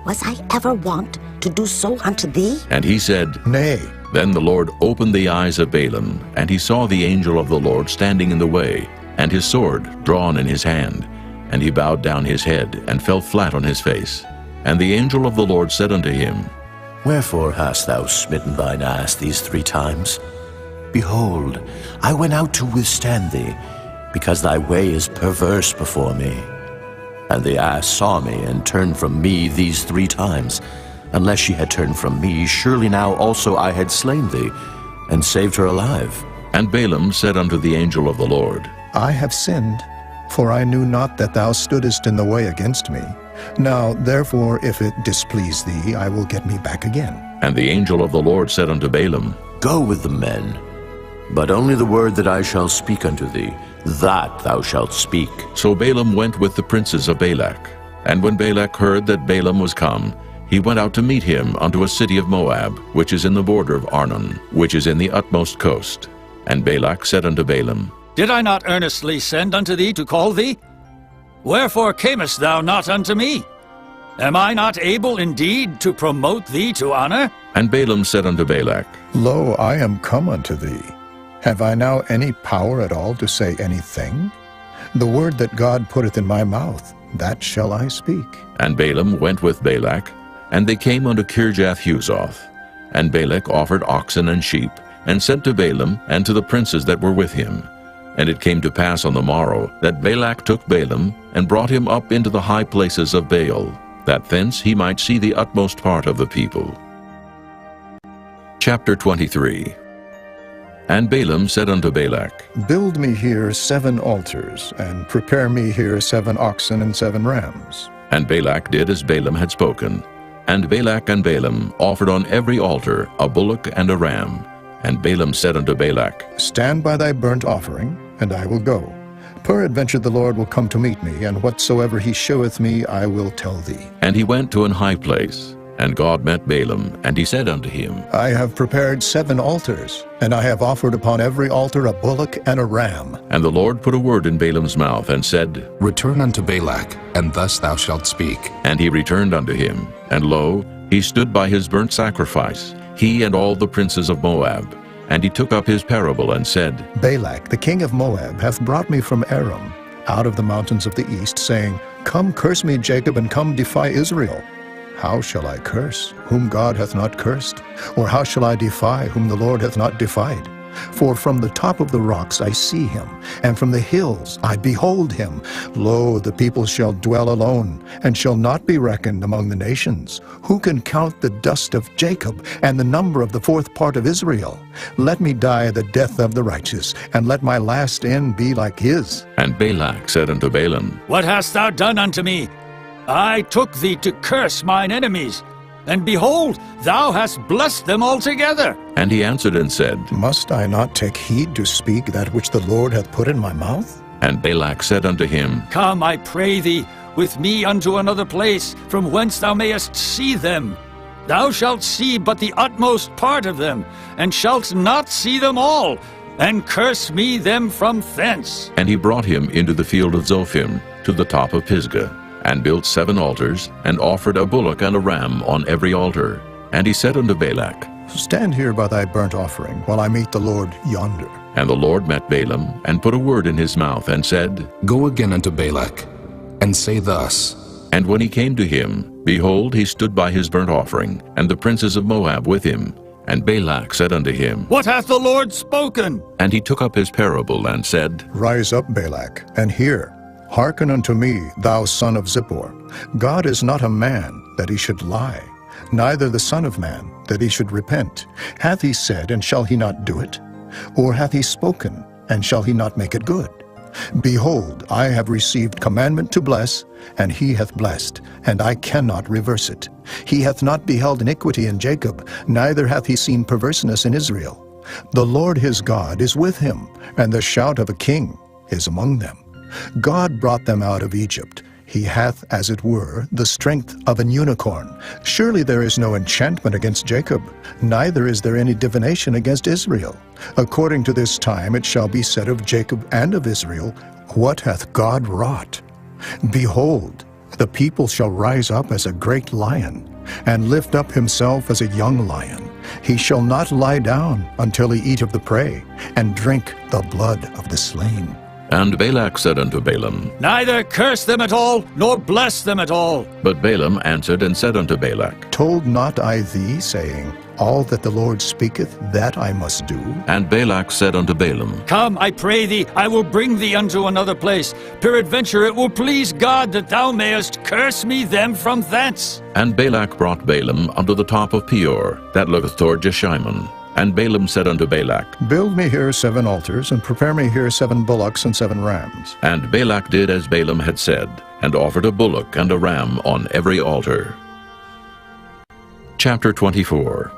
Speaker 16: Was I ever wont to do so unto thee?
Speaker 1: And he said,
Speaker 5: Nay.
Speaker 1: Then the Lord opened the eyes of Balaam, and he saw the angel of the Lord standing in the way, and his sword drawn in his hand. And he bowed down his head, and fell flat on his face. And the angel of the Lord said unto him,
Speaker 13: Wherefore hast thou smitten thine ass these 3 times? Behold, I went out to withstand thee, because thy way is perverse before me. And the ass saw me, and turned from me these 3 times. Unless she had turned from me, surely now also I had slain thee, and saved her alive.
Speaker 1: And Balaam said unto the angel of the Lord,
Speaker 5: I have sinned, for I knew not that thou stoodest in the way against me. Now, therefore, if it displease thee, I will get me back again.
Speaker 1: And the angel of the Lord said unto Balaam,
Speaker 13: Go with the men, but only the word that I shall speak unto thee, that thou shalt speak.
Speaker 1: So Balaam went with the princes of Balak. And when Balak heard that Balaam was come, he went out to meet him unto a city of Moab, which is in the border of Arnon, which is in the utmost coast. And Balak said unto Balaam,
Speaker 11: Did I not earnestly send unto thee to call thee? Wherefore camest thou not unto me? Am I not able indeed to promote thee to honor?
Speaker 1: And Balaam said unto Balak,
Speaker 5: Lo, I am come unto thee. Have I now any power at all to say anything? The word that God putteth in my mouth, that shall I speak.
Speaker 1: And Balaam went with Balak, and they came unto Kirjath-Huzoth. And Balak offered oxen and sheep, and sent to Balaam and to the princes that were with him. And it came to pass on the morrow that Balak took Balaam, and brought him up into the high places of Baal, that thence he might see the utmost part of the people. Chapter 23. And Balaam said unto Balak,
Speaker 5: Build me here 7 altars, and prepare me here 7 oxen and 7 rams.
Speaker 1: And Balak did as Balaam had spoken. And Balak and Balaam offered on every altar a bullock and a ram. And Balaam said unto Balak,
Speaker 5: Stand by thy burnt offering, and I will go. Peradventure the Lord will come to meet me, and whatsoever he sheweth me I will tell thee.
Speaker 1: And he went to an high place. And God met Balaam, and he said unto him,
Speaker 5: I have prepared 7 altars, and I have offered upon every altar a bullock and a ram.
Speaker 1: And the Lord put a word in Balaam's mouth, and said,
Speaker 2: Return unto Balak, and thus thou shalt speak.
Speaker 1: And he returned unto him. And lo, he stood by his burnt sacrifice, he and all the princes of Moab. And he took up his parable, and said,
Speaker 5: Balak, the king of Moab, hath brought me from Aram, out of the mountains of the east, saying, Come curse me, Jacob, and come defy Israel. How shall I curse, whom God hath not cursed? Or how shall I defy, whom the Lord hath not defied? For from the top of the rocks I see him, and from the hills I behold him. Lo, the people shall dwell alone, and shall not be reckoned among the nations. Who can count the dust of Jacob, and the number of the 4th part of Israel? Let me die the death of the righteous, and let my last end be like his.
Speaker 1: And Balak said unto Balaam,
Speaker 11: What hast thou done unto me? I took thee to curse mine enemies, and behold, thou hast blessed them altogether.
Speaker 1: And he answered and said,
Speaker 5: Must I not take heed to speak that which the Lord hath put in my mouth?
Speaker 1: And Balak said unto him,
Speaker 11: Come, I pray thee, with me unto another place, from whence thou mayest see them. Thou shalt see but the utmost part of them, and shalt not see them all, and curse me them from thence.
Speaker 1: And he brought him into the field of Zophim, to the top of Pisgah, and built 7 altars, and offered a bullock and a ram on every altar. And he said unto Balak,
Speaker 5: Stand here by thy burnt offering, while I meet the Lord yonder.
Speaker 1: And the Lord met Balaam, and put a word in his mouth, and said,
Speaker 2: Go again unto Balak, and say thus.
Speaker 1: And when he came to him, behold, he stood by his burnt offering, and the princes of Moab with him. And Balak said unto him,
Speaker 11: What hath the Lord spoken?
Speaker 1: And he took up his parable, and said,
Speaker 5: Rise up, Balak, and hear. Hearken unto me, thou son of Zippor. God is not a man, that he should lie, neither the Son of Man, that he should repent. Hath he said, and shall he not do it? Or hath he spoken, and shall he not make it good? Behold, I have received commandment to bless, and he hath blessed, and I cannot reverse it. He hath not beheld iniquity in Jacob, neither hath he seen perverseness in Israel. The Lord his God is with him, and the shout of a king is among them. God brought them out of Egypt. He hath, as it were, the strength of an unicorn. Surely there is no enchantment against Jacob, neither is there any divination against Israel. According to this time it shall be said of Jacob and of Israel, What hath God wrought? Behold, The people shall rise up as a great lion, and lift up himself as a young lion. He shall not lie down until he eat of the prey, and drink the blood of the slain.
Speaker 1: And Balak said unto Balaam,
Speaker 11: Neither curse them at all, nor bless them at all.
Speaker 1: But Balaam answered and said unto Balak,
Speaker 5: Told not I thee, saying, All that the Lord speaketh, that I must do?
Speaker 1: And Balak said unto Balaam,
Speaker 11: Come, I pray thee, I will bring thee unto another place. Peradventure it will please God that thou mayest curse me them from thence.
Speaker 1: And Balak brought Balaam unto the top of Peor, that looketh toward Jeshimon. And Balaam said unto Balak,
Speaker 5: Build me here 7 altars, and prepare me here 7 bullocks and 7 rams.
Speaker 1: And Balak did as Balaam had said, and offered a bullock and a ram on every altar. Chapter 24.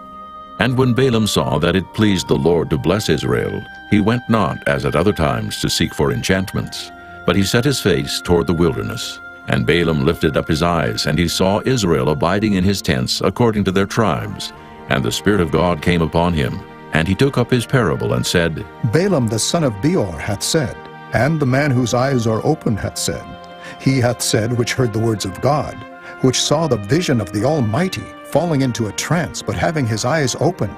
Speaker 1: And when Balaam saw that it pleased the Lord to bless Israel, he went not as at other times to seek for enchantments, but he set his face toward the wilderness. And Balaam lifted up his eyes, and he saw Israel abiding in his tents according to their tribes. And the Spirit of God came upon him, and he took up his parable and said,
Speaker 5: Balaam the son of Beor hath said, and the man whose eyes are open hath said, He hath said which heard the words of God, which saw the vision of the Almighty, falling into a trance, but having his eyes open.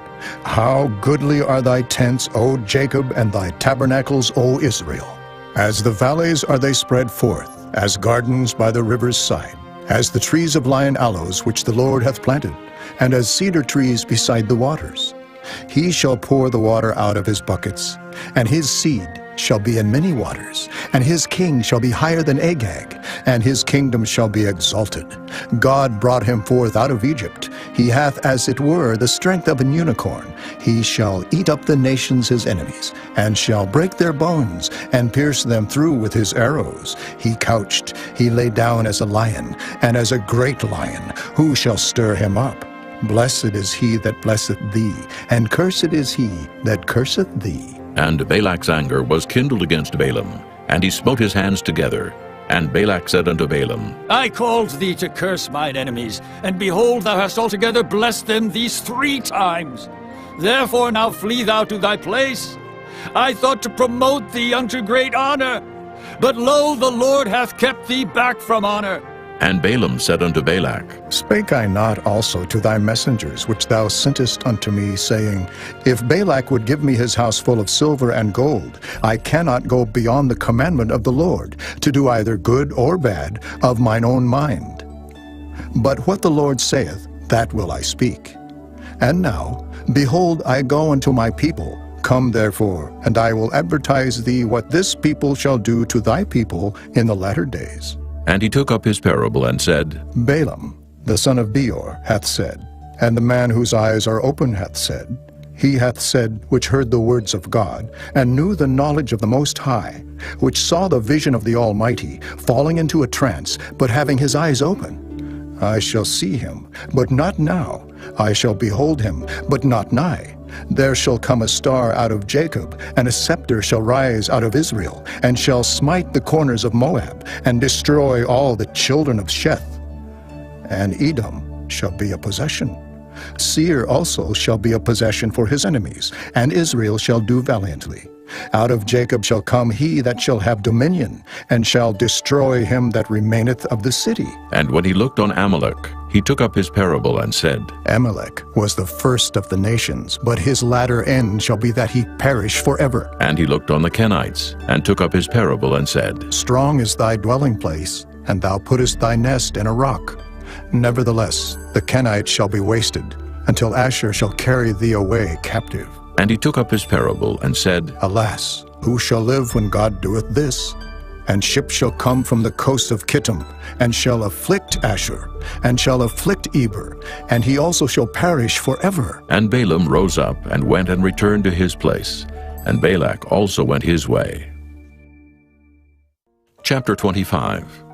Speaker 5: How goodly are thy tents, O Jacob, and thy tabernacles, O Israel! As the valleys are they spread forth, as gardens by the river's side, as the trees of lion aloes which the Lord hath planted, and as cedar trees beside the waters. He shall pour the water out of his buckets, and his seed shall be in many waters, and his king shall be higher than Agag, and his kingdom shall be exalted. God brought him forth out of Egypt. He hath as it were the strength of an unicorn. He shall eat up the nations his enemies, and shall break their bones, and pierce them through with his arrows. He couched, he lay down as a lion, and as a great lion. Who shall stir him up? Blessed is he that blesseth thee, and cursed is he that curseth thee.
Speaker 1: And Balak's anger was kindled against Balaam, and he smote his hands together. And Balak said unto Balaam,
Speaker 11: I called thee to curse mine enemies, and behold, thou hast altogether blessed them these 3 times. Therefore now flee thou to thy place. I thought to promote thee unto great honor, but lo, the Lord hath kept thee back from honor.
Speaker 1: And Balaam said unto Balak,
Speaker 5: Spake I not also to thy messengers which thou sentest unto me, saying, If Balak would give me his house full of silver and gold, I cannot go beyond the commandment of the Lord, to do either good or bad of mine own mind. But what the Lord saith, that will I speak. And now, behold, I go unto my people. Come therefore, and I will advertise thee what this people shall do to thy people in the latter days.
Speaker 1: And he took up his parable and said,
Speaker 5: Balaam, the son of Beor, hath said, and the man whose eyes are open hath said, He hath said, which heard the words of God, and knew the knowledge of the Most High, which saw the vision of the Almighty, falling into a trance, but having his eyes open. I shall see him, but not now. I shall behold him, but not nigh. There shall come a star out of Jacob, and a scepter shall rise out of Israel, and shall smite the corners of Moab, and destroy all the children of Sheth. And Edom shall be a possession. Seir also shall be a possession for his enemies, and Israel shall do valiantly. Out of Jacob shall come he that shall have dominion, and shall destroy him that remaineth of the city.
Speaker 1: And when he looked on Amalek, he took up his parable and said,
Speaker 5: Amalek was the first of the nations, but his latter end shall be that he perish forever.
Speaker 1: And he looked on the Kenites, and took up his parable and said,
Speaker 5: Strong is thy dwelling place, and thou puttest thy nest in a rock. Nevertheless, the Kenites shall be wasted, until Asher shall carry thee away captive.
Speaker 1: And he took up his parable and said,
Speaker 5: Alas, who shall live when God doeth this? And ships shall come from the coast of Kittim, and shall afflict Asher, and shall afflict Eber, and he also shall perish forever.
Speaker 1: And Balaam rose up, and went and returned to his place, and Balak also went his way. Chapter 25.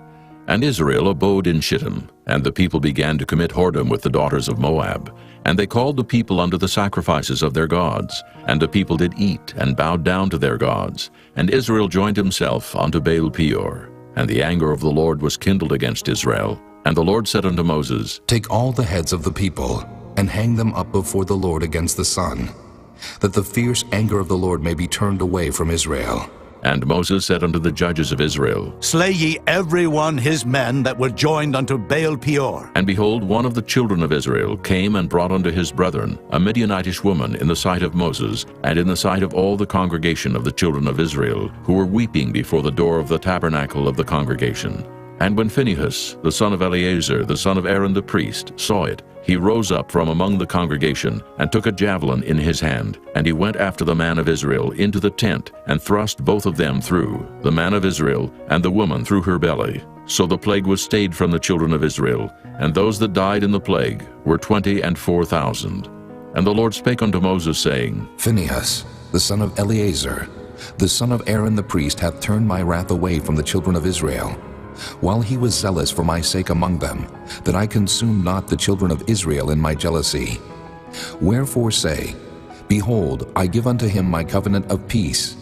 Speaker 1: And Israel abode in Shittim, and the people began to commit whoredom with the daughters of Moab. And they called the people unto the sacrifices of their gods. And the people did eat, and bowed down to their gods. And Israel joined himself unto Baal Peor. And the anger of the Lord was kindled against Israel. And the Lord said unto Moses,
Speaker 2: Take all the heads of the people, and hang them up before the Lord against the sun, that the fierce anger of the Lord may be turned away from Israel.
Speaker 1: And Moses said unto the judges of Israel,
Speaker 8: Slay ye every one his men that were joined unto Baal Peor.
Speaker 1: And behold, one of the children of Israel came and brought unto his brethren a Midianitish woman in the sight of Moses, and in the sight of all the congregation of the children of Israel, who were weeping before the door of the tabernacle of the congregation. And when Phinehas, the son of Eleazar, the son of Aaron the priest, saw it, he rose up from among the congregation, and took a javelin in his hand, and he went after the man of Israel into the tent, and thrust both of them through, the man of Israel and the woman through her belly. So the plague was stayed from the children of Israel, and those that died in the plague were 24,000. And the Lord spake unto Moses, saying,
Speaker 2: Phinehas, the son of Eleazar, the son of Aaron the priest, hath turned my wrath away from the children of Israel, while he was zealous for my sake among them, that I consume not the children of Israel in my jealousy. Wherefore say, Behold, I give unto him my covenant of peace,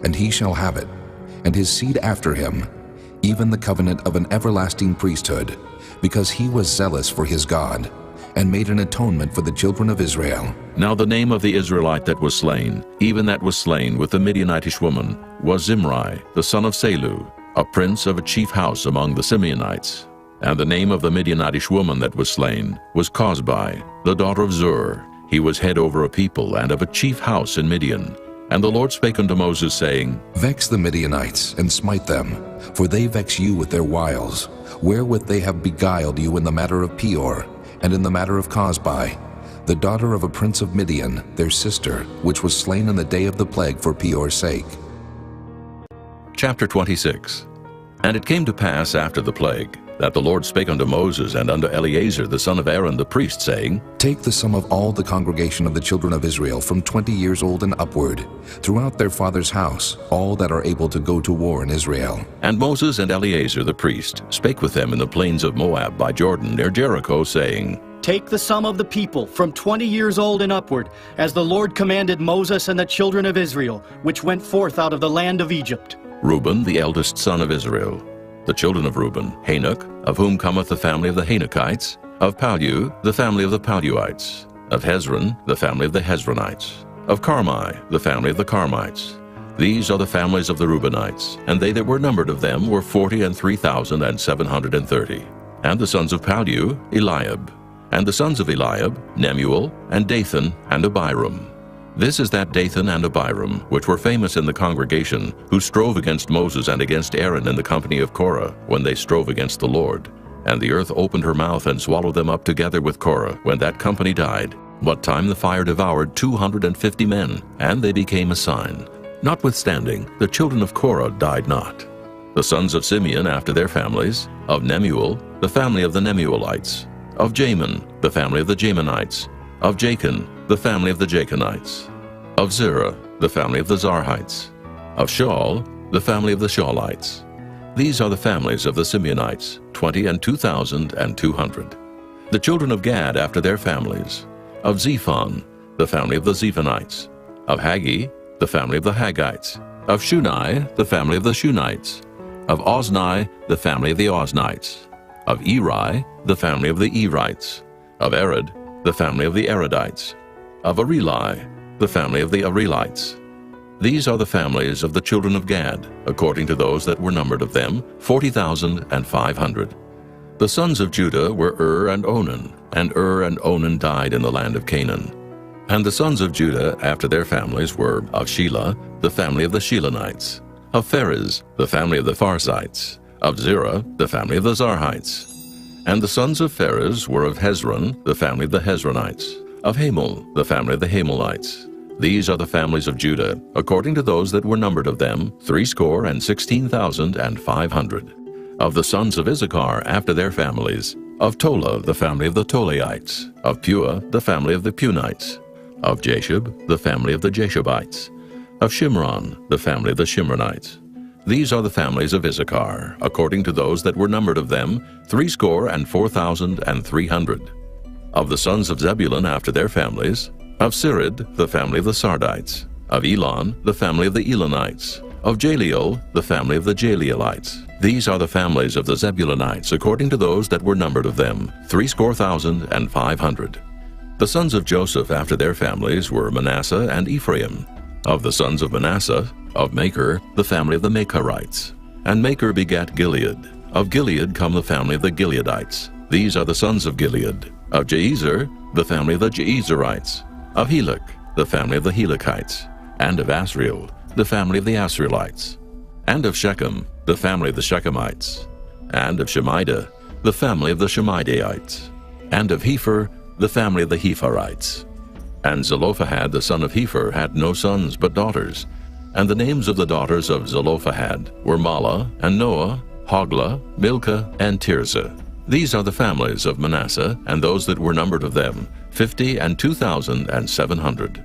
Speaker 2: and he shall have it, and his seed after him, even the covenant of an everlasting priesthood, because he was zealous for his God, and made an atonement for the children of Israel.
Speaker 1: Now the name of the Israelite that was slain, even that was slain with the Midianitish woman, was Zimri, the son of Salu, a prince of a chief house among the Simeonites. And the name of the Midianitish woman that was slain was Cosbi, the daughter of Zur. He was head over a people and of a chief house in Midian. And the Lord spake unto Moses, saying,
Speaker 2: Vex the Midianites, and smite them, for they vex you with their wiles, wherewith they have beguiled you in the matter of Peor, and in the matter of Cosbi, the daughter of a prince of Midian, their sister, which was slain in the day of the plague for Peor's sake.
Speaker 1: Chapter 26. And it came to pass after the plague, that the Lord spake unto Moses and unto Eleazar the son of Aaron the priest, saying,
Speaker 2: Take the sum of all the congregation of the children of Israel from 20 years old and upward, throughout their father's house, all that are able to go to war in Israel.
Speaker 1: And Moses and Eleazar the priest spake with them in the plains of Moab by Jordan near Jericho, saying,
Speaker 3: Take the sum of the people from 20 years old and upward, as the Lord commanded Moses and the children of Israel, which went forth out of the land of Egypt.
Speaker 1: Reuben, the eldest son of Israel. The children of Reuben, Hanok, of whom cometh the family of the Hanokites. Of Pallu, the family of the Palluites. Of Hezron, the family of the Hezronites. Of Carmi, the family of the Carmites. These are the families of the Reubenites, and they that were numbered of them were 43,730. And the sons of Pallu, Eliab. And the sons of Eliab, Nemuel, and Dathan, and Abiram. This is that Dathan and Abiram, which were famous in the congregation, who strove against Moses and against Aaron in the company of Korah, when they strove against the Lord. And the earth opened her mouth and swallowed them up together with Korah, when that company died. What time the fire devoured 250 men, and they became a sign. Notwithstanding, the children of Korah died not. The sons of Simeon after their families, of Nemuel, the family of the Nemuelites. Of Jamin, the family of the Jaminites. Of Jachin, the family of the Jachinites. Of Zerah, the family of the Zarhites. Of Shaul, the family of the Shaulites. These are the families of the Simeonites, 22,200. The children of Gad after their families. Of Zephon, the family of the Zephonites. Of Haggi, the family of the Haggites. Of Shunai, the family of the Shunites. Of Ozni, the family of the Oznites. Of Eri, the family of the Erites. Of Arad, the family of the Aradites. Of Areli, the family of the Arelites. These are the families of the children of Gad, according to those that were numbered of them, 40,500. The sons of Judah were and Onan died in the land of Canaan. And the sons of Judah after their families were of Shelah, the family of the Shelonites. Of Pharez, the family of the Pharzites. Of Zerah, the family of the Zarhites. And the sons of Pharez were of Hezron, the family of the Hezronites. Of Hamul, the family of the Hamulites. These are the families of Judah, according to those that were numbered of them, 16,500. Of the sons of Issachar after their families, of Tola, the family of the Tolaites. Of Pua, the family of the Punites. Of Jashub, the family of the Jashubites. Of Shimron, the family of the Shimronites. These are the families of Issachar, according to those that were numbered of them, 64,300. Of the sons of Zebulun after their families, of Sirid, the family of the Sardites. Of Elon, the family of the Elonites. Of Jaleel, the family of the Jaleelites. These are the families of the Zebulunites, according to those that were numbered of them, 64,500. The sons of Joseph after their families were Manasseh and Ephraim. Of the sons of Manasseh, Of Maker, the family of the Makerites. And Maker begat Gilead. Of Gilead come the family of the Gileadites. These are the sons of Gilead. Of Jeezer, the family of the Jeezerites. Of Helek, the family of the Helekites. And of Asriel, the family of the Asrielites. And of Shechem, the family of the Shechemites. And of Shemida, the family of the Shemidaites. And of Hepher, the family of the Hepherites. And Zelophehad the son of Hepher had no sons but daughters. And the names of the daughters of Zelophehad were Mahlah, and Noah, Hoglah, Milcah, and Tirzah. These are the families of Manasseh, and those that were numbered of them, 50,002,700.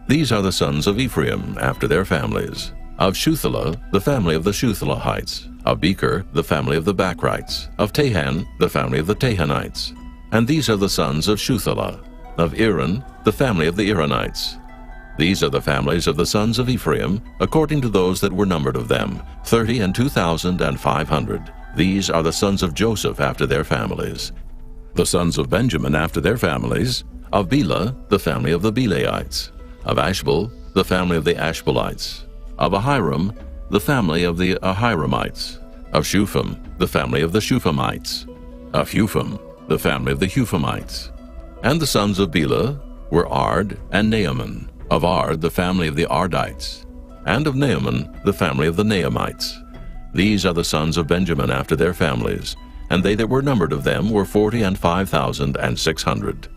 Speaker 1: These are the sons of Ephraim after their families. Of Shuthelah, the family of the Shuthelahites. Of Becher, the family of the Bachrites. Of Tahan, the family of the Tahanites. And these are the sons of Shuthelah. Of Iran, the family of the Iranites. These are the families of the sons of Ephraim, according to those that were numbered of them, 30,205. These are the sons of Joseph after their families. The sons of Benjamin after their families. Of Bela, the family of the Belaites. Of Ashbel, the family of the Ashbelites. Of Ahiram, the family of the Ahiramites. Of Shupham, the family of the Shuphamites. Of Hupham, the family of the Huphamites. And the sons of Bela were Ard and Naaman. Of Ard, the family of the Ardites. And of Naaman, the family of the Naamites. These are the sons of Benjamin after their families, and they that were numbered of them were 40,500.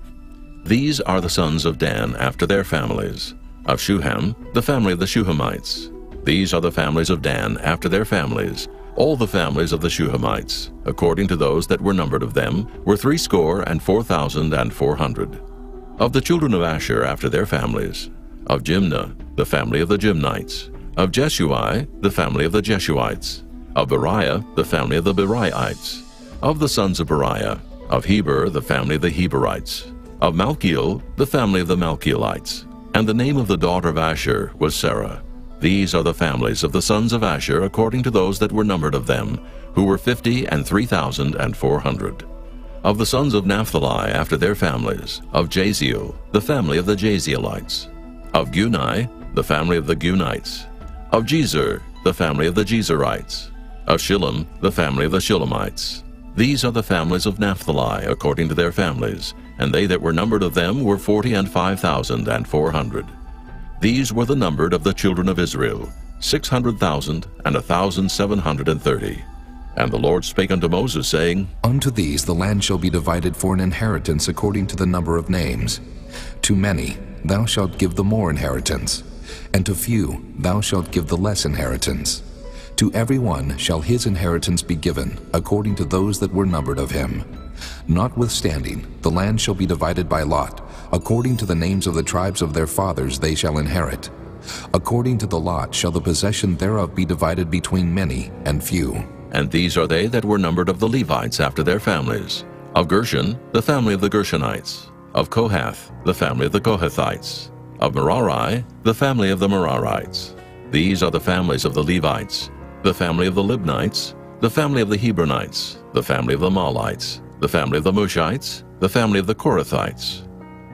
Speaker 1: These are the sons of Dan after their families. Of Shuham, the family of the Shuhamites. These are the families of Dan after their families. All the families of the Shuhamites, according to those that were numbered of them, were 64,400. Of the children of Asher after their families. Of Jimnah, the family of the Jimnites. Of Jeshui, the family of the Jeshuites. Of Beriah, the family of the Beriaites. Of the sons of Beriah. Of Heber, the family of the Heberites. Of Malchiel, the family of the Malchielites. And the name of the daughter of Asher was Sarah. These are the families of the sons of Asher according to those that were numbered of them, who were 50,300. Of the sons of Naphtali after their families. Of Jaziel, the family of the Jazielites. Of Guni, the family of the Gunites. Of Jezer, the family of the Jezerites. Of Shillem, the family of the Shillemites. These are the families of Naphtali according to their families, and they that were numbered of them were 40,500. These were the numbered of the children of Israel, 600,1,730. And the Lord spake unto Moses, saying,
Speaker 2: Unto these the land shall be divided for an inheritance according to the number of names. To many thou shalt give the more inheritance, and to few thou shalt give the less inheritance. To every one shall his inheritance be given, according to those that were numbered of him. Notwithstanding, the land shall be divided by lot, according to the names of the tribes of their fathers they shall inherit. According to the lot shall the possession thereof be divided between many and few.
Speaker 1: And these are they that were numbered of the Levites after their families. Of Gershon, the family of the Gershonites. Of Kohath, the family of the Kohathites. Of Merari, the family of the Merarites. These are the families of the Levites. The family of the Libnites, the family of the Hebronites, the family of the Mahlites, the family of the Mushites, the family of the Korathites.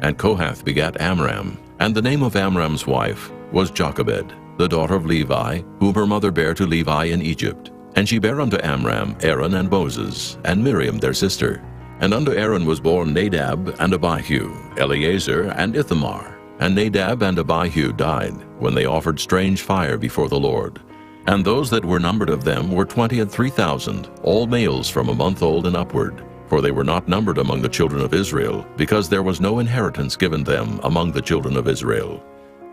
Speaker 1: And Kohath begat Amram, and the name of Amram's wife was Jochebed, the daughter of Levi, whom her mother bare to Levi in Egypt. And she bare unto Amram Aaron and Moses, and Miriam their sister. And unto Aaron was born Nadab and Abihu, Eleazar and Ithamar. And Nadab and Abihu died, when they offered strange fire before the Lord. And those that were numbered of them were 23,000, all males from a month old and upward. For they were not numbered among the children of Israel, because there was no inheritance given them among the children of Israel.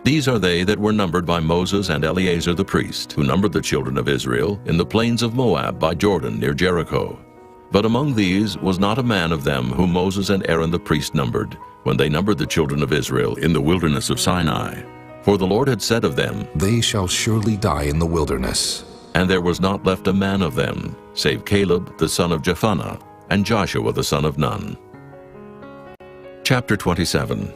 Speaker 1: These are they that were numbered by Moses and Eleazar the priest, who numbered the children of Israel in the plains of Moab by Jordan near Jericho. But among these was not a man of them whom Moses and Aaron the priest numbered, when they numbered the children of Israel in the wilderness of Sinai. For the Lord had said of them,
Speaker 2: They shall surely die in the wilderness.
Speaker 1: And there was not left a man of them, save Caleb the son of Jephunneh, and Joshua the son of Nun. Chapter 27.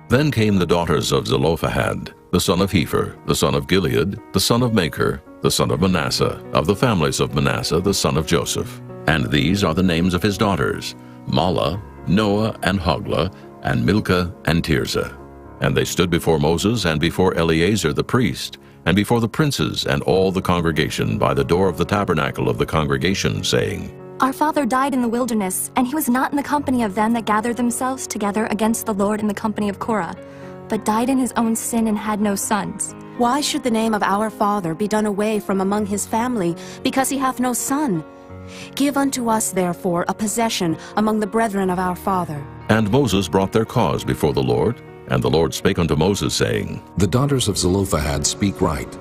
Speaker 1: Then came the daughters of Zelophehad, the son of Hepher, the son of Gilead, the son of Maker, the son of Manasseh, of the families of Manasseh, the son of Joseph. And these are the names of his daughters, Mahlah, Noah, and Hoglah, and Milcah, and Tirzah. And they stood before Moses and before Eleazar the priest, and before the princes and all the congregation by the door of the tabernacle of the congregation, saying,
Speaker 17: Our father died in the wilderness, and he was not in the company of them that gathered themselves together against the Lord in the company of Korah, but died in his own sin and had no sons.
Speaker 18: Why should the name of our father be done away from among his family, because he hath no son? Give unto us, therefore, a possession among the brethren of our father.
Speaker 1: And Moses brought their cause before the Lord. And the Lord spake unto Moses, saying,
Speaker 2: The daughters of Zelophehad speak right.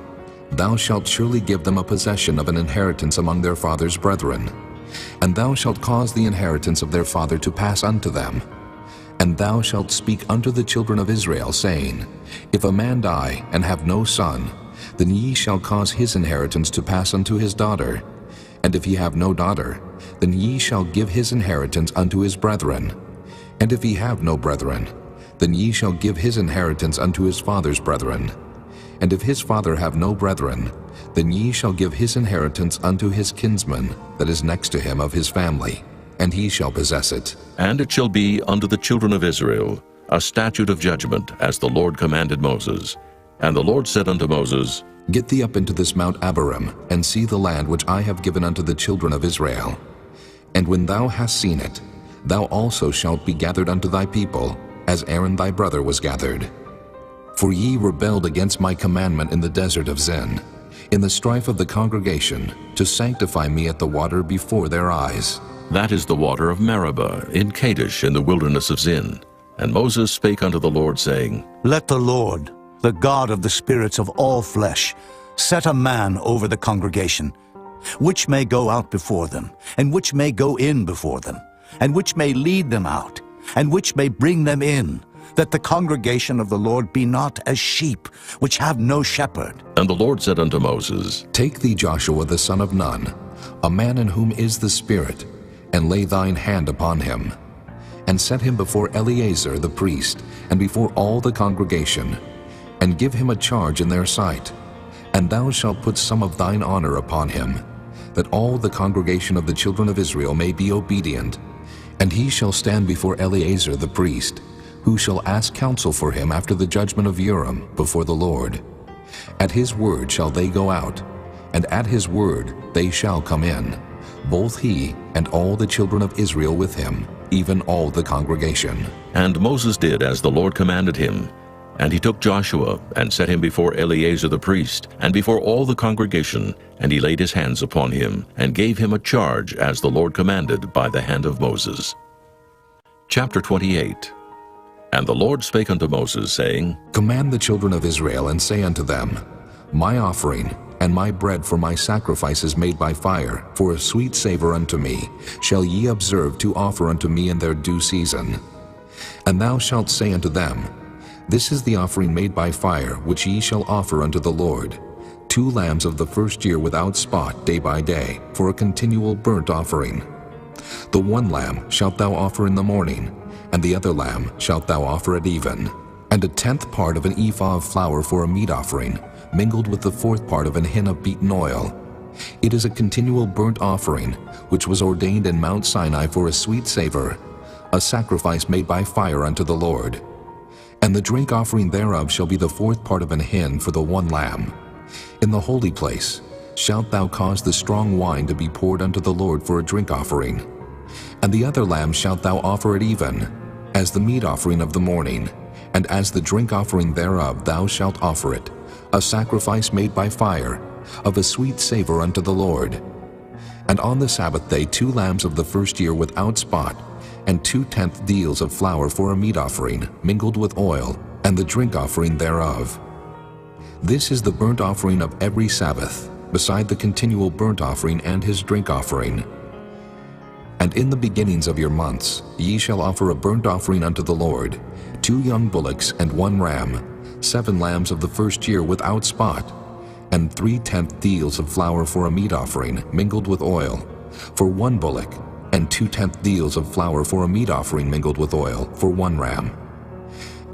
Speaker 2: Thou shalt surely give them a possession of an inheritance among their father's brethren. And thou shalt cause the inheritance of their father to pass unto them. And thou shalt speak unto the children of Israel, saying, If a man die and have no son, then ye shall cause his inheritance to pass unto his daughter. And if he have no daughter, then ye shall give his inheritance unto his brethren. And if he have no brethren, then ye shall give his inheritance unto his father's brethren. And if his father have no brethren, then ye shall give his inheritance unto his kinsman that is next to him of his family, and he shall possess it.
Speaker 1: And it shall be unto the children of Israel a statute of judgment, as the Lord commanded Moses. And the Lord said unto Moses,
Speaker 2: Get thee up into this Mount Abarim, and see the land which I have given unto the children of Israel. And when thou hast seen it, thou also shalt be gathered unto thy people, as Aaron thy brother was gathered. For ye rebelled against my commandment in the desert of Zin, in the strife of the congregation, to sanctify me at the water before their eyes.
Speaker 1: That is the water of Meribah, in Kadesh, in the wilderness of Zin. And Moses spake unto the Lord, saying,
Speaker 8: Let the Lord, the God of the spirits of all flesh, set a man over the congregation, which may go out before them, and which may go in before them, and which may lead them out, and which may bring them in, that the congregation of the Lord be not as sheep, which have no shepherd.
Speaker 1: And the Lord said unto Moses,
Speaker 2: Take thee Joshua the son of Nun, a man in whom is the Spirit, and lay thine hand upon him, and set him before Eleazar the priest, and before all the congregation, and give him a charge in their sight. And thou shalt put some of thine honor upon him, that all the congregation of the children of Israel may be obedient. And he shall stand before Eleazar the priest, who shall ask counsel for him after the judgment of Urim before the Lord. At his word shall they go out, and at his word they shall come in, both he and all the children of Israel with him, even all the congregation.
Speaker 1: And Moses did as the Lord commanded him. And he took Joshua, and set him before Eleazar the priest, and before all the congregation, and he laid his hands upon him, and gave him a charge as the Lord commanded by the hand of Moses. Chapter 28. And the Lord spake unto Moses, saying,
Speaker 2: Command the children of Israel, and say unto them, My offering and my bread for my sacrifices made by fire, for a sweet savor unto me, shall ye observe to offer unto me in their due season. And thou shalt say unto them, This is the offering made by fire, which ye shall offer unto the Lord, 2 lambs of the first year without spot day by day, for a continual burnt offering. The 1 lamb shalt thou offer in the morning, and the other lamb shalt thou offer at even. And a 10th part of an ephah of flour for a meat offering, mingled with the 4th part of an hin of beaten oil. It is a continual burnt offering, which was ordained in Mount Sinai for a sweet savor, a sacrifice made by fire unto the Lord. And the drink offering thereof shall be the 4th part of an hin for the 1 lamb. In the holy place shalt thou cause the strong wine to be poured unto the Lord for a drink offering. And the other lamb shalt thou offer at even, as the meat offering of the morning, and as the drink offering thereof thou shalt offer it, a sacrifice made by fire, of a sweet savor unto the Lord. And on the Sabbath day 2 lambs of the first year without spot, and 2/10 deals of flour for a meat offering, mingled with oil, and the drink offering thereof. This is the burnt offering of every Sabbath, beside the continual burnt offering and his drink offering. And in the beginnings of your months ye shall offer a burnt offering unto the Lord, 2 young bullocks and 1 ram, 7 lambs of the first year without spot, and 3/10 deals of flour for a meat offering, mingled with oil, for 1 bullock, and 2/10 deals of flour for a meat offering mingled with oil, for 1 ram.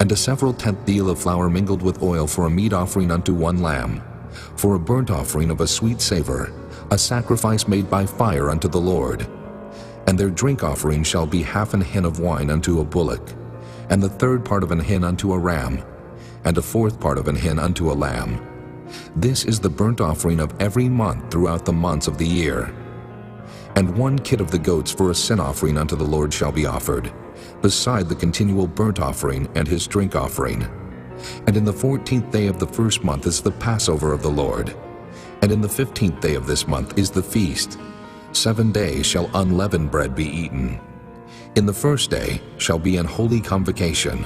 Speaker 2: And a several 10th deal of flour mingled with oil for a meat offering unto 1 lamb, for a burnt offering of a sweet savor, a sacrifice made by fire unto the Lord. And their drink offering shall be 1/2 hin of wine unto a bullock, and the 3rd part of an hin unto a ram, and a fourth part of an hin unto a lamb. This is the burnt offering of every month throughout the months of the year. And 1 kid of the goats for a sin offering unto the Lord shall be offered, beside the continual burnt offering and his drink offering. And in the 14th day of the first month is the Passover of the Lord. And in the 15th day of this month is the feast. 7 days shall unleavened bread be eaten. In the first day shall be an holy convocation.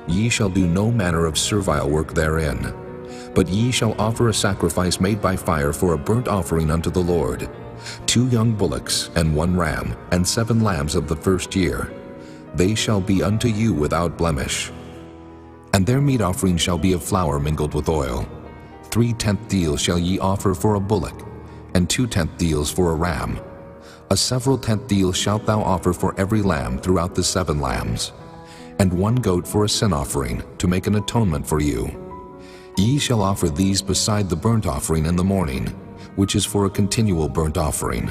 Speaker 2: Ye shall do no manner of servile work therein. But ye shall offer a sacrifice made by fire for a burnt offering unto the Lord, 2 young bullocks and 1 ram, and 7 lambs of the first year. They shall be unto you without blemish. And their meat offering shall be of flour mingled with oil. 3/10 deals shall ye offer for a bullock, and 2/10 deals for a ram. A several 10th deal shalt thou offer for every lamb throughout the 7 lambs, and 1 goat for a sin offering, to make an atonement for you. Ye shall offer these beside the burnt offering in the morning, which is for a continual burnt offering.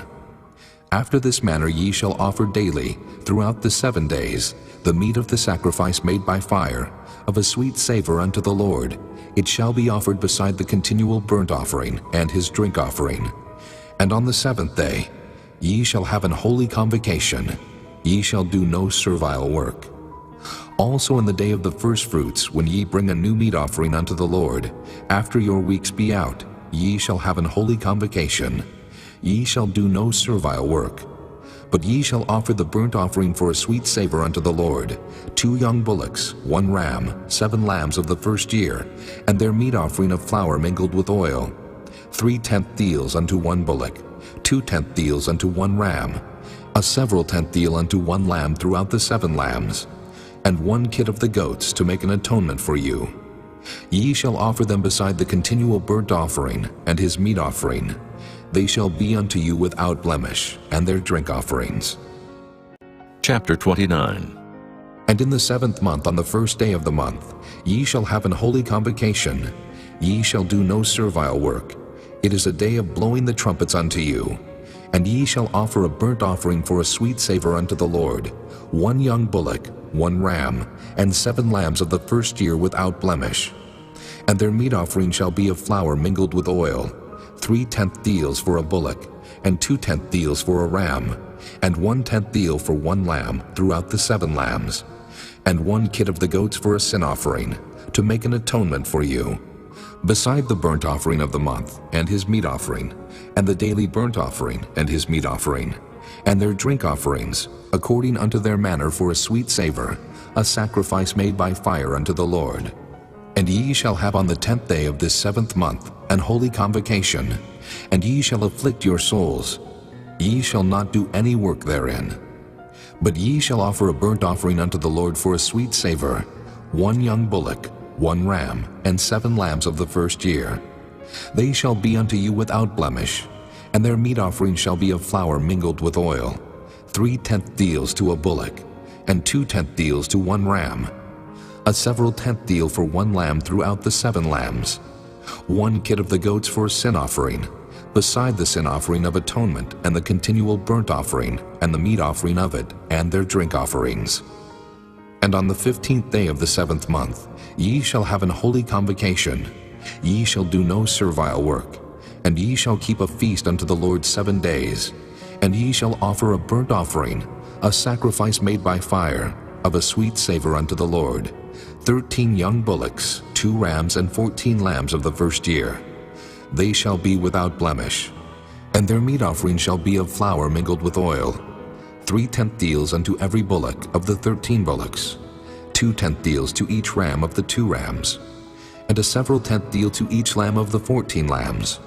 Speaker 2: After this manner ye shall offer daily, throughout the 7 days, the meat of the sacrifice made by fire, of a sweet savor unto the Lord. It shall be offered beside the continual burnt offering and his drink offering. And on the 7th day ye shall have an holy convocation. Ye shall do no servile work. Also in the day of the firstfruits, when ye bring a new meat offering unto the Lord, after your weeks be out, ye shall have an holy convocation. Ye shall do no servile work. But ye shall offer the burnt offering for a sweet savor unto the Lord, 2 young bullocks, 1 ram, 7 lambs of the first year, and their meat offering of flour mingled with oil, 3/10 deals unto 1 bullock, 2/10 deals unto 1 ram, a several 10th deal unto 1 lamb throughout the 7 lambs, and 1 kid of the goats to make an atonement for you. Ye shall offer them beside the continual burnt offering and his meat offering. They shall be unto you without blemish, and their drink offerings.
Speaker 1: Chapter 29.
Speaker 2: And in the 7th month, on the first day of the month, ye shall have an holy convocation. Ye shall do no servile work. It is a day of blowing the trumpets unto you. And ye shall offer a burnt offering for a sweet savor unto the Lord, 1 young bullock, 1 ram, and 7 lambs of the first year without blemish. And their meat offering shall be of flour mingled with oil, 3/10 deals for a bullock, and 2/10 deals for a ram, and 1/10 deal for 1 lamb throughout the 7 lambs, and 1 kid of the goats for a sin offering, to make an atonement for you. Beside the burnt offering of the month, and his meat offering, and the daily burnt offering, and his meat offering, and their drink offerings, according unto their manner for a sweet savor, a sacrifice made by fire unto the Lord. And ye shall have on the 10th day of this 7th month an holy convocation, and ye shall afflict your souls. Ye shall not do any work therein. But ye shall offer a burnt offering unto the Lord for a sweet savor, 1 young bullock, 1 ram, and 7 lambs of the first year. They shall be unto you without blemish, and their meat offering shall be of flour mingled with oil, 3/10 deals to a bullock, and 2/10 deals to 1 ram, a several 10th deal for 1 lamb throughout the 7 lambs, 1 kid of the goats for a sin offering, beside the sin offering of atonement and the continual burnt offering and the meat offering of it and their drink offerings. And on the 15th day of the 7th month ye shall have an holy convocation. Ye shall do no servile work, and ye shall keep a feast unto the Lord 7 days, and ye shall offer a burnt offering, a sacrifice made by fire, of a sweet savor unto the Lord, 13 young bullocks, 2 rams, and 14 lambs of the first year. They shall be without blemish. And their meat offering shall be of flour mingled with oil, 3/10 deals unto every bullock of the 13 bullocks, 2/10 deals to each ram of the 2 rams, and a several 10th deal to each lamb of the 14 lambs,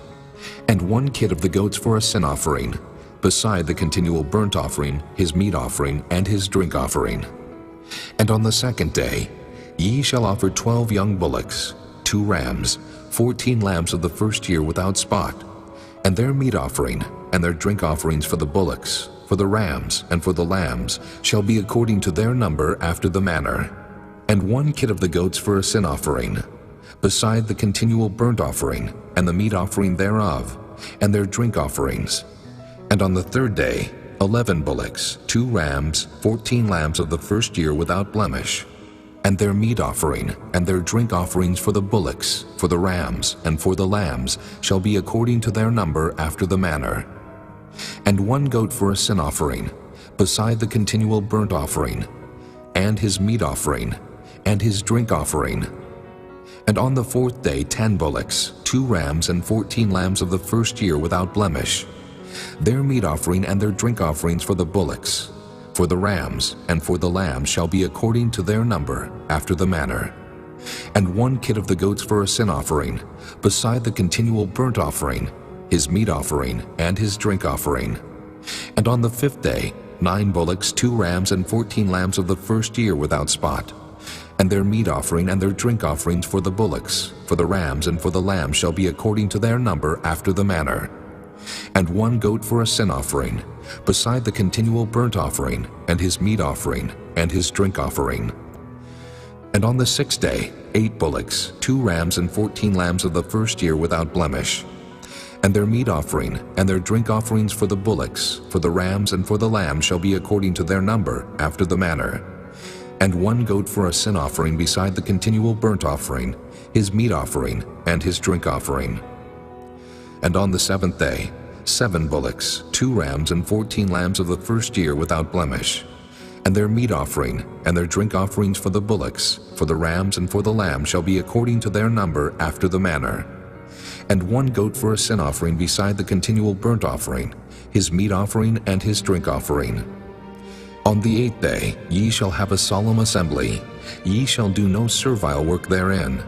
Speaker 2: and 1 kid of the goats for a sin offering, beside the continual burnt offering, his meat offering, and his drink offering. And on the 2nd day ye shall offer 12 young bullocks, 2 rams, 14 lambs of the first year without spot, and their meat offering and their drink offerings for the bullocks, for the rams, and for the lambs shall be according to their number after the manner, and 1 kid of the goats for a sin offering, beside the continual burnt offering and the meat offering thereof, and their drink offerings. And on the 3rd day 11 bullocks, 2 rams, 14 lambs of the first year without blemish. And their meat offering and their drink offerings for the bullocks, for the rams, and for the lambs shall be according to their number after the manner. And 1 goat for a sin offering, beside the continual burnt offering, and his meat offering, and his drink offering. And on the 4th day 10 bullocks, 2 rams, and 14 lambs of the first year without blemish. Their meat offering and their drink offerings for the bullocks, for the rams, and for the lambs shall be according to their number, after the manner. And 1 kid of the goats for a sin offering, beside the continual burnt offering, his meat offering, and his drink offering. And on the 5th day 9 bullocks, 2 rams, and 14 lambs of the first year without spot. And their meat offering and their drink offerings for the bullocks, for the rams, and for the lambs shall be according to their number, after the manner. And 1 goat for a sin offering, beside the continual burnt offering, and his meat offering, and his drink offering. And on the 6th day 8 bullocks, 2 rams, and 14 lambs of the first year without blemish. And their meat offering and their drink offerings for the bullocks, for the rams, and for the lambs shall be according to their number, after the manner. And 1 goat for a sin offering beside the continual burnt offering, his meat offering, and his drink offering. And on the 7th day 7 bullocks, 2 rams, and 14 lambs of the first year without blemish. And their meat offering and their drink offerings for the bullocks, for the rams, and for the lambs shall be according to their number, after the manner. And 1 goat for a sin offering beside the continual burnt offering, his meat offering, and his drink offering. On the 8th day ye shall have a solemn assembly. Ye shall do no servile work therein,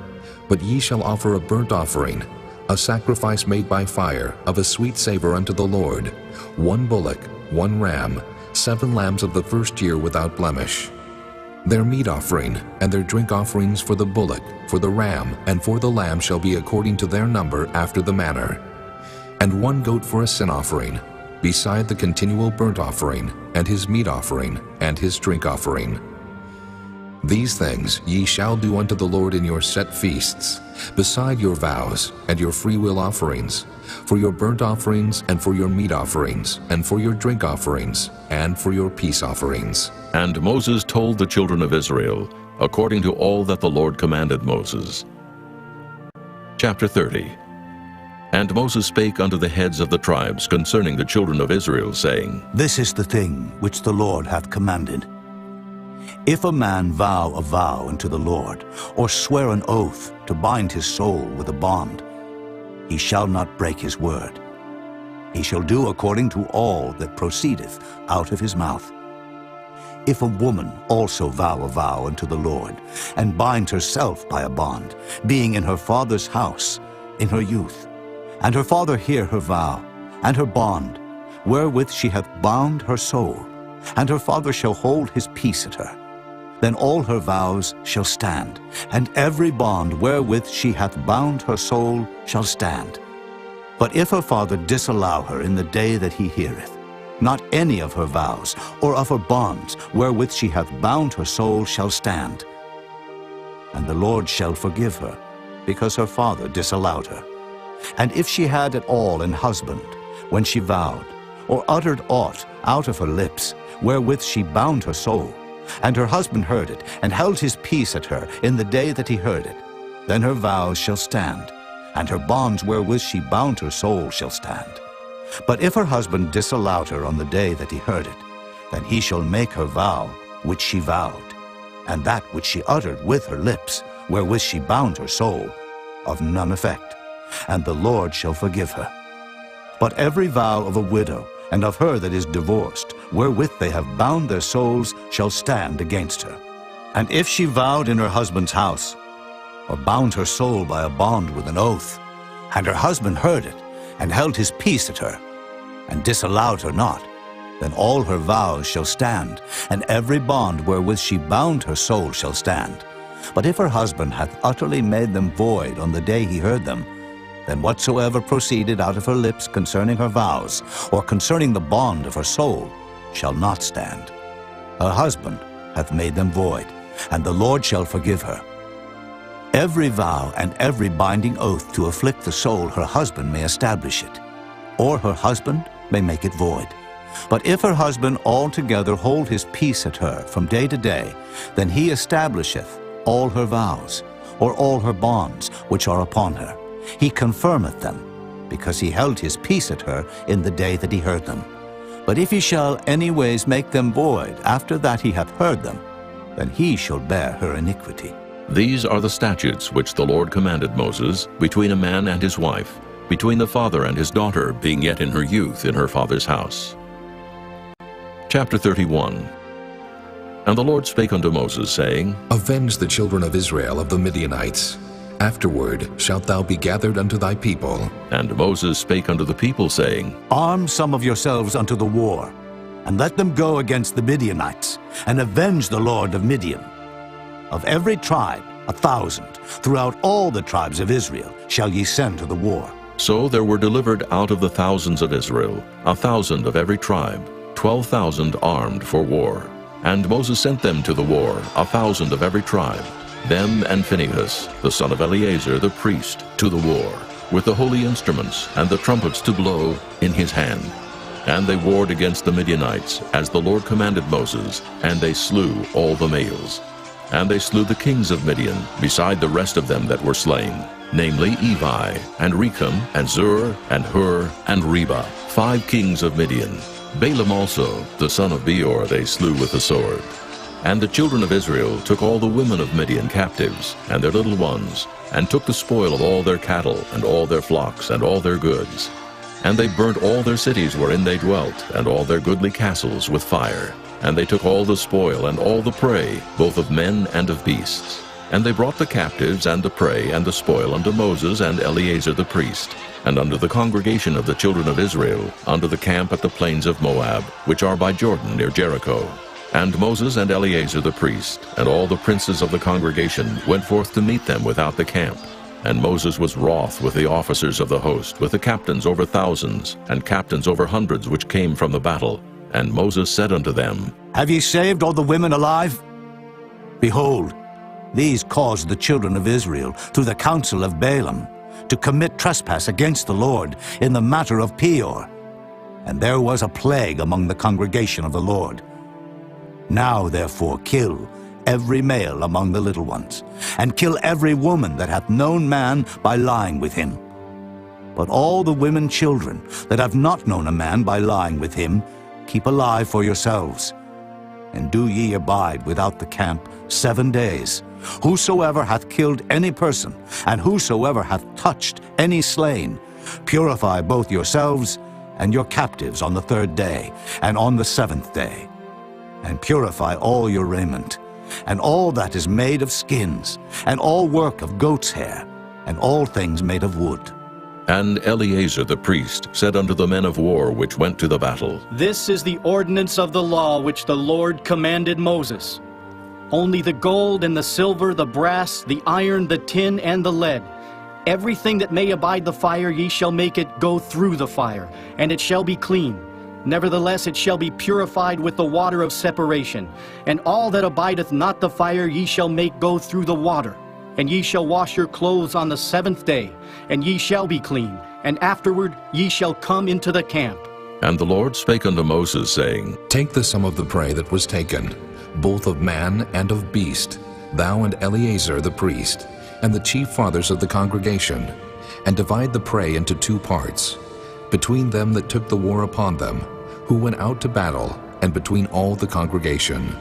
Speaker 2: but ye shall offer a burnt offering, a sacrifice made by fire, of a sweet savor unto the Lord, 1 bullock, 1 ram, 7 lambs of the first year without blemish. Their meat offering and their drink offerings for the bullock, for the ram, and for the lamb shall be according to their number, after the manner. And 1 goat for a sin offering, beside the continual burnt offering, and his meat offering, and his drink offering. These things ye shall do unto the Lord in your set feasts, beside your vows and your freewill offerings, for your burnt offerings, and for your meat offerings, and for your drink offerings, and for your peace offerings.
Speaker 1: And Moses told the children of Israel, according to all that the Lord commanded Moses. Chapter 30. And Moses spake unto the heads of the tribes concerning the children of Israel, saying,
Speaker 8: This is the thing which the Lord hath commanded. If a man vow a vow unto the Lord, or swear an oath to bind his soul with a bond, he shall not break his word. He shall do according to all that proceedeth out of his mouth. If a woman also vow a vow unto the Lord, and bind herself by a bond, being in her father's house in her youth, and her father hear her vow, and her bond, wherewith she hath bound her soul, and her father shall hold his peace at her, then all her vows shall stand, and every bond wherewith she hath bound her soul shall stand. But if her father disallow her in the day that he heareth, not any of her vows or of her bonds wherewith she hath bound her soul shall stand. And the Lord shall forgive her, because her father disallowed her. And if she had at all an husband, when she vowed, or uttered aught out of her lips, wherewith she bound her soul, and her husband heard it, and held his peace at her in the day that he heard it, then her vows shall stand, and her bonds wherewith she bound her soul shall stand. But if her husband disallowed her on the day that he heard it, then he shall make her vow which she vowed, and that which she uttered with her lips, wherewith she bound her soul, of none effect, and the Lord shall forgive her. But every vow of a widow, and of her that is divorced, wherewith they have bound their souls, shall stand against her. And if she vowed in her husband's house, or bound her soul by a bond with an oath, and her husband heard it, and held his peace at her, and disallowed her not, then all her vows shall stand, and every bond wherewith she bound her soul shall stand. But if her husband hath utterly made them void on the day he heard them, then whatsoever proceeded out of her lips concerning her vows, or concerning the bond of her soul, shall not stand. Her husband hath made them void, and the Lord shall forgive her. Every vow and every binding oath to afflict the soul her husband may establish it, or her husband may make it void. But if her husband altogether hold his peace at her from day to day, then he establisheth all her vows, or all her bonds which are upon her. He confirmeth them, because he held his peace at her in the day that he heard them. But if he shall any ways make them void after that he hath heard them, then he shall bear her iniquity.
Speaker 1: These are the statutes which the Lord commanded Moses between a man and his wife, between the father and his daughter being yet in her youth in her father's house. Chapter 31. And the Lord spake unto Moses, saying,
Speaker 2: Avenge the children of Israel of the Midianites. Afterward shalt thou be gathered unto thy people.
Speaker 1: And Moses spake unto the people, saying,
Speaker 8: Arm some of yourselves unto the war, and let them go against the Midianites, and avenge the Lord of Midian. Of every tribe 1,000, throughout all the tribes of Israel, shall ye send to the war.
Speaker 1: So there were delivered out of the thousands of Israel 1,000 of every tribe, 12,000 armed for war. And Moses sent them to the war, 1,000 of every tribe, them and Phinehas, the son of Eleazar the priest, to the war, with the holy instruments and the trumpets to blow in his hand. And they warred against the Midianites, as the Lord commanded Moses, and they slew all the males. And they slew the kings of Midian, beside the rest of them that were slain, namely Evi, and Rechem, and Zur, and Hur, and Reba, 5 kings of Midian. Balaam also, the son of Beor, they slew with the sword. And the children of Israel took all the women of Midian captives, and their little ones, and took the spoil of all their cattle, and all their flocks, and all their goods. And they burnt all their cities wherein they dwelt, and all their goodly castles with fire. And they took all the spoil, and all the prey, both of men and of beasts. And they brought the captives, and the prey, and the spoil unto Moses and Eleazar the priest, and unto the congregation of the children of Israel, unto the camp at the plains of Moab, which are by Jordan near Jericho. And Moses and Eleazar the priest, and all the princes of the congregation, went forth to meet them without the camp. And Moses was wroth with the officers of the host, with the captains over thousands, and captains over hundreds which came from the battle. And Moses said unto them,
Speaker 8: Have ye saved all the women alive? Behold, these caused the children of Israel, through the counsel of Balaam, to commit trespass against the Lord in the matter of Peor. And there was a plague among the congregation of the Lord. Now therefore kill every male among the little ones, and kill every woman that hath known man by lying with him. But all the women children that have not known a man by lying with him, keep alive for yourselves. And do ye abide without the camp 7 days. Whosoever hath killed any person, and whosoever hath touched any slain, purify both yourselves and your captives on the 3rd day, and on the 7th day. And purify all your raiment, and all that is made of skins, and all work of goat's hair, and all things made of wood.
Speaker 1: And Eleazar the priest said unto the men of war which went to the battle,
Speaker 3: This is the ordinance of the law which the Lord commanded Moses. Only the gold and the silver, the brass, the iron, the tin, and the lead, everything that may abide the fire, ye shall make it go through the fire, and it shall be clean. Nevertheless it shall be purified with the water of separation. And all that abideth not the fire ye shall make go through the water. And ye shall wash your clothes on the 7th day, and ye shall be clean, and afterward ye shall come into the camp.
Speaker 1: And the Lord spake unto Moses, saying,
Speaker 2: Take the sum of the prey that was taken, both of man and of beast, thou and Eleazar the priest, and the chief fathers of the congregation, and divide the prey into 2 parts, between them that took the war upon them, who went out to battle, and between all the congregation.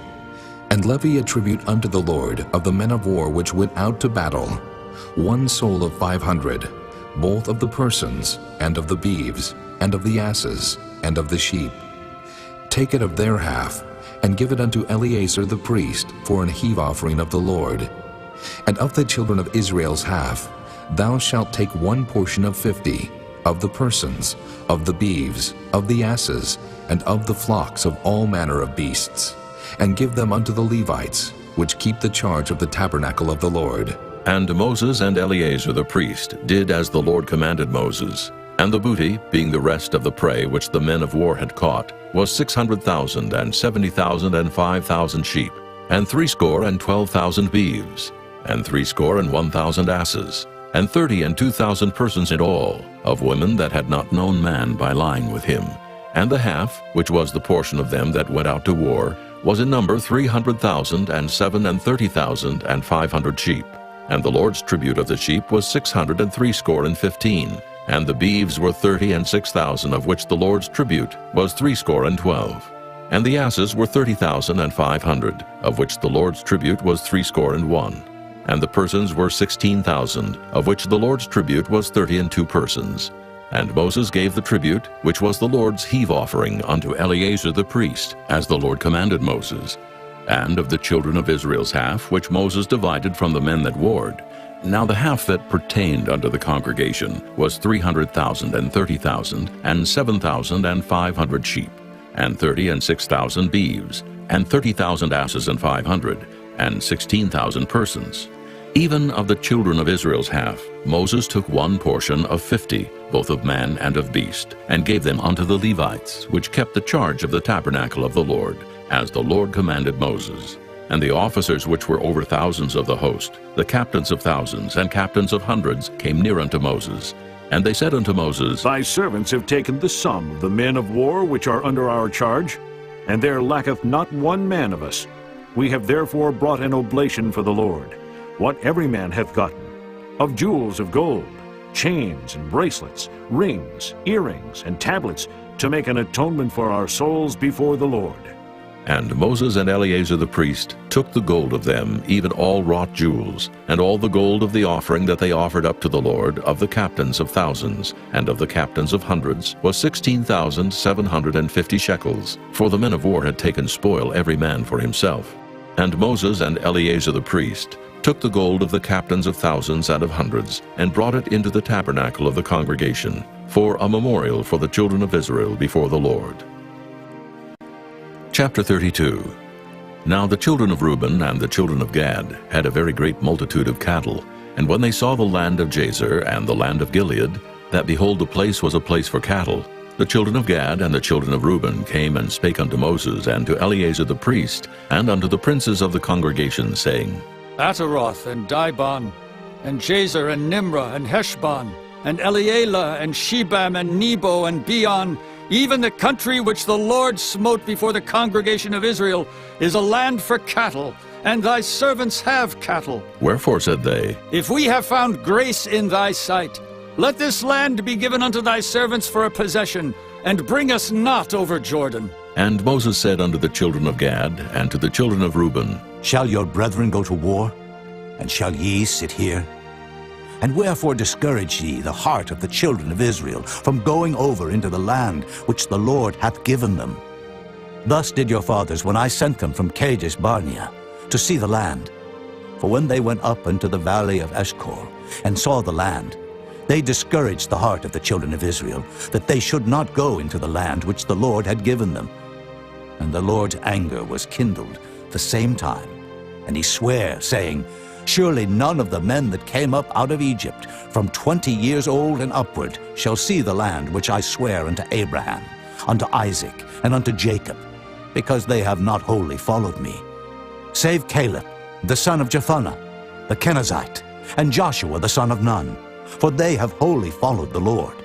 Speaker 2: And levy a tribute unto the Lord of the men of war which went out to battle, 1 soul of 500, both of the persons, and of the beeves, and of the asses, and of the sheep. Take it of their half, and give it unto Eleazar the priest for an heave offering of the Lord. And of the children of Israel's half, thou shalt take 1 portion of 50, of the persons, of the beeves, of the asses, and of the flocks of all manner of beasts, and give them unto the Levites, which keep the charge of the tabernacle of the Lord.
Speaker 1: And Moses and Eleazar the priest did as the Lord commanded Moses. And the booty, being the rest of the prey which the men of war had caught, was 600,000, and 70,000, and 5,000 sheep, and 62,000 beeves, and 61,000 asses, and 32,000 persons in all, of women that had not known man by lying with him. And the half, which was the portion of them that went out to war, was in number 300,000, and 37,500 sheep. And the Lord's tribute of the sheep was 615, and the beeves were 30 and 6,000, of which the Lord's tribute was 12. And the asses were 30,500, of which the Lord's tribute was 61. And the persons were 16,000, of which the Lord's tribute was 32 persons. And Moses gave the tribute, which was the Lord's heave offering, unto Eleazar the priest, as the Lord commanded Moses. And of the children of Israel's half, which Moses divided from the men that warred, now the half that pertained unto the congregation was 300,000 and 30,000, and 7,500 sheep, and 30 and 6,000 beeves, and 30,000 asses and 500, and 16,000 persons. Even of the children of Israel's half, Moses took one portion of 50, both of man and of beast, and gave them unto the Levites, which kept the charge of the tabernacle of the Lord, as the Lord commanded Moses. And the officers which were over thousands of the host, the captains of thousands and captains of hundreds, came near unto Moses. And they said unto Moses,
Speaker 9: Thy servants have taken the sum of the men of war which are under our charge, and there lacketh not one man of us. We have therefore brought an oblation for the Lord, what every man hath gotten, of jewels of gold, chains and bracelets, rings, earrings, and tablets, to make an atonement for our souls before the Lord.
Speaker 1: And Moses and Eleazar the priest took the gold of them, even all wrought jewels, and all the gold of the offering that they offered up to the Lord, of the captains of thousands, and of the captains of hundreds, was 16,750 shekels, for the men of war had taken spoil every man for himself. And Moses and Eleazar the priest took the gold of the captains of thousands and of hundreds, and brought it into the tabernacle of the congregation, for a memorial for the children of Israel before the Lord. Chapter 32. Now the children of Reuben and the children of Gad had a very great multitude of cattle, and when they saw the land of Jazer and the land of Gilead, that behold the place was a place for cattle, the children of Gad and the children of Reuben came and spake unto Moses and to Eleazar the priest, and unto the princes of the congregation, saying,
Speaker 11: Ataroth and Dibon, and Jazer and Nimrah and Heshbon, and Elealeh and Shebam and Nebo and Beon, even the country which the Lord smote before the congregation of Israel, is a land for cattle, and thy servants have cattle.
Speaker 1: Wherefore said they,
Speaker 11: If we have found grace in thy sight, let this land be given unto thy servants for a possession, and bring us not over Jordan.
Speaker 1: And Moses said unto the children of Gad and to the children of Reuben,
Speaker 8: Shall your brethren go to war, and shall ye sit here? And wherefore discourage ye the heart of the children of Israel from going over into the land which the Lord hath given them? Thus did your fathers when I sent them from Kadesh Barnea to see the land. For when they went up into the valley of Eshcol and saw the land, they discouraged the heart of the children of Israel, that they should not go into the land which the Lord had given them. And the Lord's anger was kindled the same time, and he sware, saying, Surely none of the men that came up out of Egypt from 20 years old and upward shall see the land which I swear unto Abraham, unto Isaac, and unto Jacob, because they have not wholly followed me, save Caleb, the son of Jephunneh, the Kenizzite, and Joshua the son of Nun, for they have wholly followed the Lord.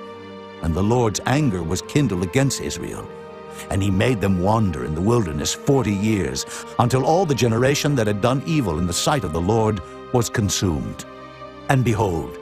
Speaker 8: And the Lord's anger was kindled against Israel, and he made them wander in the wilderness 40 years, until all the generation that had done evil in the sight of the Lord was consumed. And behold,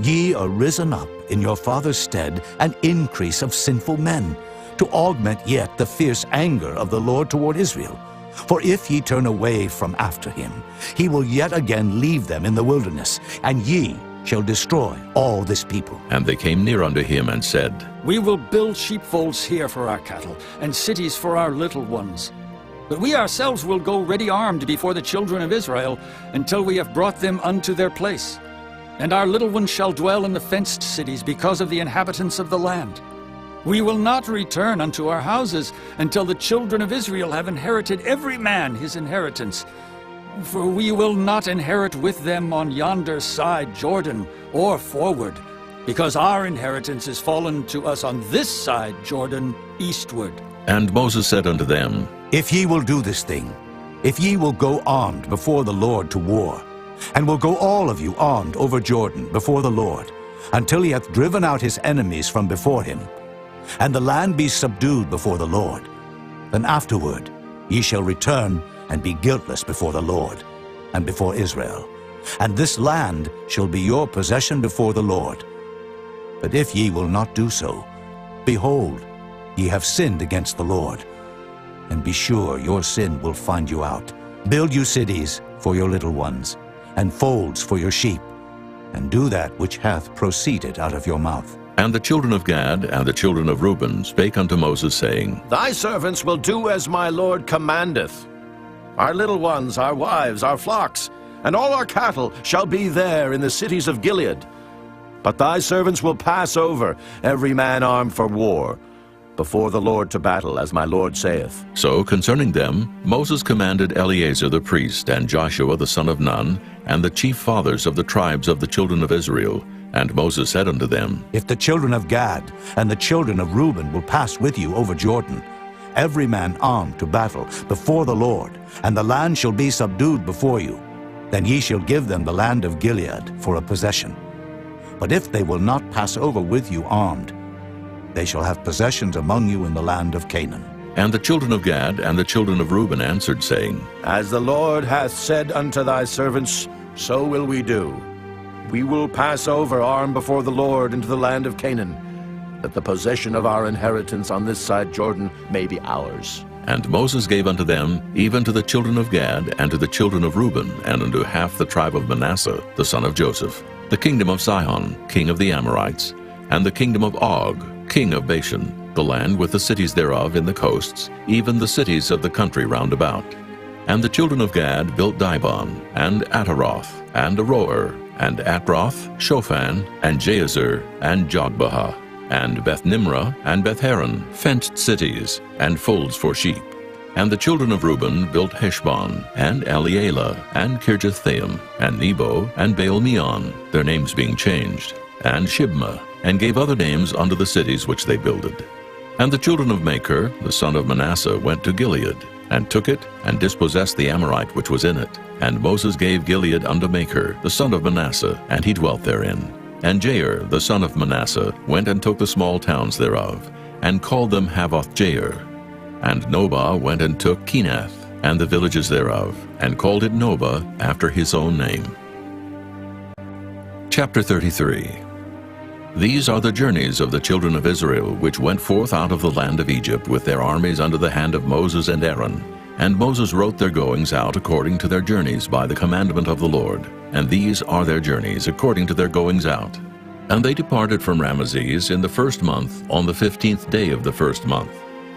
Speaker 8: ye are risen up in your father's stead an increase of sinful men, to augment yet the fierce anger of the Lord toward Israel. For if ye turn away from after him, he will yet again leave them in the wilderness, and ye shall destroy all this people.
Speaker 1: And they came near unto him and said,
Speaker 11: We will build sheepfolds here for our cattle, and cities for our little ones. But we ourselves will go ready armed before the children of Israel, until we have brought them unto their place. And our little ones shall dwell in the fenced cities, because of the inhabitants of the land. We will not return unto our houses, until the children of Israel have inherited every man his inheritance. For we will not inherit with them on yonder side Jordan, or forward, because our inheritance is fallen to us on this side Jordan, eastward.
Speaker 1: And Moses said unto them,
Speaker 8: If ye will do this thing, if ye will go armed before the Lord to war, and will go all of you armed over Jordan before the Lord, until he hath driven out his enemies from before him, and the land be subdued before the Lord, then afterward ye shall return and be guiltless before the Lord and before Israel. And this land shall be your possession before the Lord. But if ye will not do so, behold, ye have sinned against the Lord. And be sure your sin will find you out. Build you cities for your little ones, and folds for your sheep, and do that which hath proceeded out of your mouth.
Speaker 1: And the children of Gad and the children of Reuben spake unto Moses, saying,
Speaker 13: Thy servants will do as my Lord commandeth. Our little ones, our wives, our flocks, and all our cattle shall be there in the cities of Gilead. But thy servants will pass over, every man armed for war, before the Lord to battle, as my Lord saith.
Speaker 1: So concerning them Moses commanded Eleazar the priest, and Joshua the son of Nun, and the chief fathers of the tribes of the children of Israel. And Moses said unto them,
Speaker 8: If the children of Gad and the children of Reuben will pass with you over Jordan, every man armed to battle before the Lord, and the land shall be subdued before you, then ye shall give them the land of Gilead for a possession. But if they will not pass over with you armed, they shall have possessions among you in the land of Canaan.
Speaker 1: And the children of Gad and the children of Reuben answered, saying,
Speaker 13: As the Lord hath said unto thy servants, so will we do. We will pass over armed before the Lord into the land of Canaan, that the possession of our inheritance on this side Jordan may be ours.
Speaker 1: And Moses gave unto them, even to the children of Gad, and to the children of Reuben, and unto half the tribe of Manasseh, the son of Joseph, the kingdom of Sihon, king of the Amorites, and the kingdom of Og, king of Bashan, the land with the cities thereof in the coasts, even the cities of the country round about. And the children of Gad built Dibon, and Ataroth, and Aroer, and Atroth, Shophan, and Jazer, and Jogbehah, and Beth-nimrah, and Beth-haran, fenced cities, and folds for sheep. And the children of Reuben built Heshbon, and Elealeh, and Kirjathaim, and Nebo, and Baal-meon, their names being changed, and Shibmah, and gave other names unto the cities which they builded. And the children of Machir, the son of Manasseh, went to Gilead, and took it, and dispossessed the Amorite which was in it. And Moses gave Gilead unto Machir, the son of Manasseh, and he dwelt therein. And Jair, the son of Manasseh, went and took the small towns thereof, and called them Havoth-jair. And Nobah went and took Kenath, and the villages thereof, and called it Nobah after his own name. Chapter 33. These are the journeys of the children of Israel, which went forth out of the land of Egypt with their armies under the hand of Moses and Aaron. And Moses wrote their goings out according to their journeys by the commandment of the Lord. And these are their journeys according to their goings out. And they departed from Ramesses in the first month, on the 15th day of the first month.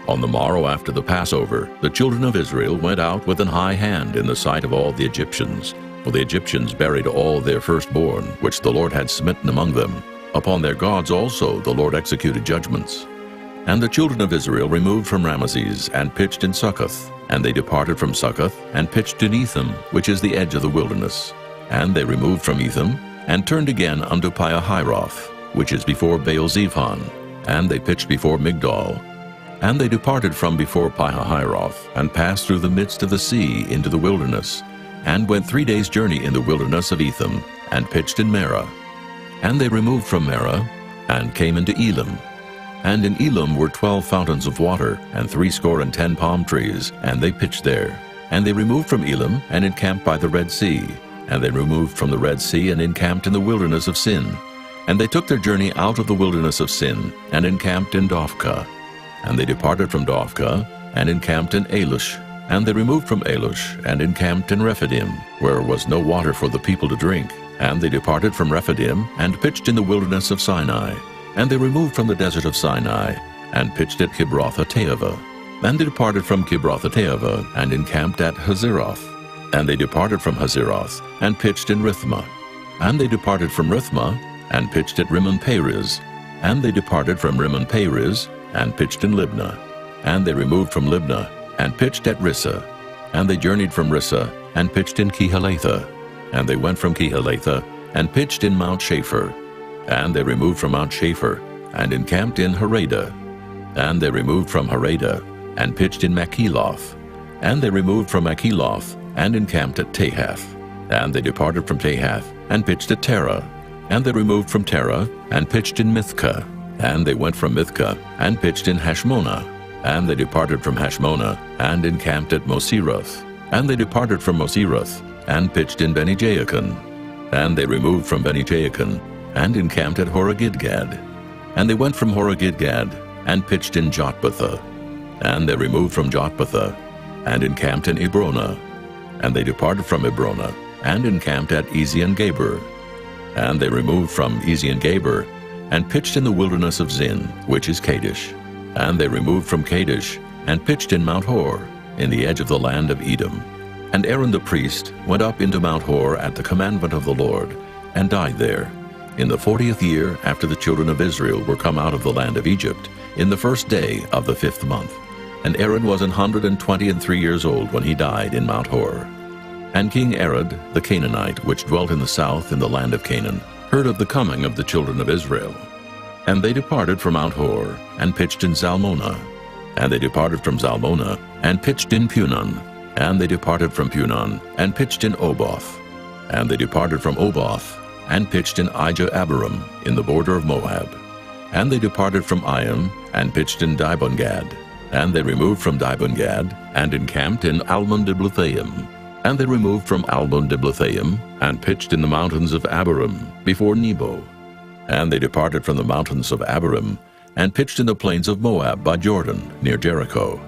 Speaker 1: On the morrow after the Passover, the children of Israel went out with an high hand in the sight of all the Egyptians. For the Egyptians buried all their firstborn, which the Lord had smitten among them. Upon their gods also the Lord executed judgments. And the children of Israel removed from Ramesses, and pitched in Succoth. And they departed from Succoth, and pitched in Etham, which is the edge of the wilderness. And they removed from Etham, and turned again unto Piahiroth, which is before Baal-zephon. And they pitched before Migdol. And they departed from before Piahiroth, and passed through the midst of the sea into the wilderness, and went 3 days' journey in the wilderness of Etham, and pitched in Marah. And they removed from Marah, and came into Elim. And in Elim were 12 fountains of water, and 70 palm trees, and they pitched there. And they removed from Elim, and encamped by the Red Sea. And they removed from the Red Sea, and encamped in the wilderness of Sin. And they took their journey out of the wilderness of Sin, and encamped in Dophkah. And they departed from Dophkah, and encamped in Alush. And they removed from Alush, and encamped in Rephidim, where was no water for the people to drink. And they departed from Rephidim, and pitched in the wilderness of Sinai. And they removed from the desert of Sinai, and pitched at Kibroth-hattaavah. And they departed from Kibroth-hattaavah, and encamped at Hazeroth. And they departed from Hazeroth, and pitched in Rithmah. And they departed from Rithmah, and pitched at Rimmon-Perez. And they departed from Rimmon-Perez, and pitched in Libnah. And they removed from Libnah, and pitched at Rissah. And they journeyed from Rissah, and pitched in Kehelatha. And they went from Kehelatha, and pitched in Mount Shapher. And they removed from Mount Shapher, and encamped in Haradah. And they removed from Haradah, and pitched in Makheloth. And they removed from Makheloth, and encamped at Tahath. And they departed from Tahath, and pitched at Terah. And they removed from Terah, and pitched in Mithkah. And they went from Mithkah, and pitched in Hashmonah. And they departed from Hashmonah, and encamped at Moseroth. And they departed from Moseroth, and pitched in Beni-Jaakon. And they removed from Beni-Jaakon, and encamped at Horah-Gidgad. And they went from Horah-Gidgad, and pitched in Jotbathah. And they removed from Jotbathah, and encamped in Ebrona. And they departed from Ebrona, and encamped at Ezion-Geber. And they removed from Ezion-Geber, and pitched in the wilderness of Zin, which is Kadesh. And they removed from Kadesh, and pitched in Mount Hor, in the edge of the land of Edom. And Aaron the priest went up into Mount Hor at the commandment of the Lord, and died there, in the 40th year after the children of Israel were come out of the land of Egypt, in the first day of the 5th month. And Aaron was 123 years old when he died in Mount Hor. And King Arad, the Canaanite, which dwelt in the south in the land of Canaan, heard of the coming of the children of Israel. And they departed from Mount Hor, and pitched in Zalmonah. And they departed from Zalmonah, and pitched in Punon. And they departed from Punon, and pitched in Oboth. And they departed from Oboth, and pitched in Ijah-Abarim, in the border of Moab. And they departed from Iam, and pitched in Dibon-Gad. And they removed from Dibon-Gad, and encamped in Almon-Diblathaim. And they removed from Almon-Diblathaim, and pitched in the mountains of Abarim, before Nebo. And they departed from the mountains of Abarim, and pitched in the plains of Moab by Jordan, near Jericho.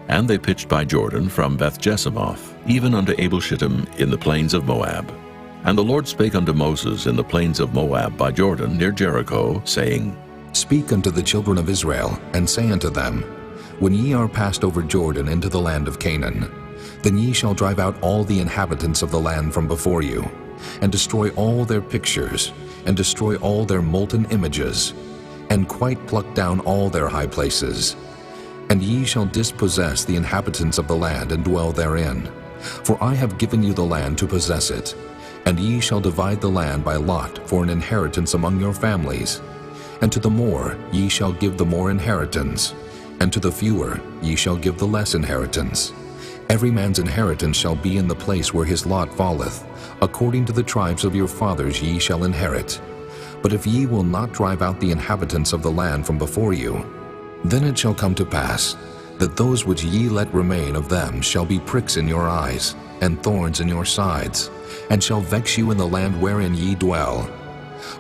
Speaker 1: And they pitched by Jordan from Beth-Jesimoth, even unto Abel-Shittim in the plains of Moab. And the Lord spake unto Moses in the plains of Moab by Jordan, near Jericho, saying,
Speaker 2: Speak unto the children of Israel, and say unto them, When ye are passed over Jordan into the land of Canaan, then ye shall drive out all the inhabitants of the land from before you, and destroy all their pictures, and destroy all their molten images, and quite pluck down all their high places. And ye shall dispossess the inhabitants of the land, and dwell therein. For I have given you the land to possess it. And ye shall divide the land by lot for an inheritance among your families. And to the more ye shall give the more inheritance, and to the fewer ye shall give the less inheritance. Every man's inheritance shall be in the place where his lot falleth. According to the tribes of your fathers ye shall inherit. But if ye will not drive out the inhabitants of the land from before you, then it shall come to pass that those which ye let remain of them shall be pricks in your eyes, and thorns in your sides, and shall vex you in the land wherein ye dwell.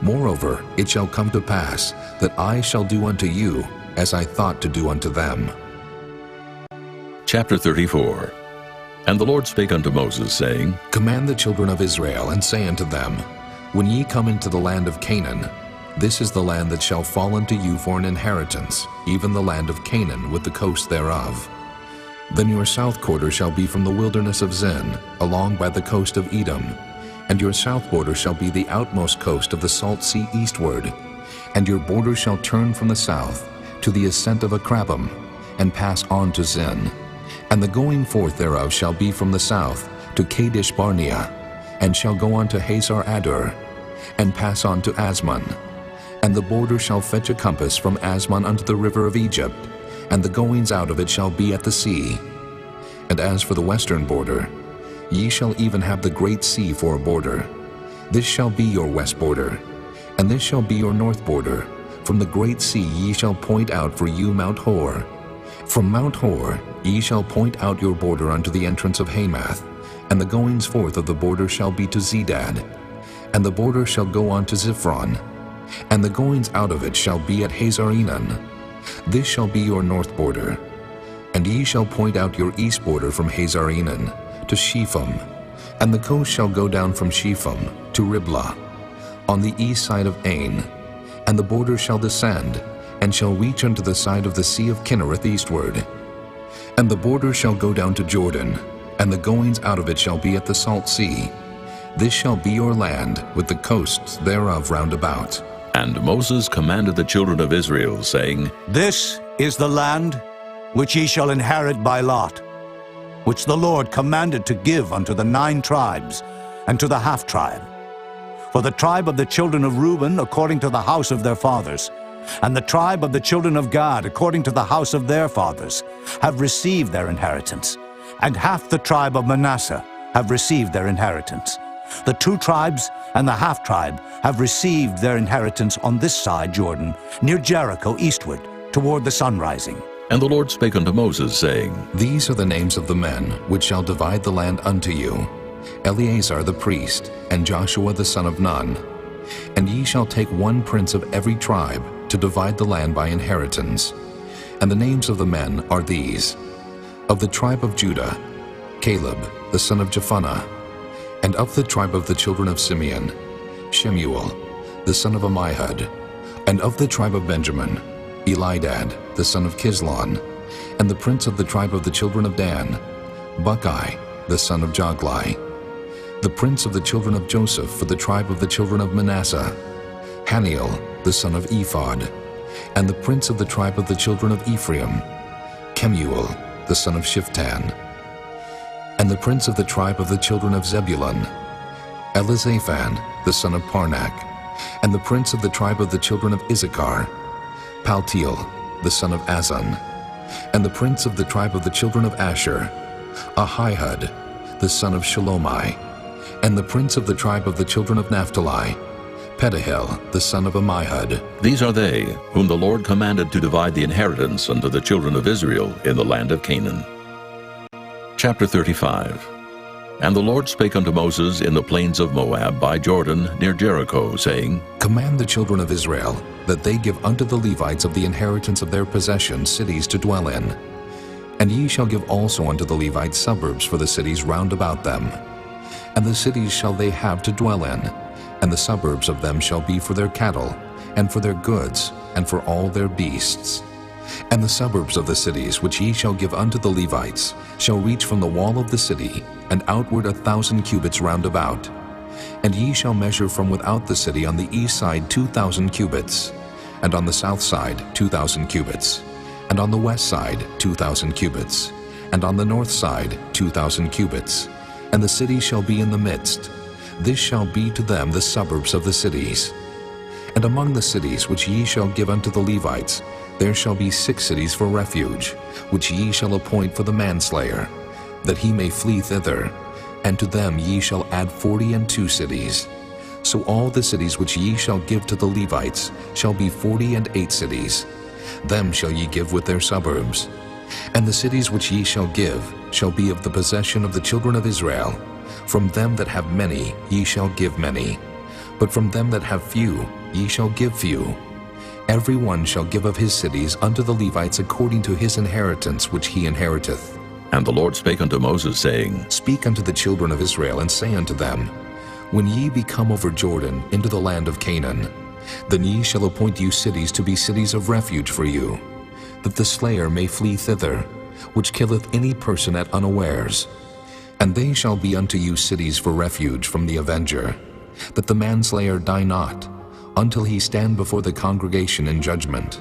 Speaker 2: Moreover, it shall come to pass that I shall do unto you as I thought to do unto them.
Speaker 1: Chapter 34. And the Lord spake unto Moses, saying,
Speaker 2: Command the children of Israel, and say unto them, When ye come into the land of Canaan, this is the land that shall fall unto you for an inheritance, even the land of Canaan with the coast thereof. Then your south quarter shall be from the wilderness of Zin, along by the coast of Edom, and your south border shall be the outmost coast of the salt sea eastward, and your border shall turn from the south to the ascent of Akrabim, and pass on to Zin. And the going forth thereof shall be from the south to Kadesh Barnea, and shall go on to Hazar Adur, and pass on to Asmon. And the border shall fetch a compass from Asmon unto the river of Egypt, and the goings out of it shall be at the sea. And as for the western border, ye shall even have the great sea for a border. This shall be your west border, and this shall be your north border. From the great sea ye shall point out for you Mount Hor. From Mount Hor ye shall point out your border unto the entrance of Hamath, and the goings forth of the border shall be to Zedad, and the border shall go on to Ziphron, and the goings out of it shall be at Hazar-Enan. This shall be your north border. And ye shall point out your east border from Hazar-Enan to Shepham, and the coast shall go down from Shepham to Riblah, on the east side of Ain, and the border shall descend, and shall reach unto the side of the sea of Kinnereth eastward. And the border shall go down to Jordan, and the goings out of it shall be at the salt sea. This shall be your land, with the coasts thereof round about.
Speaker 1: And Moses commanded the children of Israel, saying,
Speaker 8: This is the land which ye shall inherit by lot, which the Lord commanded to give unto the 9 tribes, and to the half-tribe. For the tribe of the children of Reuben according to the house of their fathers, and the tribe of the children of Gad according to the house of their fathers, have received their inheritance, and half the tribe of Manasseh have received their inheritance. The 2 tribes and the half-tribe have received their inheritance on this side Jordan, near Jericho eastward, toward the sun rising.
Speaker 1: And the Lord spake unto Moses, saying,
Speaker 2: These are the names of the men which shall divide the land unto you, Eleazar the priest, and Joshua the son of Nun. And ye shall take one prince of every tribe to divide the land by inheritance. And the names of the men are these: of the tribe of Judah, Caleb the son of Jephunneh; and of the tribe of the children of Simeon, Shemuel the son of Ammihud; and of the tribe of Benjamin, Elidad the son of Kislon; and the prince of the tribe of the children of Dan, Buckai the son of Joglai; the prince of the children of Joseph for the tribe of the children of Manasseh, Haniel the son of Ephod; and the prince of the tribe of the children of Ephraim, Kemuel the son of Shiftan; and the prince of the tribe of the children of Zebulun, Elizaphan the son of Parnak; and the prince of the tribe of the children of Issachar, Paltiel the son of Azan; and the prince of the tribe of the children of Asher, Ahihud the son of Shalomai; and the prince of the tribe of the children of Naphtali, Pedahel the son of Ammihud.
Speaker 1: These are they whom the Lord commanded to divide the inheritance unto the children of Israel in the land of Canaan. Chapter 35. And the Lord spake unto Moses in the plains of Moab by Jordan near Jericho, saying,
Speaker 2: Command the children of Israel that they give unto the Levites of the inheritance of their possession cities to dwell in. And ye shall give also unto the Levites suburbs for the cities round about them. And the cities shall they have to dwell in, and the suburbs of them shall be for their cattle, and for their goods, and for all their beasts. And the suburbs of the cities which ye shall give unto the Levites shall reach from the wall of the city, and outward 1,000 cubits round about. And ye shall measure from without the city on the east side 2,000 cubits, and on the south side 2,000 cubits, and on the west side 2,000 cubits, and on the north side 2,000 cubits. And the city shall be in the midst. This shall be to them the suburbs of the cities. And among the cities which ye shall give unto the Levites, there shall be 6 cities for refuge, which ye shall appoint for the manslayer, that he may flee thither, and to them ye shall add 42 cities. So all the cities which ye shall give to the Levites shall be 48 cities. Them shall ye give with their suburbs. And the cities which ye shall give shall be of the possession of the children of Israel. From them that have many ye shall give many, but from them that have few ye shall give few. Every one shall give of his cities unto the Levites according to his inheritance which he inheriteth.
Speaker 1: And the Lord spake unto Moses, saying,
Speaker 2: Speak unto the children of Israel, and say unto them, When ye be come over Jordan into the land of Canaan, then ye shall appoint you cities to be cities of refuge for you, that the slayer may flee thither, which killeth any person at unawares. And they shall be unto you cities for refuge from the avenger, that the manslayer die not, until he stand before the congregation in judgment.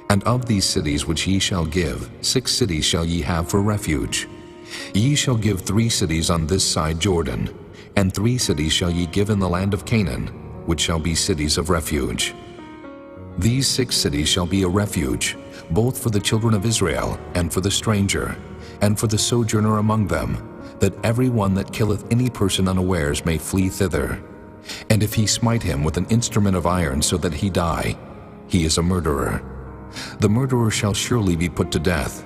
Speaker 2: And of these cities which ye shall give, 6 cities shall ye have for refuge. Ye shall give 3 cities on this side Jordan, and 3 cities shall ye give in the land of Canaan, which shall be cities of refuge. These 6 cities shall be a refuge, both for the children of Israel, and for the stranger, and for the sojourner among them, that every one that killeth any person unawares may flee thither. And if he smite him with an instrument of iron so that he die, he is a murderer. The murderer shall surely be put to death.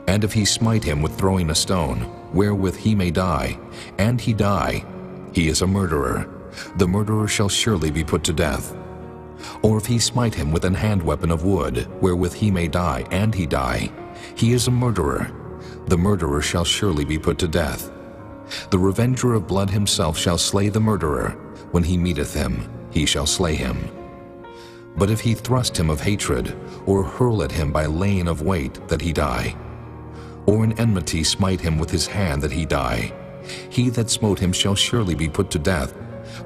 Speaker 2: And if he smite him with throwing a stone, wherewith he may die, and he die, he is a murderer. The murderer shall surely be put to death. Or if he smite him with an hand weapon of wood, wherewith he may die, and he die, he is a murderer. The murderer shall surely be put to death. The revenger of blood himself shall slay the murderer. When he meeteth him, he shall slay him. But if he thrust him of hatred, or hurl at him by laying of weight, that he die, or in enmity smite him with his hand, that he die, he that smote him shall surely be put to death,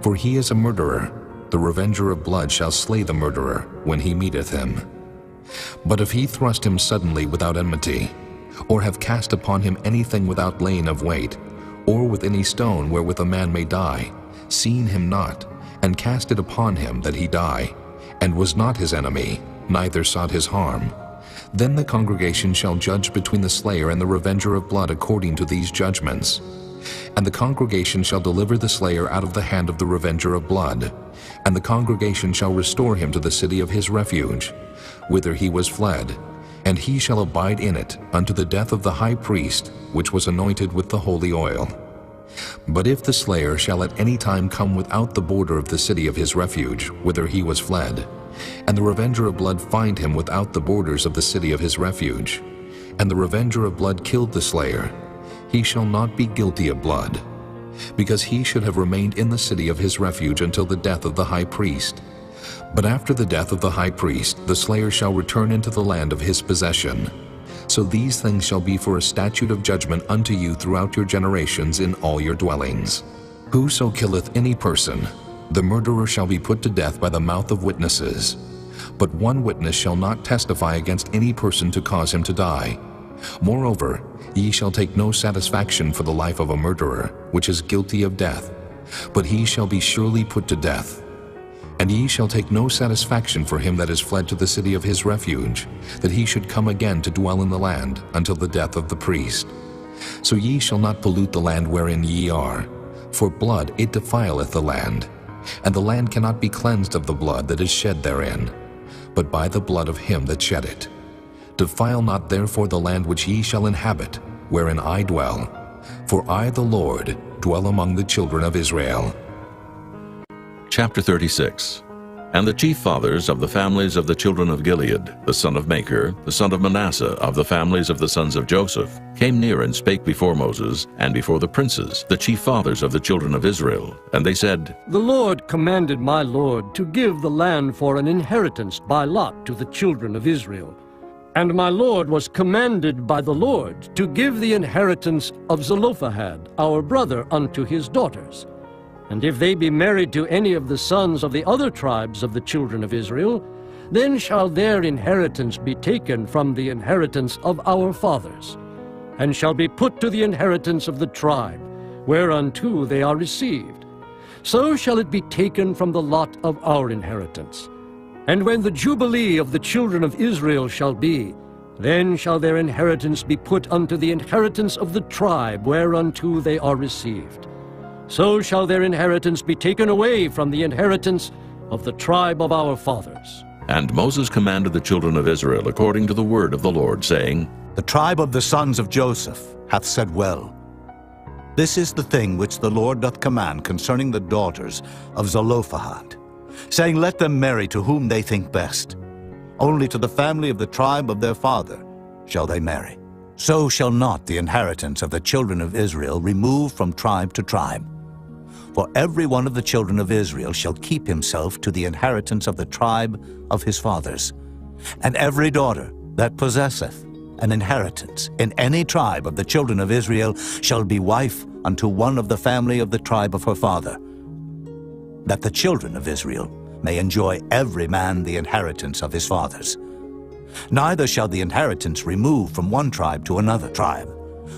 Speaker 2: for he is a murderer. The revenger of blood shall slay the murderer when he meeteth him. But if he thrust him suddenly without enmity, or have cast upon him anything without laying of weight, or with any stone wherewith a man may die, seeing him not, and cast it upon him that he die, and was not his enemy, neither sought his harm, then the congregation shall judge between the slayer and the revenger of blood according to these judgments. And the congregation shall deliver the slayer out of the hand of the revenger of blood, and the congregation shall restore him to the city of his refuge, whither he was fled, And he shall abide in it unto the death of the high priest, which was anointed with the holy oil. But if the slayer shall at any time come without the border of the city of his refuge, whither he was fled, and the revenger of blood find him without the borders of the city of his refuge, and the revenger of blood killed the slayer, he shall not be guilty of blood, because he should have remained in the city of his refuge until the death of the high priest. But after the death of the high priest, the slayer shall return into the land of his possession. So these things shall be for a statute of judgment unto you throughout your generations in all your dwellings. Whoso killeth any person, the murderer shall be put to death by the mouth of witnesses. But one witness shall not testify against any person to cause him to die. Moreover, ye shall take no satisfaction for the life of a murderer, which is guilty of death, but he shall be surely put to death. And ye shall take no satisfaction for him that is fled to the city of his refuge, that he should come again to dwell in the land until the death of the priest. So ye shall not pollute the land wherein ye are, for blood it defileth the land, and the land cannot be cleansed of the blood that is shed therein, but by the blood of him that shed it. Defile not therefore the land which ye shall inhabit, wherein I dwell, for I the Lord dwell among the children of Israel.
Speaker 1: Chapter 36. And the chief fathers of the families of the children of Gilead, the son of Machir, the son of Manasseh, of the families of the sons of Joseph, came near and spake before Moses, and before the princes, the chief fathers of the children of Israel. And they said,
Speaker 10: The Lord commanded my Lord to give the land for an inheritance by lot to the children of Israel. And my Lord was commanded by the Lord to give the inheritance of Zelophehad, our brother, unto his daughters. And if they be married to any of the sons of the other tribes of the children of Israel, then shall their inheritance be taken from the inheritance of our fathers, and shall be put to the inheritance of the tribe, whereunto they are received. So shall it be taken from the lot of our inheritance. And when the jubilee of the children of Israel shall be, then shall their inheritance be put unto the inheritance of the tribe, whereunto they are received. So shall their inheritance be taken away from the inheritance of the tribe of our fathers.
Speaker 1: And Moses commanded the children of Israel according to the word of the Lord, saying,
Speaker 8: The tribe of the sons of Joseph hath said well. This is the thing which the Lord doth command concerning the daughters of Zelophehad, saying, Let them marry to whom they think best. Only to the family of the tribe of their father shall they marry. So shall not the inheritance of the children of Israel remove from tribe to tribe. For every one of the children of Israel shall keep himself to the inheritance of the tribe of his fathers. And every daughter that possesseth an inheritance in any tribe of the children of Israel shall be wife unto one of the family of the tribe of her father, that the children of Israel may enjoy every man the inheritance of his fathers. Neither shall the inheritance remove from one tribe to another tribe,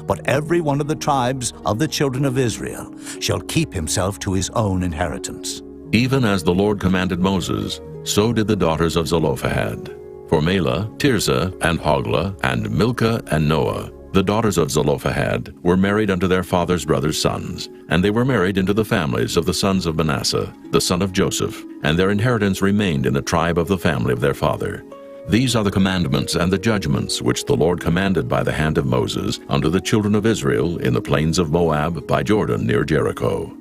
Speaker 8: but every one of the tribes of the children of Israel shall keep himself to his own inheritance.
Speaker 1: Even as the Lord commanded Moses, so did the daughters of Zelophehad. For Mela, Tirzah, and Hoglah, and Milcah, and Noah, the daughters of Zelophehad, were married unto their father's brothers' sons, and they were married into the families of the sons of Manasseh, the son of Joseph, and their inheritance remained in the tribe of the family of their father. These are the commandments and the judgments which the Lord commanded by the hand of Moses unto the children of Israel in the plains of Moab by Jordan near Jericho.